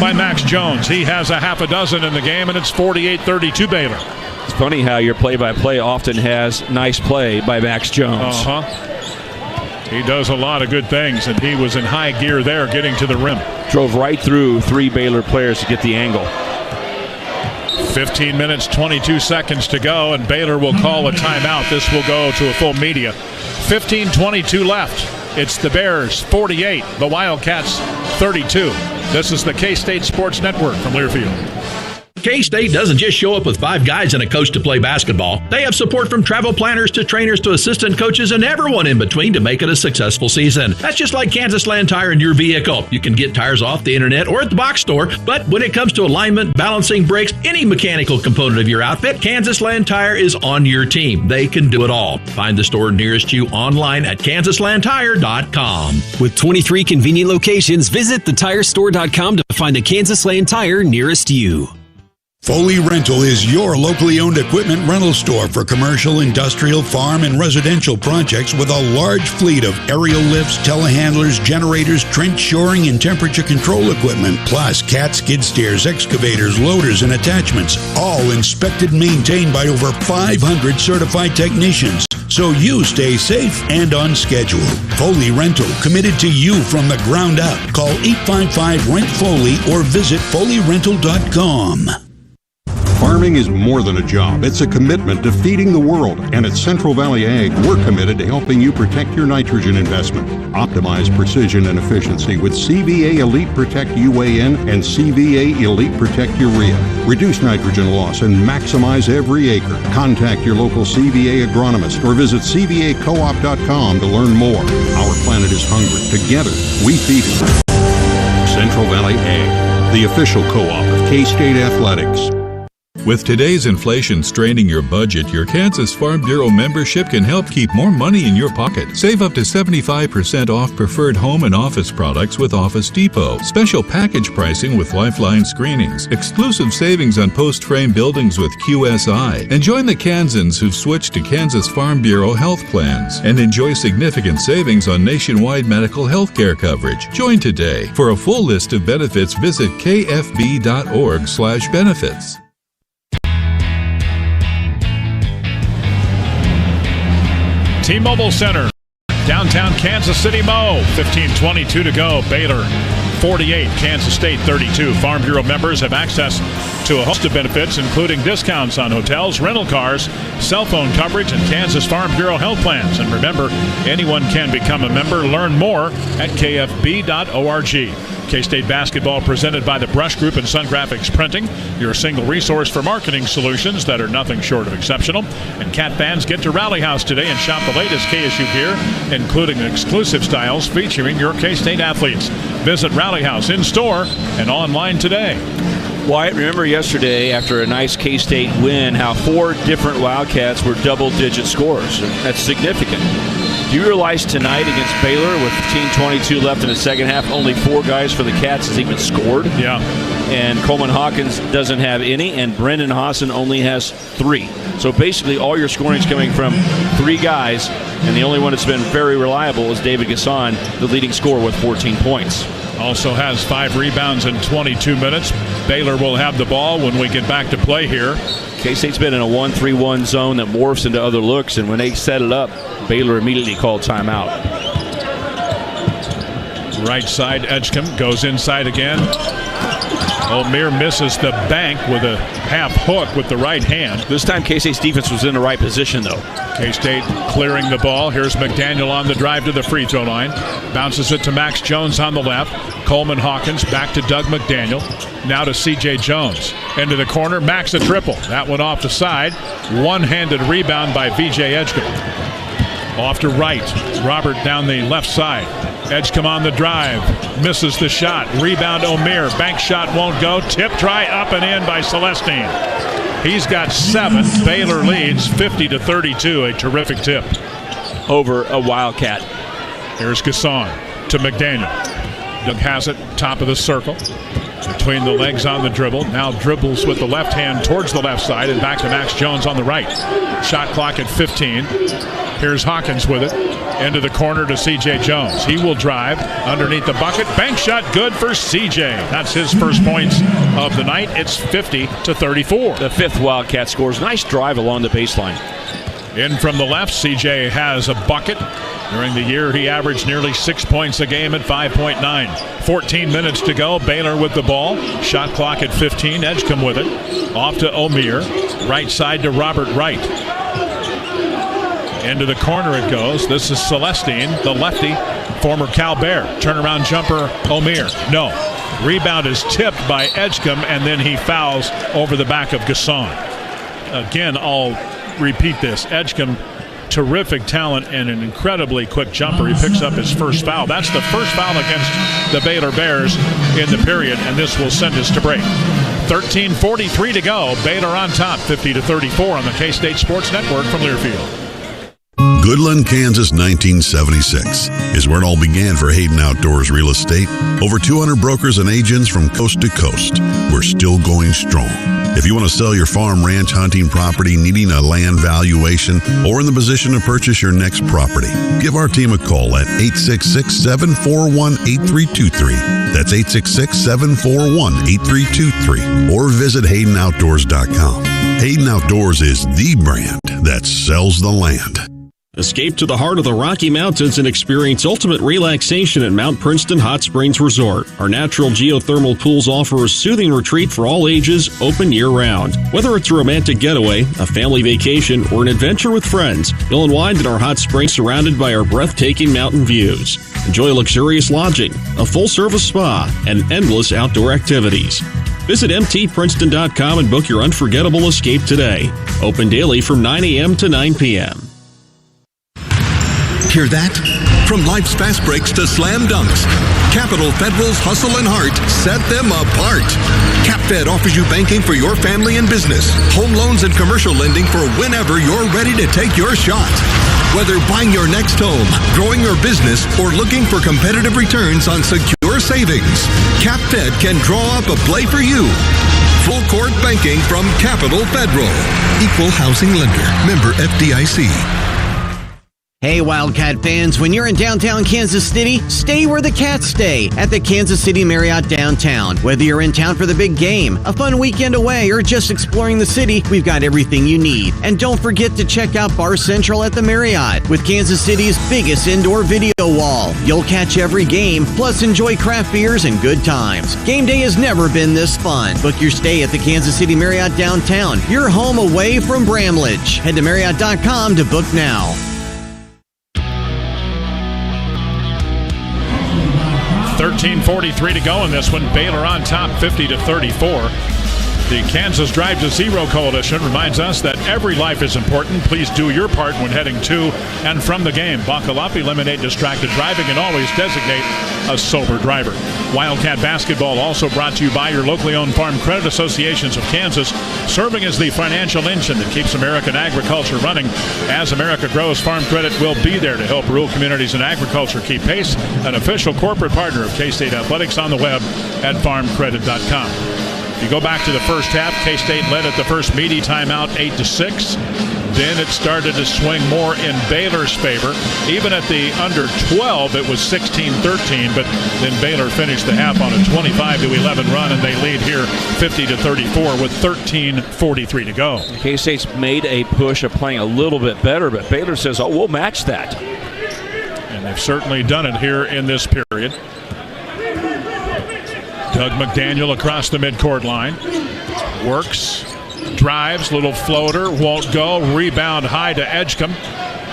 by Max Jones. He has a half a dozen in the game, and it's 48-32 Baylor. It's funny how your play-by-play often has nice play by Max Jones. He does a lot of good things, and he was in high gear there getting to the rim. Drove right through 3 Baylor players to get the angle. 15 minutes, 22 seconds to go, and Baylor will call a timeout. This will go to a full media. 15:22 left. It's the Bears 48, the Wildcats 32. This is the K-State Sports Network from Learfield. K-State doesn't just show up with 5 guys and a coach to play basketball. They have support from travel planners to trainers to assistant coaches and everyone in between to make it a successful season. That's just like Kansas Land Tire in your vehicle. You can get tires off the internet or at the box store, but when it comes to alignment, balancing, brakes, any mechanical component of your outfit, Kansas Land Tire is on your team. They can do it all. Find the store nearest you online at kansaslandtire.com. With 23 convenient locations, visit thetirestore.com to find a Kansas Land Tire nearest you. Foley Rental is your locally owned equipment rental store for commercial, industrial, farm, and residential projects with a large fleet of aerial lifts, telehandlers, generators, trench shoring, and temperature control equipment, plus cat skid steers, excavators, loaders, and attachments, all inspected and maintained by over 500 certified technicians. So you stay safe and on schedule. Foley Rental, committed to you from the ground up. Call 855-RENT-FOLEY or visit FoleyRental.com. Farming is more than a job. It's a commitment to feeding the world. And at Central Valley Ag, we're committed to helping you protect your nitrogen investment. Optimize precision and efficiency with CVA Elite Protect UAN and CVA Elite Protect Urea. Reduce nitrogen loss and maximize every acre. Contact your local CVA agronomist or visit CVAcoop.com to learn more. Our planet is hungry. Together, we feed it. Central Valley Ag. the official co-op of K-State Athletics. With today's inflation straining your budget, your Kansas Farm Bureau membership can help keep more money in your pocket. Save up to 75% off preferred home and office products with Office Depot. Special package pricing with Lifeline screenings. Exclusive savings on post-frame buildings with QSI. And join the Kansans who've switched to Kansas Farm Bureau health plans. And enjoy significant savings on nationwide medical health care coverage. Join today. For a full list of benefits, visit kfb.org/benefits. T-Mobile Center, downtown Kansas City, Mo. 15:22 to go. Baylor 48, Kansas State 32. Farm Bureau members have access to a host of benefits, including discounts on hotels, rental cars, cell phone coverage, and Kansas Farm Bureau health plans. And remember, anyone can become a member. Learn more at kfb.org. K-State basketball presented by the Brush Group and Sun Graphics Printing, your single resource for marketing solutions that are nothing short of exceptional. And Cat fans, get to Rally House today and shop the latest KSU gear, including exclusive styles featuring your K-State athletes. Visit Rally House in store and online today. Wyatt, remember yesterday after a nice K-State win how 4 different Wildcats were double-digit scorers. That's significant. Do you realize tonight against Baylor with 15:22 left in the second half, only 4 guys for the Cats has even scored? Yeah. And Coleman Hawkins doesn't have any, and Brendan Hassan only has 3. So basically all your scoring is coming from 3 guys, and the only one that's been very reliable is David Gasson, the leading scorer with 14 points. Also has 5 rebounds in 22 minutes. Baylor will have the ball when we get back to play here. K-State's been in a 1-3-1 zone that morphs into other looks, and when they set it up, Baylor immediately called timeout. Right side, Edgecombe goes inside again. O'Meara misses the bank with a half hook with the right hand. This time K-State's defense was in the right position, though. K-State clearing the ball. Here's McDaniel on the drive to the free throw line. Bounces it to Max Jones on the left. Coleman Hawkins back to Doug McDaniel. Now to C.J. Jones. Into the corner. Max a triple. That one off the side. One-handed rebound by V.J. Edgecombe. Off to right. Robert down the left side. Edgecombe on the drive. Misses the shot. Rebound O'Meara. Bank shot won't go. Tip try up and in by Celestine. He's got 7. Baylor leads 50-32. A terrific tip. Over a Wildcat. Here's Gasson to McDaniel. Doug has it. Top of the circle. Between the legs on the dribble. Now dribbles with the left hand towards the left side and back to Max Jones on the right. Shot clock at 15. Here's Hawkins with it. Into the corner to C.J. Jones. He will drive underneath the bucket. Bank shot good for C.J. That's his first points of the night. It's 50-34. The 5th Wildcat scores. Nice drive along the baseline. In from the left, C.J. has a bucket. During the year, he averaged nearly 6 points a game at 5.9. 14 minutes to go. Baylor with the ball. Shot clock at 15. Edgecombe with it. Off to O'Meara. Right side to Robert Wright. Into the corner it goes. This is Celestine, the lefty, former Cal Bear. Turnaround jumper, O'Meara. No. Rebound is tipped by Edgecombe, and then he fouls over the back of Gasson. Again, I'll repeat this. Edgecombe, terrific talent and an incredibly quick jumper. He picks up his first foul. That's the first foul against the Baylor Bears in the period, and this will send us to break. 13:43 to go. Baylor on top, 50-34 on the K-State Sports Network from Learfield. Goodland, Kansas, 1976 is where it all began for Hayden Outdoors Real Estate. Over 200 brokers and agents from coast to coast. We're still going strong. If you want to sell your farm, ranch, hunting property, needing a land valuation, or in the position to purchase your next property, give our team a call at 866-741-8323. That's 866-741-8323. Or visit HaydenOutdoors.com. Hayden Outdoors is the brand that sells the land. Escape to the heart of the Rocky Mountains and experience ultimate relaxation at Mount Princeton Hot Springs Resort. Our natural geothermal pools offer a soothing retreat for all ages, open year-round. Whether it's a romantic getaway, a family vacation, or an adventure with friends, you'll unwind in our hot springs surrounded by our breathtaking mountain views. Enjoy luxurious lodging, a full-service spa, and endless outdoor activities. Visit mtprinceton.com and book your unforgettable escape today. Open daily from 9 a.m. to 9 p.m. Hear that? From life's fast breaks to slam dunks, Capital Federal's hustle and heart set them apart. CapFed offers you banking for your family and business, home loans and commercial lending for whenever you're ready to take your shot. Whether buying your next home, growing your business, or looking for competitive returns on secure savings, CapFed can draw up a play for you. Full court banking from Capital Federal. Equal housing lender. Member FDIC. Hey, Wildcat fans, when you're in downtown Kansas City, stay where the Cats stay at the Kansas City Marriott downtown. Whether you're in town for the big game, a fun weekend away, or just exploring the city, we've got everything you need. And don't forget to check out Bar Central at the Marriott with Kansas City's biggest indoor video wall. You'll catch every game, plus enjoy craft beers and good times. Game day has never been this fun. Book your stay at the Kansas City Marriott downtown. You're home away from Bramlage. Head to Marriott.com to book now. 13:43 to go in this one. Baylor on top, 50-34. The Kansas Drive to Zero Coalition reminds us that every life is important. Please do your part when heading to and from the game. Buckle up, eliminate distracted driving, and always designate a sober driver. Wildcat basketball also brought to you by your locally owned Farm Credit Associations of Kansas, serving as the financial engine that keeps American agriculture running. As America grows, Farm Credit will be there to help rural communities and agriculture keep pace. An official corporate partner of K-State Athletics, on the web at farmcredit.com. You go back to the first half, K-State led at the first media timeout 8-6. Then it started to swing more in Baylor's favor. Even at the under 12, it was 16-13, but then Baylor finished the half on a 25-11 run, and they lead here 50-34 with 13:43 to go. K-State's made a push of playing a little bit better, but Baylor says, oh, we'll match that. And they've certainly done it here in this period. Doug McDaniel across the midcourt line. Works, drives, little floater, won't go. Rebound high to Edgecombe.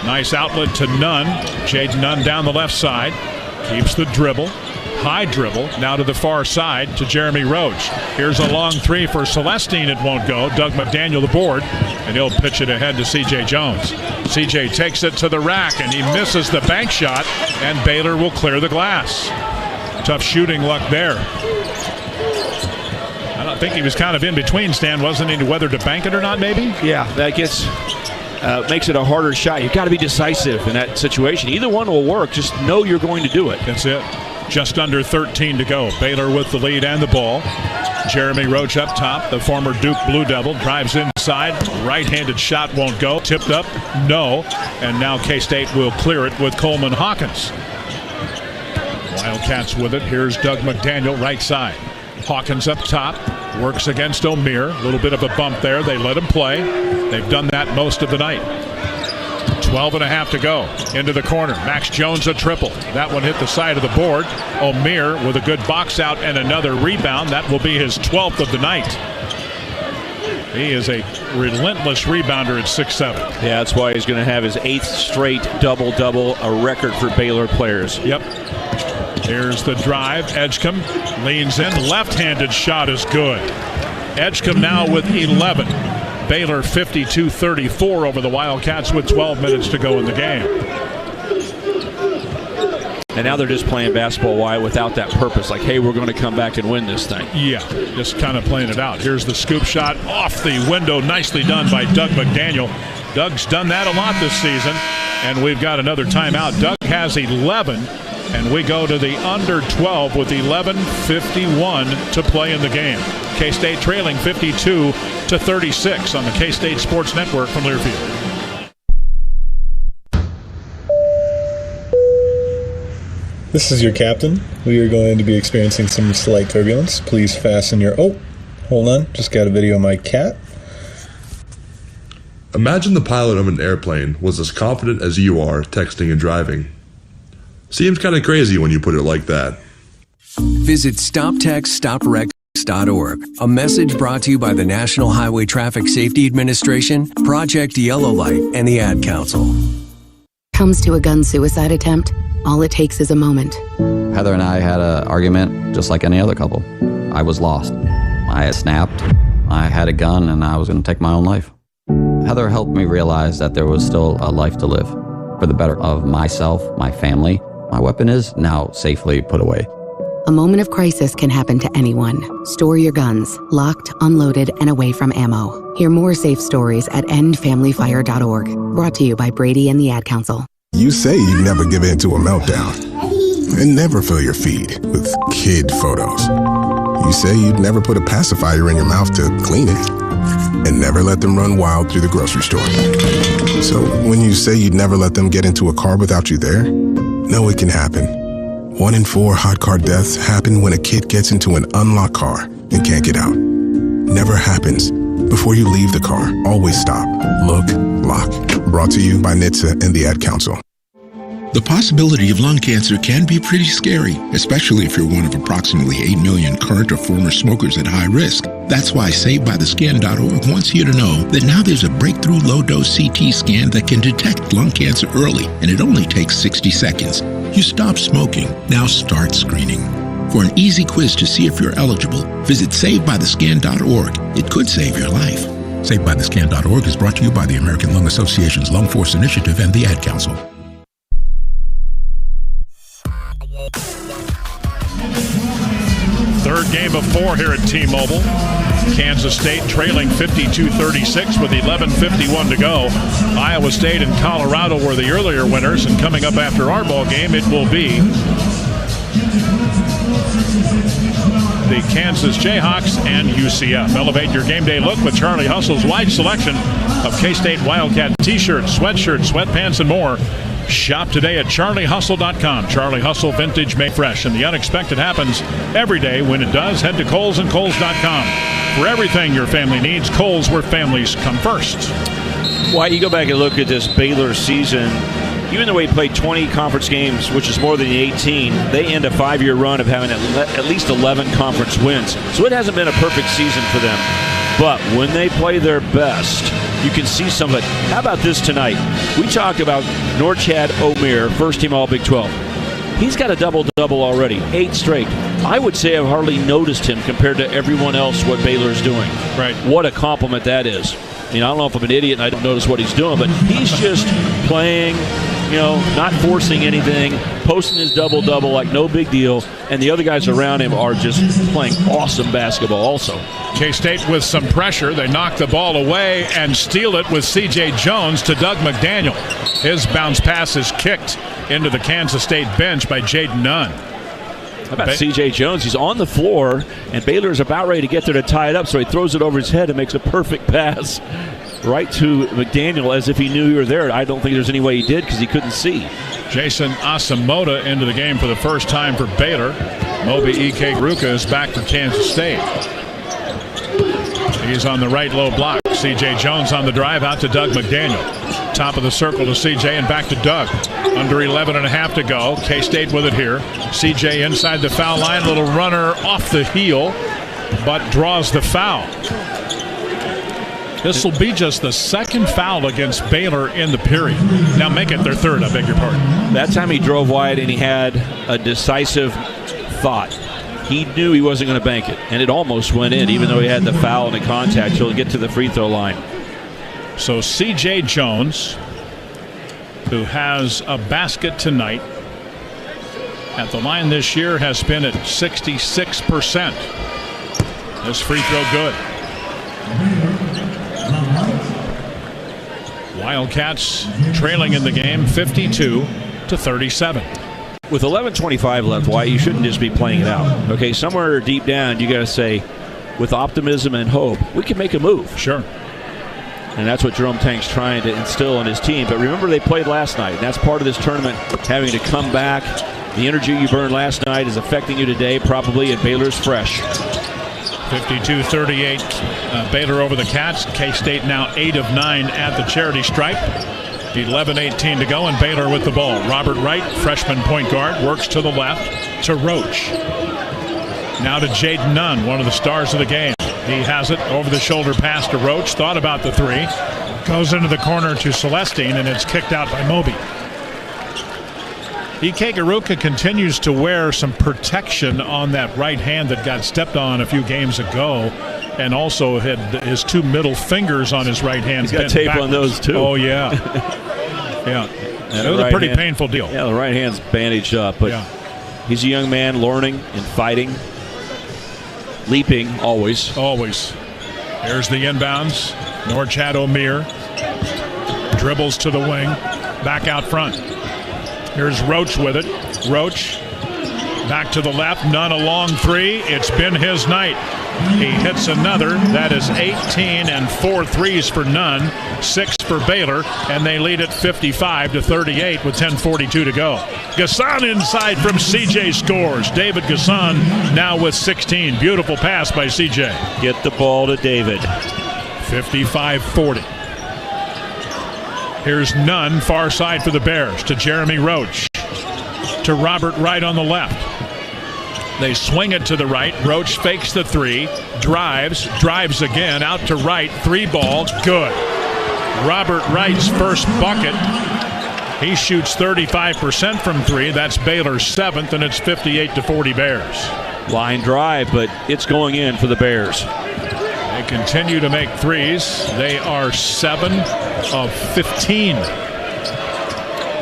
Nice outlet to Nunn. Jaden Nunn down the left side. Keeps the dribble. High dribble. Now to the far side to Jeremy Roach. Here's a long three for Celestine. It won't go. Doug McDaniel the board. And he'll pitch it ahead to C.J. Jones. C.J. takes it to the rack, and he misses the bank shot, and Baylor will clear the glass. Tough shooting luck there. I think he was kind of in between, Stan, wasn't he, whether to bank it or not, maybe? Yeah, that makes it a harder shot. You've got to be decisive in that situation. Either one will work. Just know you're going to do it. That's it. Just under 13 to go. Baylor with the lead and the ball. Jeremy Roach up top, the former Duke Blue Devil, drives inside. Right-handed shot won't go. Tipped up, no. And now K-State will clear it with Coleman Hawkins. Wildcats with it. Here's Doug McDaniel, right side. Hawkins up top, works against O'Meara. A little bit of a bump there. They let him play. They've done that most of the night. 12.5 to go. Into the corner. Max Jones a triple. That one hit the side of the board. O'Meara with a good box out and another rebound. That will be his 12th of the night. He is a relentless rebounder at 6'7". Yeah, that's why he's going to have his 8th straight double-double, a record for Baylor players. Yep. Here's the drive. Edgecombe leans in. Left-handed shot is good. Edgecombe now with 11. Baylor 52-34 over the Wildcats with 12 minutes to go in the game. And now they're just playing basketball without that purpose. Like, hey, we're going to come back and win this thing. Yeah, just kind of playing it out. Here's the scoop shot off the window. Nicely done by Doug McDaniel. Doug's done that a lot this season. And we've got another timeout. Doug has 11. And we go to the under 12 with 11:51 to play in the game. K-State trailing 52-36 on the K-State Sports Network from Learfield. This is your captain. We are going to be experiencing some slight turbulence. Please fasten your... Oh, hold on. Just got a video of my cat. Imagine the pilot of an airplane was as confident as you are texting and driving. Seems kind of crazy when you put it like that. Visit StopTextStopWrecks.org. A message brought to you by the National Highway Traffic Safety Administration, Project Yellow Light, and the Ad Council. Comes to a gun suicide attempt, all it takes is a moment. Heather and I had an argument just like any other couple. I was lost. I had snapped. I had a gun and I was going to take my own life. Heather helped me realize that there was still a life to live. for the better of myself, my family. My weapon is now safely put away. A moment of crisis can happen to anyone. Store your guns, locked, unloaded, and away from ammo. Hear more safe stories at endfamilyfire.org. Brought to you by Brady and the Ad Council. You say you'd never give in to a meltdown and never fill your feed with kid photos. You say you'd never put a pacifier in your mouth to clean it and never let them run wild through the grocery store. So when you say you'd never let them get into a car without you there, no, it can happen. 1 in 4 hot car deaths happen when a kid gets into an unlocked car and can't get out. Never happens. Before you leave the car, always stop, look, lock. Brought to you by NHTSA and the Ad Council. The possibility of lung cancer can be pretty scary, especially if you're one of approximately 8 million current or former smokers at high risk. That's why SaveByTheScan.org wants you to know that now there's a breakthrough low-dose CT scan that can detect lung cancer early, and it only takes 60 seconds. You stop smoking, now start screening. For an easy quiz to see if you're eligible, visit SaveByTheScan.org. It could save your life. SaveByTheScan.org is brought to you by the American Lung Association's Lung Force Initiative and the Ad Council. Third game of 4 here at T-Mobile. Kansas State trailing 52-36 with 11:51 to go. Iowa State and Colorado were the earlier winners, and coming up after our ball game, it will be the Kansas Jayhawks and UCF. Elevate your game day look with Charlie Hustle's wide selection of K-State Wildcat t-shirts, sweatshirts, sweatpants, and more. Shop today at charliehustle.com. Charlie Hustle, vintage made fresh. And the unexpected happens every day. When it does, head to Kohl's and Kohl's.com. For everything your family needs, Kohl's, where families come first. Why, you go back and look at this Baylor season. Even though we played 20 conference games, which is more than the 18, they end a 5-year run of having at least 11 conference wins. So it hasn't been a perfect season for them. But when they play their best, you can see some of it. How about this tonight? We talked about Norchad Omier, first team All Big 12. He's got a double-double already, 8 straight. I would say I've hardly noticed him compared to everyone else what Baylor's doing. Right. What a compliment that is. I mean, I don't know if I'm an idiot and I don't notice what he's doing, but he's just playing, not forcing anything, posting his double-double like no big deal, and the other guys around him are just playing awesome basketball also. K-State with some pressure. They knock the ball away and steal it with C.J. Jones to Doug McDaniel. His bounce pass is kicked into the Kansas State bench by Jaden Nunn. How about C.J. Jones? He's on the floor, and Baylor's about ready to get there to tie it up, so he throws it over his head and makes a perfect pass right to McDaniel as if he knew you were there. I don't think there's any way he did because he couldn't see. Jason Asamoah into the game for the first time for Baylor. Moby Ike-Ruka is back for Kansas State. He's on the right low block. C.J. Jones on the drive out to Doug McDaniel. Top of the circle to C.J. and back to Doug. Under 11.5 to go. K-State with it here. C.J. inside the foul line. A little runner off the heel, but draws the foul. This will be just the second foul against Baylor in the period. Now make it their third, I beg your pardon. That time he drove wide and he had a decisive thought. He knew he wasn't going to bank it, and it almost went in, even though he had the foul and the contact. He'll get to the free throw line. So C.J. Jones, who has a basket tonight, at the line this year has been at 66%. This free throw good. Wildcats trailing in the game 52-37. With 11:25 left, why you shouldn't just be playing it out. Okay, somewhere deep down you got to say, with optimism and hope, we can make a move. Sure. And that's what Jerome Tank's trying to instill in his team. But remember, they played last night. And that's part of this tournament, having to come back. The energy you burned last night is affecting you today, probably, and Baylor's fresh. 52-38, Baylor over the Cats. K-State now 8 of 9 at the charity stripe. 11:18 to go, and Baylor with the ball. Robert Wright, freshman point guard, works to the left to Roach. Now to Jaden Nunn, one of the stars of the game. He has it, over the shoulder pass to Roach. Thought about the three. Goes into the corner to Celestine, and it's kicked out by Moby. Ike-Ruka continues to wear some protection on that right hand that got stepped on a few games ago, and also had his 2 middle fingers on his right hand. He's got tape on those too. Oh, yeah. Yeah. It was a pretty painful deal. Yeah, the right hand's bandaged up, but he's a young man learning and fighting, leaping always. Always. Here's the inbounds. Norchad O'Meara dribbles to the wing, back out front. Here's Roach with it. Roach back to the left, Nunn a long three. It's been his night. He hits another. That is 18 and 4 threes for Nunn, 6 for Baylor, and they lead it 55-38 with 10:42 to go. Gasson inside from CJ scores. David Gasson now with 16. Beautiful pass by CJ. Get the ball to David. 55-40. Here's Nunn, far side for the Bears, to Jeremy Roach. To Robert Wright on the left. They swing it to the right. Roach fakes the three, drives again, out to Wright. 3-ball, good. Robert Wright's first bucket. He shoots 35% from three. That's Baylor's 7th, and it's 58-40 Bears. Line drive, but it's going in for the Bears. They continue to make threes. They are 7 of 15.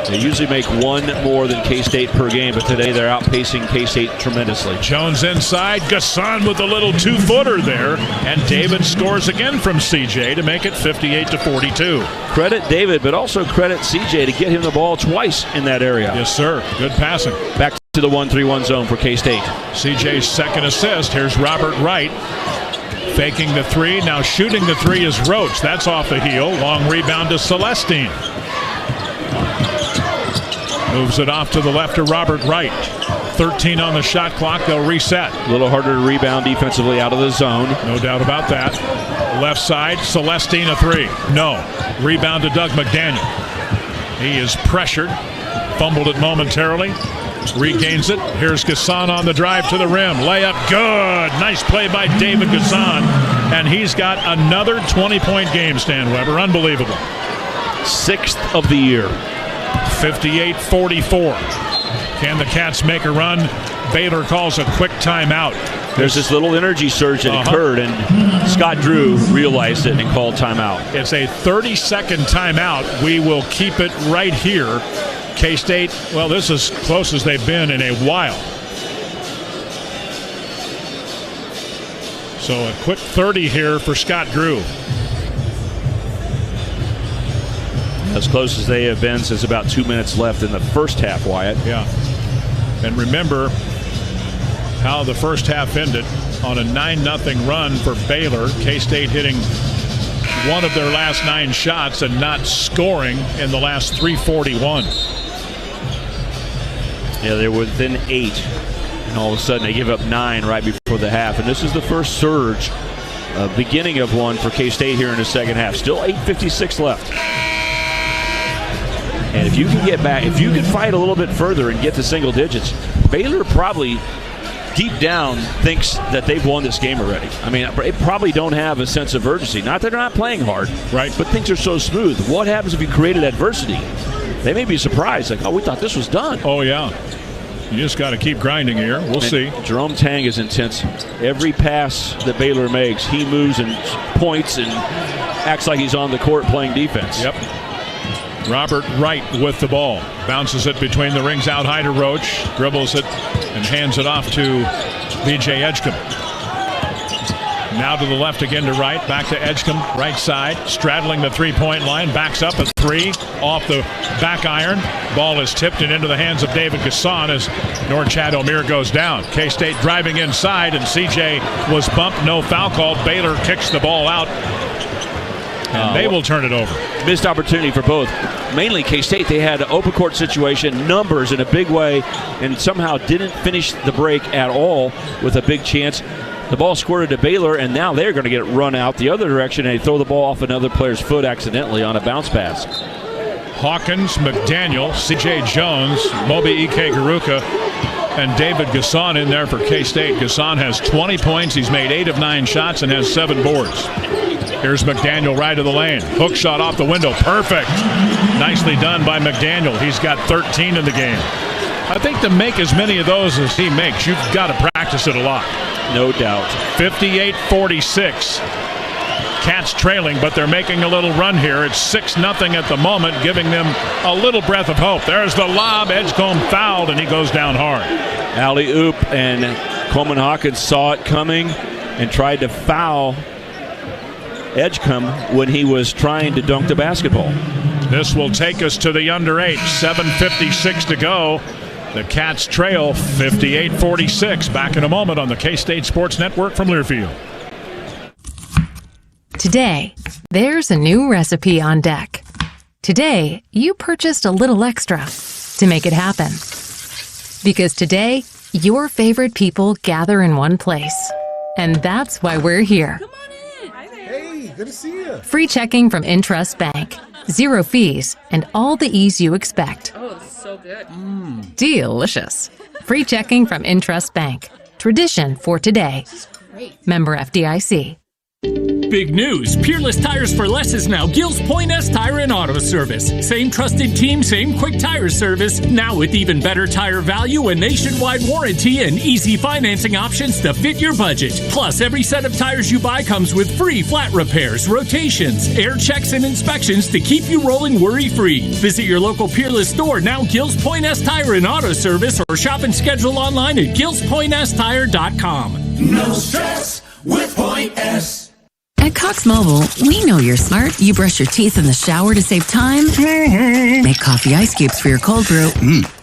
They usually make one more than K-State per game, but today they're outpacing K-State tremendously. Jones inside, Gasson with a little 2-footer there, and David scores again from CJ to make it 58-42. Credit David, but also credit CJ to get him the ball twice in that area. Yes, sir. Good passing. Back to the 1-3-1 zone for K-State. CJ's second assist. Here's Robert Wright. Faking the three. Now shooting the three is Roach. That's off the heel. Long rebound to Celestine. Moves it off to the left to Robert Wright. 13 on the shot clock. They'll reset. A little harder to rebound defensively out of the zone. No doubt about that. Left side, Celestine a three. No. Rebound to Doug McDaniel. He is pressured. Fumbled it momentarily. Regains it. Here's Gasson on the drive to the rim. Layup good. Nice play by David Gasson. And he's got another 20-point game, Stan Weber. Unbelievable. 6th of the year. 58-44. Can the Cats make a run? Baylor calls a quick timeout. There's this little energy surge that occurred, and Scott Drew realized it and called timeout. It's a 30-second timeout. We will keep it right here. K-State, well, this is as close as they've been in a while. So a quick 30 here for Scott Drew. As close as they have been since about 2 minutes left in the first half, Wyatt. Yeah. And remember how the first half ended on a 9-0 run for Baylor. K-State hitting one of their last 9 shots and not scoring in the last 3:41. Yeah, they're within 8. And all of a sudden they give up 9 right before the half. And this is the first surge, beginning of one for K-State here in the second half. Still 8:56 left. And if you can get back, if you can fight a little bit further and get to single digits, Baylor probably deep down thinks that they've won this game already. I mean, they probably don't have a sense of urgency. Not that they're not playing hard, right? But things are so smooth. What happens if you created adversity? They may be surprised, like, oh, we thought this was done. Oh, yeah. You just got to keep grinding here. We'll see. Jerome Tang is intense. Every pass that Baylor makes, he moves and points and acts like he's on the court playing defense. Yep. Robert Wright with the ball. Bounces it between the rings out high to Roach. Dribbles it and hands it off to B.J. Edgecombe. Now to the left again to Wright. Back to Edgecombe. Right side. Straddling the three-point line. Backs up a three. Off the back iron. Ball is tipped and into the hands of David Gasson as Norchad O'Meara goes down. K-State driving inside and C.J. was bumped. No foul called. Baylor kicks the ball out. And they will turn it over. Missed opportunity for both. Mainly K-State, they had an open court situation, numbers in a big way, and somehow didn't finish the break at all with a big chance. The ball squirted to Baylor, and now they're going to get it run out the other direction, and they throw the ball off another player's foot accidentally on a bounce pass. Hawkins, McDaniel, C.J. Jones, Moby Ike Garuka, and David Gasson in there for K-State. Gasson has 20 points. He's made 8 of 9 shots and has 7 boards. Here's McDaniel right of the lane. Hook shot off the window. Perfect. Nicely done by McDaniel. He's got 13 in the game. I think to make as many of those as he makes, you've got to practice it a lot. No doubt. 58-46. Cats trailing, but they're making a little run here. It's 6-0 at the moment, giving them a little breath of hope. There's the lob. Edgecombe fouled, and he goes down hard. Alley-oop, and Coleman Hawkins saw it coming and tried to foul Edgecombe when he was trying to dunk the basketball. This will take us to the under 8. 7:56 to go. The Cats trail 58-46. Back in a moment on the K-State Sports Network from Learfield. Today, there's a new recipe on deck. Today, you purchased a little extra to make it happen. Because today, your favorite people gather in one place. And that's why we're here. Come on in. Hi there. Hey, good to see you. Free checking from Intrust Bank. 0 fees and all the ease you expect. Oh, this is so good. Delicious. Free checking from Intrust Bank. Tradition for today. Great. Member FDIC. Big news! Peerless Tires for Less is now Gills Point S Tire and Auto Service. Same trusted team, same quick tire service, now with even better tire value, a nationwide warranty, and easy financing options to fit your budget. Plus, every set of tires you buy comes with free flat repairs, rotations, air checks, and inspections to keep you rolling worry-free. Visit your local Peerless store, now Gills Point S Tire and Auto Service, or shop and schedule online at gillspointstire.com. No stress with Point S. At Cox Mobile, we know you're smart. You brush your teeth in the shower to save time, make coffee ice cubes for your cold brew,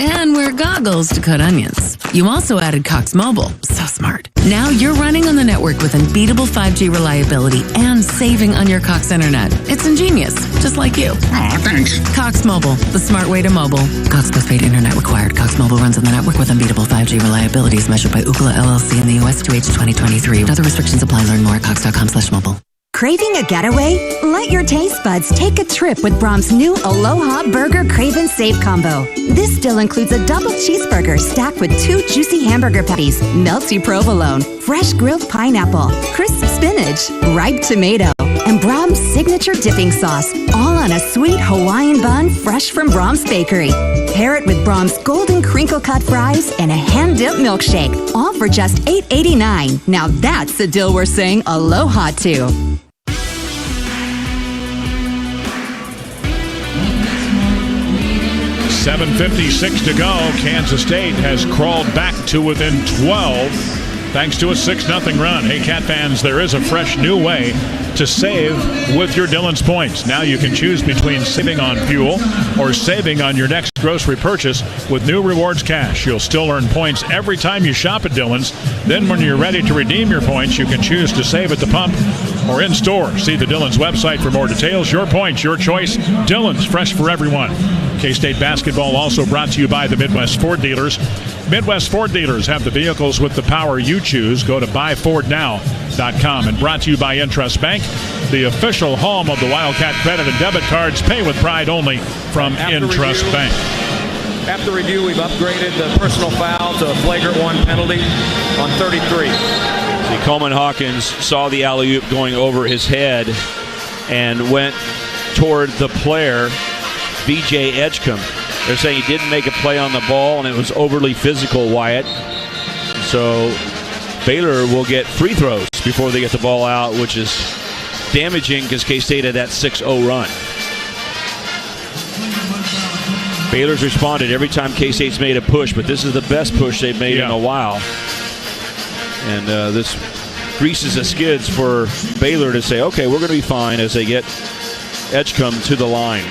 and wear goggles to cut onions. You also added Cox Mobile. So smart. Now you're running on the network with unbeatable 5G reliability and saving on your Cox internet. It's ingenious, just like you. Aw, thanks. Cox Mobile, the smart way to mobile. Cox postpaid internet required. Cox Mobile runs on the network with unbeatable 5G reliability as measured by Ookla LLC in the U.S. to age 2023. Other restrictions apply. Learn more at cox.com/mobile. Craving a getaway? Let your taste buds take a trip with Brahm's new Aloha Burger Crave and Save combo. This still includes a double cheeseburger stacked with 2 juicy hamburger patties, melty provolone, fresh grilled pineapple, crisp spinach, ripe tomato, and Brahm's signature dipping sauce, all on a sweet Hawaiian bun fresh from Brahm's Bakery. Pair it with Brahm's golden crinkle-cut fries and a hand-dipped milkshake, all for just $8.89. Now that's a deal we're saying aloha to. 7:56 to go. Kansas State has crawled back to within 12 thanks to a 6-0 run. Hey, Cat fans, there is a fresh new way to save with your Dillon's points. Now you can choose between saving on fuel or saving on your next grocery purchase with new Rewards Cash. You'll still earn points every time you shop at Dillon's. Then when you're ready to redeem your points, you can choose to save at the pump or in store. See the Dillon's website for more details. Your points, your choice. Dillon's, fresh for everyone. K-State basketball also brought to you by the Midwest Ford dealers. Midwest Ford dealers have the vehicles with the power you choose. Go to buyfordnow.com. And brought to you by Intrust Bank, the official home of the Wildcat credit and debit cards. Pay with pride only from Intrust Bank. After review, we've upgraded the personal foul to a flagrant 1 penalty on 33. See, Coleman Hawkins saw the alley-oop going over his head and went toward the player, VJ Edgecombe. They're saying he didn't make a play on the ball, and it was overly physical, Wyatt. So Baylor will get free throws before they get the ball out, which is damaging because K-State had that 6-0 run. Baylor's responded every time K-State's made a push, but this is the best push they've made in a while. And this greases the skids for Baylor to say, okay, we're going to be fine as they get Edgecombe to the line.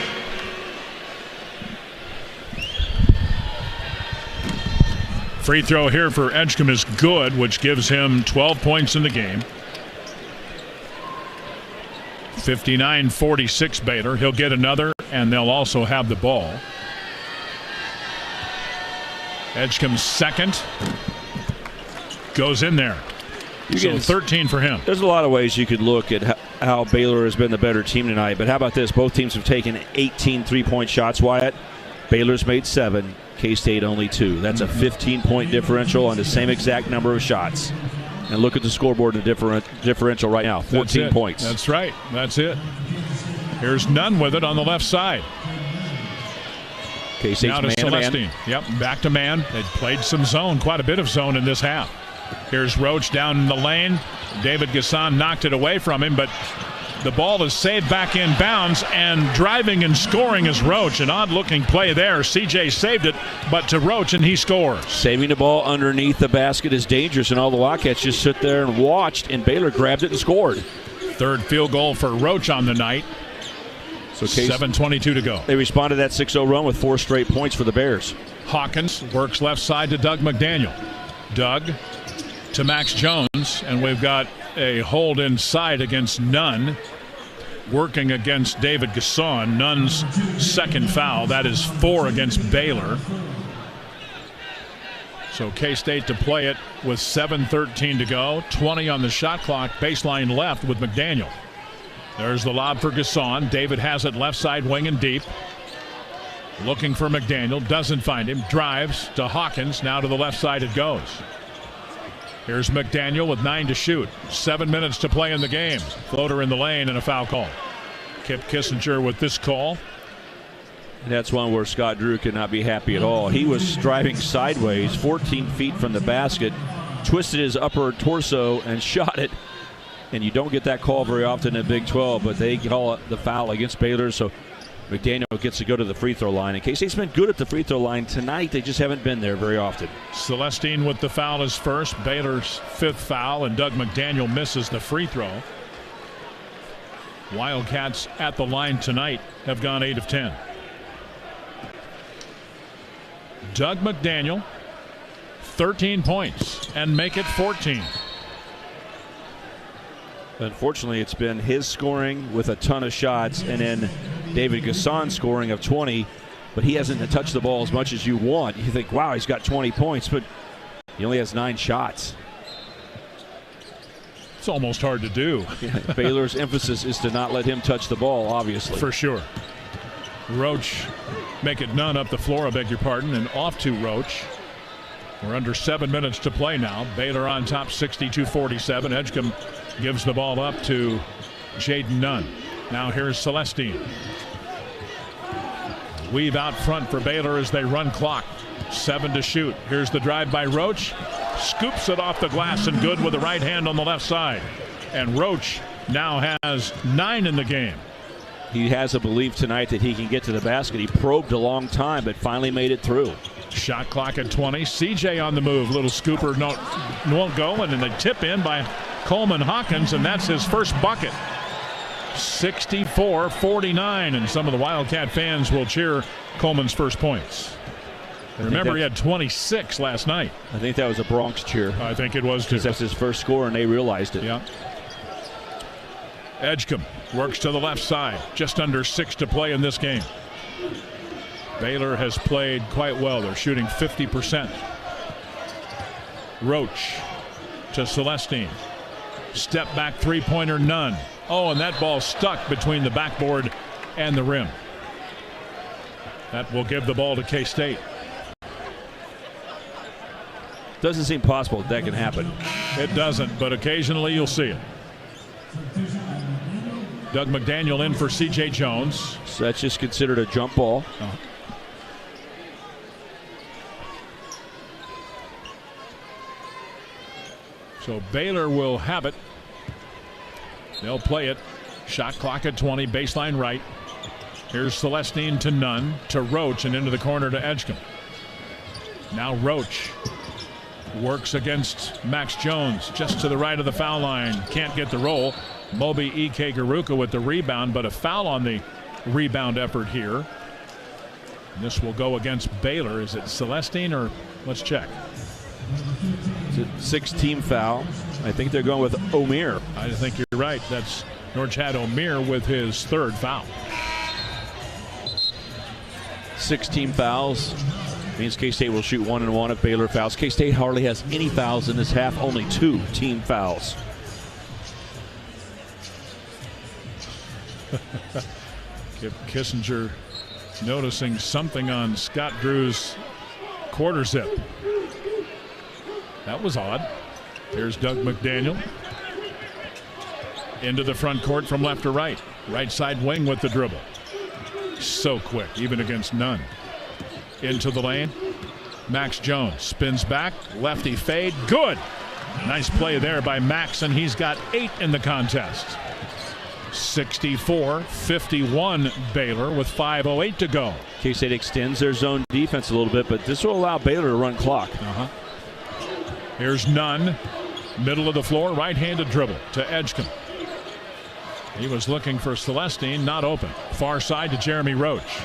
Free throw here for Edgecombe is good, which gives him 12 points in the game. 59-46 Baylor. He'll get another, and they'll also have the ball. Edgecombe's second goes in there. So 13 for him. There's a lot of ways you could look at how Baylor has been the better team tonight, but how about this? Both teams have taken 18 three-point shots, Wyatt. Baylor's made 7. K-State only 2. That's a 15-point differential on the same exact number of shots. And look at the scoreboard and the differential right now, 14 points. That's right. That's it. Here's Nunn with it on the left side. K-State's now to Celestine. Yep, back to man. They played some zone, quite a bit of zone in this half. Here's Roach down in the lane. David Gasson knocked it away from him, but The ball is saved back in bounds, and driving and scoring is Roach. An odd-looking play there. CJ saved it, but to Roach, and he scores. Saving the ball underneath the basket is dangerous, and all the Wildcats just sit there and watched, and Baylor grabbed it and scored. Third field goal for Roach on the night. So 7:22 to go. They responded to that 6-0 run with 4 straight points for the Bears. Hawkins works left side to Doug McDaniel. Doug to Max Jones, and we've got a hold inside against Nunn. Working against David Gasson. Nunn's second foul. That is 4 against Baylor. So K-State to play it with 7:13 to go. 20 on the shot clock. Baseline left with McDaniel. There's the lob for Gasson. David has it left side wing and deep. Looking for McDaniel. Doesn't find him. Drives to Hawkins. Now to the left side it goes. Here's McDaniel with 9 to shoot. 7 minutes to play in the game. Floater in the lane and a foul call. Kip Kissinger with this call. And that's one where Scott Drew could not be happy at all. He was driving sideways 14 feet from the basket, twisted his upper torso and shot it. And you don't get that call very often in Big 12, but they call the foul against Baylor, so McDaniel gets to go to the free throw line. And K-State's been good at the free throw line tonight. They just haven't been there very often. Celestine with the foul is first. Baylor's 5th foul, and Doug McDaniel misses the free throw. Wildcats at the line tonight have gone 8 of 10. Doug McDaniel, 13 points, and make it 14. Unfortunately, it's been his scoring with a ton of shots, and then David Gasson scoring of 20, but he hasn't touched the ball as much as you want. You think, wow, he's got 20 points, but he only has 9 shots. It's almost hard to do. Yeah, Baylor's emphasis is to not let him touch the ball, obviously. For sure. Roach, make it none up the floor, I beg your pardon, and off to Roach. We're under 7 minutes to play now. Baylor on top 62-47. Edgecombe gives the ball up to Jaden Nunn. Now here's Celestine. Weave out front for Baylor as they run clock. 7 to shoot. Here's the drive by Roach. Scoops it off the glass and good with the right hand on the left side. And Roach now has 9 in the game. He has a belief tonight that he can get to the basket. He probed a long time, but finally made it through. Shot clock at 20. CJ on the move. Little scooper won't go, and then they tip in by Coleman Hawkins, and that's his first bucket. 64-49, and some of the Wildcat fans will cheer Coleman's first points. Remember, he had 26 last night. I think that was a Bronx cheer. I think it was too. That's his first score, and they realized it. Yeah. Edgecombe works to the left side. Just under 6 to play in this game. Baylor has played quite well. They're shooting 50%. Roach to Celestine. Step back three-pointer, none. Oh, and that ball stuck between the backboard and the rim. That will give the ball to K-State. Doesn't seem possible that can happen. It doesn't, but occasionally you'll see it. Doug McDaniel in for C.J. Jones. So that's just considered a jump ball. Oh. So Baylor will have it. They'll play it. Shot clock at 20, baseline right. Here's Celestine to Nunn, to Roach, and into the corner to Edgecombe. Now Roach works against Max Jones, just to the right of the foul line. Can't get the roll. Moby Ike Garuka with the rebound, but a foul on the rebound effort here. And this will go against Baylor. Is it Celestine or let's check? It's a 6-team foul. I think they're going with Omier. I think you're right. That's Norchad Omier with his third foul. 6-team fouls. Means K-State will shoot 1 and 1 if Baylor fouls. K-State hardly has any fouls in this half. Only 2 team fouls. Kip Kissinger noticing something on Scott Drew's quarter zip. That was odd. Here's Doug McDaniel. Into the front court from left to right. Right side wing with the dribble. So quick, even against Nunn. Into the lane. Max Jones spins back. Lefty fade. Good. Nice play there by Max, and he's got 8 in the contest. 64-51 Baylor with 5:08 to go. K-State extends their zone defense a little bit, but this will allow Baylor to run clock. Here's Nunn, middle of the floor, right-handed dribble to Edgecombe. He was looking for Celestine, not open. Far side to Jeremy Roach.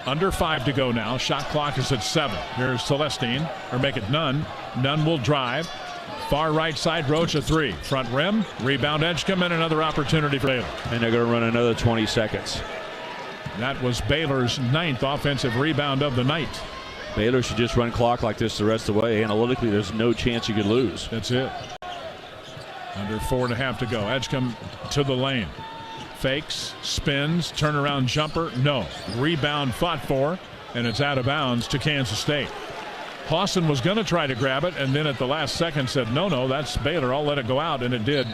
Under 5 to go now. Shot clock is at 7. Here's Celestine, or make it Nunn. Nunn will drive. Far right side, Roach a 3. Front rim, rebound Edgecombe, and another opportunity for Baylor. And they're going to run another 20 seconds. That was Baylor's 9th offensive rebound of the night. Baylor should just run clock like this the rest of the way. Analytically, there's no chance you could lose. That's it. Under 4.5 to go. Edgecombe to the lane. Fakes, spins, turnaround jumper. No. Rebound fought for, and it's out of bounds to Kansas State. Hawson was going to try to grab it, and then at the last second said, no, that's Baylor. I'll let it go out, and it did.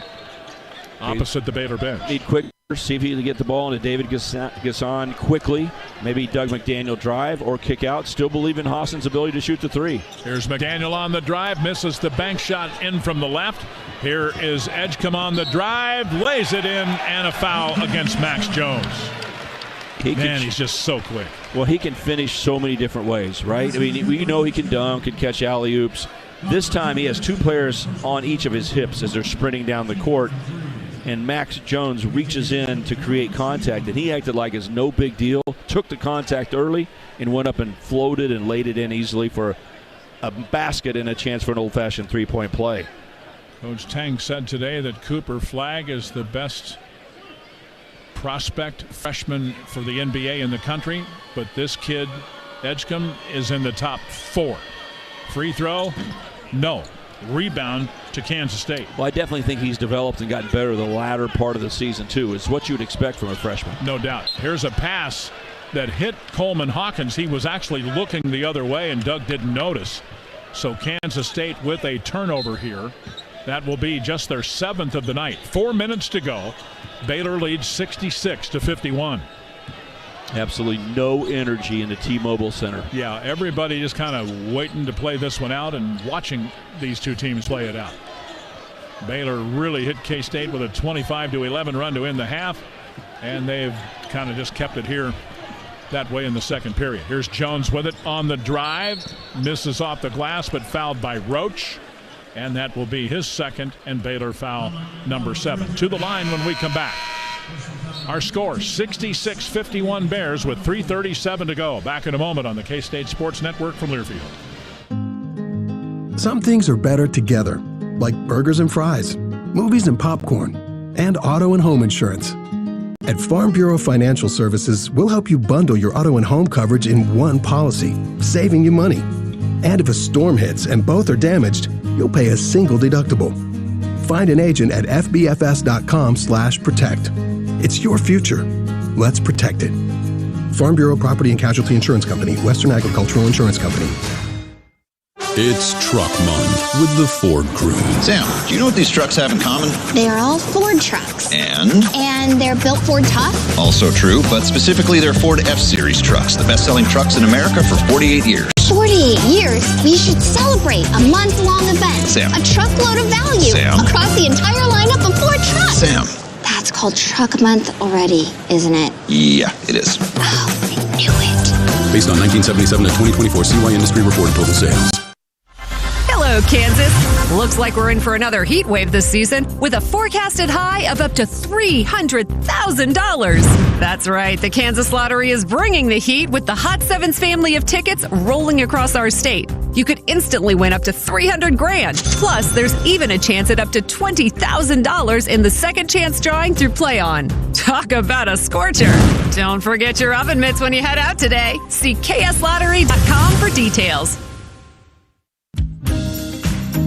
Opposite the Baylor bench. Need quick. See if he can get the ball into David Gasson quickly. Maybe Doug McDaniel drive or kick out. Still believe in Hawson's ability to shoot the 3. Here's McDaniel on the drive. Misses the bank shot in from the left. Here is Edgecombe on the drive. Lays it in, and a foul against Max Jones. He's just so quick. Well, he can finish so many different ways, right? I mean, we know he can dunk and catch alley-oops. This time he has 2 players on each of his hips as they're sprinting down the court. And Max Jones reaches in to create contact, and he acted like it's no big deal. Took the contact early and went up and floated and laid it in easily for a basket and a chance for an old-fashioned 3-point play. Coach Tang said today that Cooper Flagg is the best prospect freshman for the NBA in the country, but this kid, Edgecombe, is in the top 4. Free throw, no. Rebound to Kansas State. Well, I definitely think he's developed and gotten better the latter part of the season, too. It's what you would expect from a freshman. No doubt. Here's a pass that hit Coleman Hawkins. He was actually looking the other way, and Doug didn't notice. So Kansas State with a turnover here. That will be just their 7th of the night. 4 minutes to go. Baylor leads 66-51. Absolutely no energy in the T-Mobile Center. Yeah, everybody just kind of waiting to play this one out and watching these two teams play it out. Baylor really hit K-State with a 25-11 run to end the half, and they've kind of just kept it here that way in the second period. Here's Jones with it on the drive. Misses off the glass, but fouled by Roach. And that will be his second, and Baylor foul number 7. To the line when we come back. Our score, 66-51 Bears with 3:37 to go. Back in a moment on the K-State Sports Network from Learfield. Some things are better together, like burgers and fries, movies and popcorn, and auto and home insurance. At Farm Bureau Financial Services, we'll help you bundle your auto and home coverage in one policy, saving you money. And if a storm hits and both are damaged, you'll pay a single deductible. Find an agent at fbfs.com/protect. It's your future. Let's protect it. Farm Bureau Property and Casualty Insurance Company, Western Agricultural Insurance Company. It's Truck Month with the Ford crew. Sam, do you know what these trucks have in common? They're all Ford trucks. And they're built Ford tough? Also true, but specifically they're Ford F-Series trucks, the best-selling trucks in America for 48 years. 48 years? We should celebrate a month-long event. Sam. A truckload of value. Sam. Across the entire lineup of Ford trucks. Sam. That's called Truck Month already, isn't it? Yeah, it is. Oh, I knew it. Based on 1977 to 2024 CY Industry reported total sales. Hello, Kansas. Looks like we're in for another heat wave this season with a forecasted high of up to $300,000. That's right. The Kansas Lottery is bringing the heat with the Hot Sevens family of tickets rolling across our state. You could instantly win up to $300,000. Plus, there's even a chance at up to $20,000 in the second chance drawing through Play On. Talk about a scorcher. Don't forget your oven mitts when you head out today. See kslottery.com for details.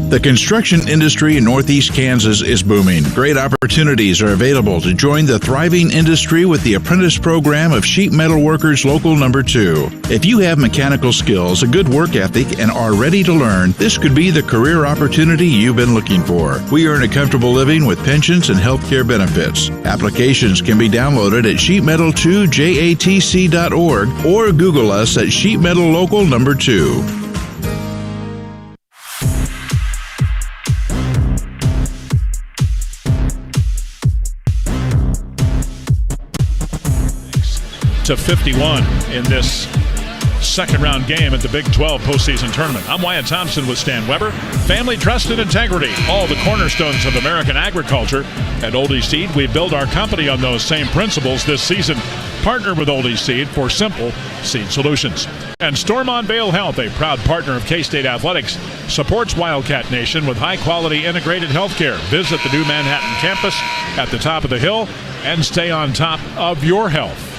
The construction industry in Northeast Kansas is booming. Great opportunities are available to join the thriving industry with the apprentice program of Sheet Metal Workers Local Number 2. If you have mechanical skills, a good work ethic, and are ready to learn, this could be the career opportunity you've been looking for. We earn a comfortable living with pensions and health care benefits. Applications can be downloaded at sheetmetal2jatc.org or Google us at Sheet Metal Local Number 2. 58-51 in this second-round game at the Big 12 postseason tournament. I'm Wyatt Thompson with Stan Weber. Family, trust, and integrity, all the cornerstones of American agriculture. At Oldie Seed, we build our company on those same principles this season. Partner with Oldie Seed for simple seed solutions. And Stormont Vale Health, a proud partner of K-State Athletics, supports Wildcat Nation with high-quality integrated health care. Visit the new Manhattan campus at the top of the hill and stay on top of your health.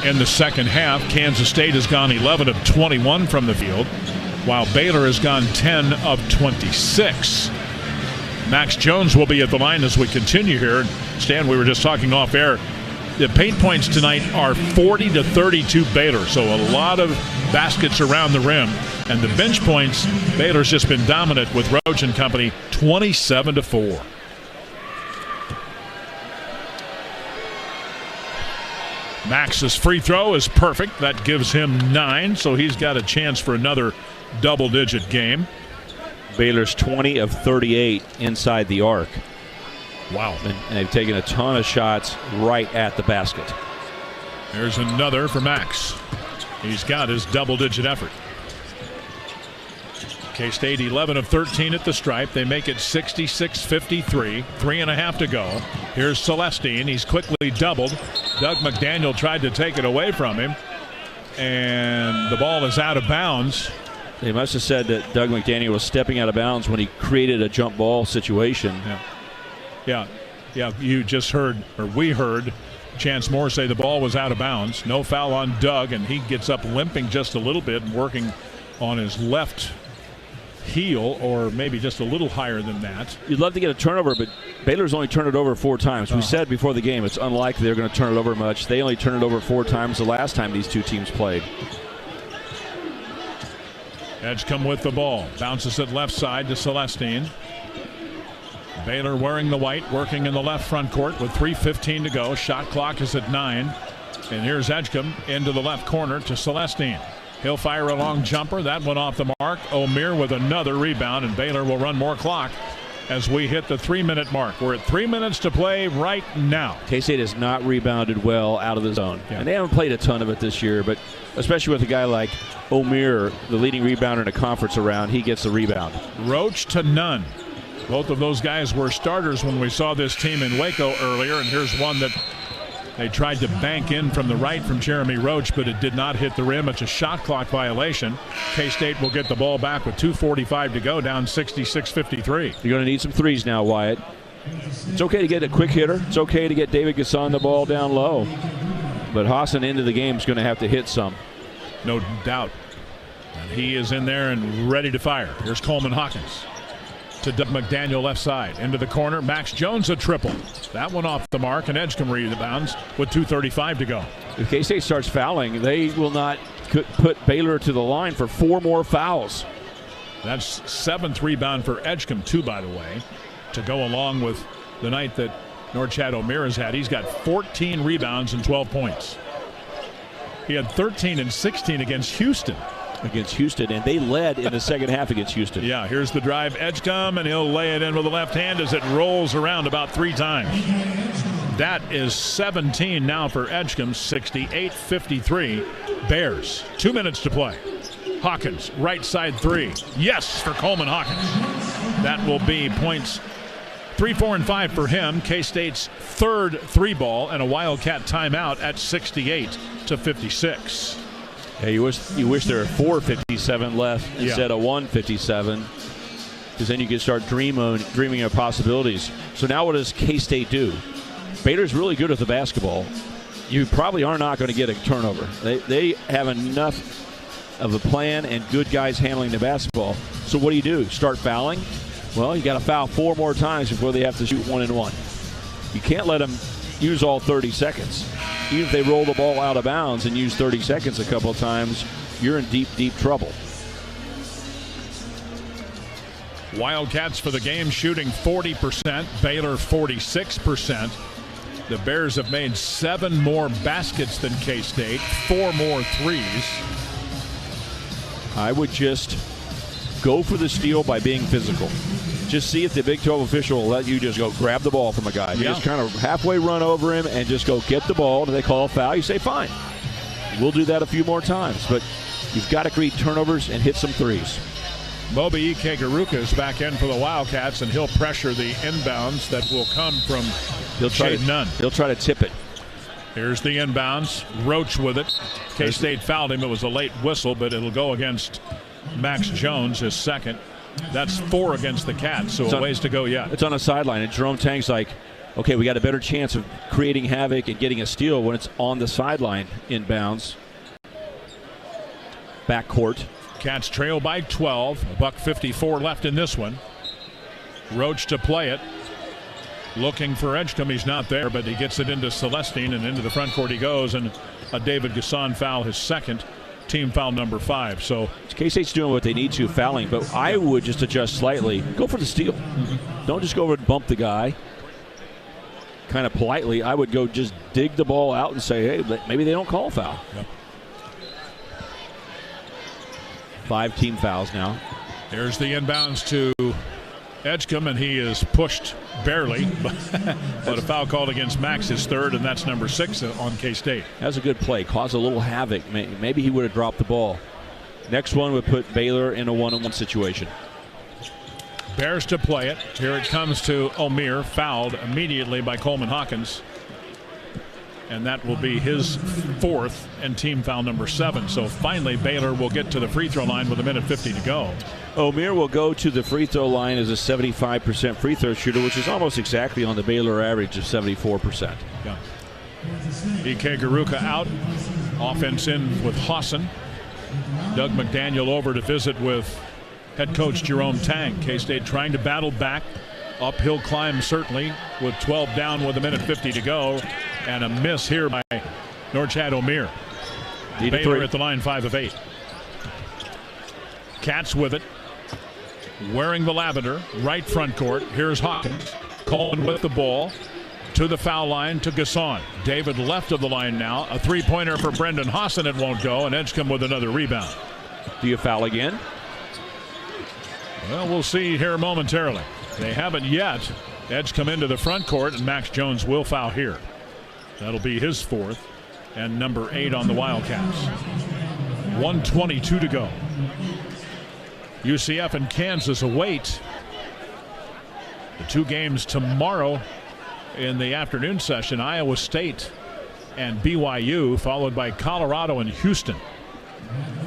In the second half, Kansas State has gone 11 of 21 from the field, while Baylor has gone 10 of 26. Max Jones will be at the line as we continue here. Stan, we were just talking off air. The paint points tonight are 40-32 Baylor, so a lot of baskets around the rim. And the bench points, Baylor's just been dominant with Roach and company, 27-4. Max's free throw is perfect. That gives him 9, so he's got a chance for another double-digit game. Baylor's 20 of 38 inside the arc. Wow. And they've taken a ton of shots right at the basket. There's another for Max. He's got his double-digit effort. K-State 11 of 13 at the stripe. They make it 66-53. 3.5 to go. Here's Celestine. He's quickly doubled. Doug McDaniel tried to take it away from him, and the ball is out of bounds. They must have said that Doug McDaniel was stepping out of bounds when he created a jump ball situation. Yeah. You just heard, or we heard, Chance Moore say the ball was out of bounds. No foul on Doug, and he gets up limping just a little bit and working on his left heel, or maybe just a little higher than that. You'd love to get a turnover, but Baylor's only turned it over 4 times. We said before the game it's unlikely they're going to turn it over much. They only turned it over 4 times the last time these two teams played. Edgecombe with the ball. Bounces it left side to Celestine. Baylor wearing the white, working in the left front court with 3:15 to go. Shot clock is at 9. And here's Edgecombe into the left corner to Celestine. He'll fire a long jumper. That went off the mark. O'Meara with another rebound, and Baylor will run more clock as we hit the 3-minute mark. We're at 3 minutes to play right now. K-State has not rebounded well out of the zone. Yeah. And they haven't played a ton of it this year, but especially with a guy like O'Meara, the leading rebounder in a conference around, he gets the rebound. Roach to Nunn. Both of those guys were starters when we saw this team in Waco earlier, and here's one that they tried to bank in from the right from Jeremy Roach, but it did not hit the rim. It's a shot clock violation. K-State will get the ball back with 2:45 to go, down 66-53. You're going to need some threes now, Wyatt. It's okay to get a quick hitter. It's okay to get David Gasson the ball down low. But Hassan into the game is going to have to hit some. No doubt. And he is in there and ready to fire. Here's Coleman Hawkins. To Doug McDaniel left side. Into the corner. Max Jones a triple. That one off the mark, and Edgecombe rebounds with 2:35 to go. If K-State starts fouling, they will not put Baylor to the line for 4 more fouls. That's 7th rebound for Edgecombe, too, by the way, to go along with the night that Norchad O'Meara's had. He's got 14 rebounds and 12 points. He had 13 and 16 against Houston. And they led in the second half against Houston. Yeah, here's the drive. Edgecombe, and he'll lay it in with the left hand as it rolls around about 3 times. That is 17 now for Edgecombe, 68-53. Bears, 2 minutes to play. Hawkins, right side 3. Yes, for Coleman Hawkins. That will be points 3, 4, and 5 for him. K-State's 3rd 3-ball and a Wildcat timeout at 68-56. Yeah, you wish there were 4:57 left instead of 1:57, because then you can start dreaming of possibilities. So now what does K-State do? Baylor's really good at the basketball. You probably are not going to get a turnover. They have enough of a plan and good guys handling the basketball. So what do? Start fouling? Well, you got to foul 4 more times before they have to shoot 1 and 1. You can't let them use all 30 seconds. Even if they roll the ball out of bounds and use 30 seconds a couple of times, you're in deep, deep trouble. Wildcats for the game shooting 40%, Baylor 46%. The Bears have made 7 more baskets than K-State, 4 more threes. I would just go for the steal by being physical. Just see if the Big 12 official will let you just go grab the ball from a guy. You just kind of halfway run over him and just go get the ball. Do they call a foul? You say, fine. We'll do that a few more times. But you've got to create turnovers and hit some threes. Moby Ikegaruka is back in for the Wildcats, and he'll pressure the inbounds that will come from Shade Nunn. He'll try to tip it. Here's the inbounds. Roach with it. K-State fouled him. It was a late whistle, but it'll go against Max Jones, his second. That's 4 against the Cats, so a ways to go yet. It's on a sideline, and Jerome Tang's like, okay, we got a better chance of creating havoc and getting a steal when it's on the sideline inbounds. Backcourt. Cats trail by 12. $1:54 left in this one. Roach to play it. Looking for Edgecombe. He's not there, but he gets it into Celestine, and into the front court he goes, and a David Gasson foul, his second. Team foul number 5. So K-State's doing what they need to, fouling, but I would just adjust slightly. Go for the steal. Don't just go over and bump the guy. Kind of politely, I would go just dig the ball out and say, hey, maybe they don't call a foul. Yep. 5 team fouls now. There's the inbounds to Edgecombe, and he is pushed barely, but a foul called against Max, his third, and that's number 6 on K-State. That's a good play. Caused a little havoc. Maybe he would have dropped the ball. Next one would put Baylor in a 1-on-1 situation. Bears to play it. Here it comes to Omier, fouled immediately by Coleman Hawkins. And that will be his 4th and team foul number 7. So finally Baylor will get to the free throw line with 1:50 to go. Omier will go to the free throw line as a 75% free throw shooter, which is almost exactly on the Baylor average of 74%. Yeah. Ikegaruka out. Offense in with Hawson. Doug McDaniel over to visit with head coach Jerome Tang. K-State trying to battle back. Uphill climb certainly with 12 down with 1:50 to go. And a miss here by Norchad Omier. Baylor at the line, 5 of 8. Cats with it. Wearing the lavender, right front court. Here's Hawkins. Coleman with the ball. To the foul line to Gasson. David left of the line now. A three-pointer for Brendan Hawson. It won't go. And Edgecombe with another rebound. Do you foul again? Well, we'll see here momentarily. They haven't yet. Edgecombe into the front court, and Max Jones will foul here. That'll be his 4th and number 8 on the Wildcats. 1:22 to go. UCF and Kansas await the 2 games tomorrow in the afternoon session. Iowa State and BYU, followed by Colorado and Houston.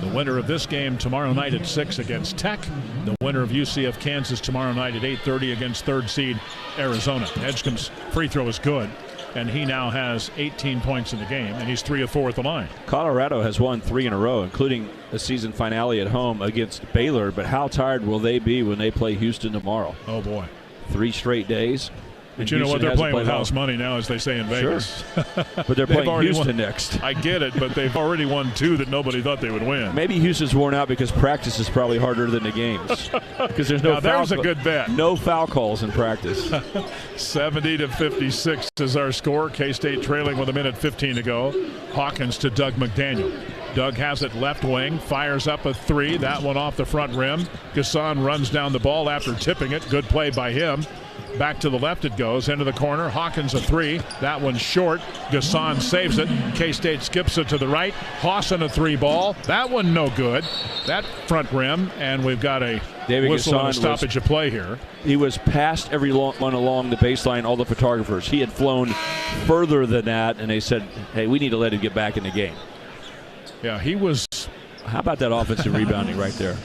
The winner of this game tomorrow night at 6 against Tech. The winner of UCF Kansas tomorrow night at 8:30 against 3rd seed Arizona. Edgecombe's free throw is good, and he now has 18 points in the game, and he's 3 of 4 at the line. Colorado has won 3 in a row, including a season finale at home against Baylor, but how tired will they be when they play Houston tomorrow? Oh, boy. 3 straight days. But you know what? They're playing with house money now, as they say in Vegas. Sure. But they're playing Houston next. I get it, but they've already won 2 that nobody thought they would win. Maybe Houston's worn out because practice is probably harder than the games. Because there's no now, there's a good bet. No foul calls in practice. 70-56 is our score. K-State trailing with 1:15 to go. Hawkins to Doug McDaniel. Doug has it left wing, fires up a 3. That one off the front rim. Gasson runs down the ball after tipping it. Good play by him. Back to the left it goes, into the corner. Hawkins a 3. That one's short. Gasson saves it. K-State skips it to the right. Hawson a 3 ball. That one no good. That front rim, and we've got a whistle and a stoppage of play here. He was past everyone along the baseline, all the photographers. He had flown further than that, and they said, hey, we need to let him get back in the game. Yeah, he was. How about that offensive rebounding right there?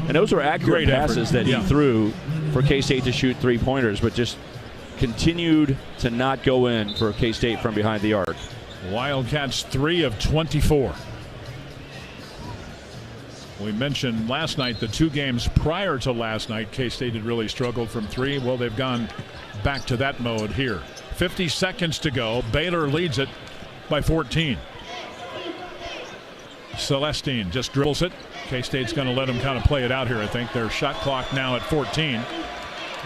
And those were accurate passes that he threw for K-State to shoot 3-pointers, but just continued to not go in for K-State from behind the arc. Wildcats 3 of 24. We mentioned last night the 2 games prior to last night, K-State had really struggled from 3. Well, they've gone back to that mode here. 50 seconds to go. Baylor leads it by 14. Celestine just dribbles it. K-State's going to let them kind of play it out here, I think. Their shot clock now at 14.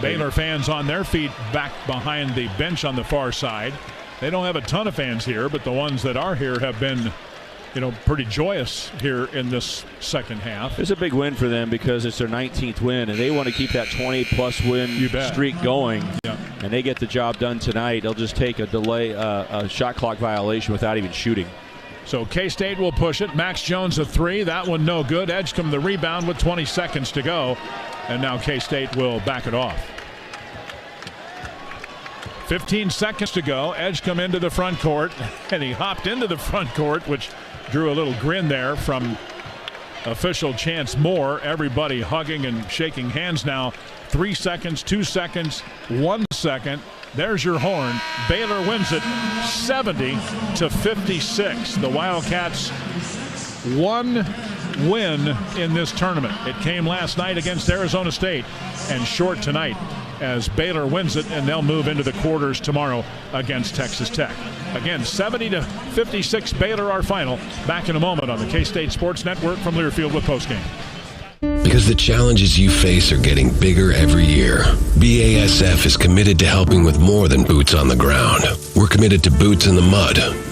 Baylor fans on their feet back behind the bench on the far side. They don't have a ton of fans here, but the ones that are here have been pretty joyous here in this second half. It's a big win for them because it's their 19th win, and they want to keep that 20-plus win streak going. Yeah. And they get the job done tonight. They'll just take a delay, a shot clock violation without even shooting. So K-State will push it. Max Jones a three. That one no good. Edgecombe the rebound with 20 seconds to go. And now K-State will back it off. 15 seconds to go. Edgecombe into the front court. And he hopped into the front court, which drew a little grin there from official Chance Moore. Everybody hugging and shaking hands now. 3 seconds, 2 seconds, 1 second. There's your horn. Baylor wins it 70-56. The Wildcats one win in this tournament. It came last night against Arizona State and short tonight as Baylor wins it, and they'll move into the quarters tomorrow against Texas Tech. Again, 70-56 Baylor our final. Back in a moment on the K-State Sports Network from Learfield with Postgame. Because the challenges you face are getting bigger every year, BASF is committed to helping with more than boots on the ground. We're committed to boots in the mud,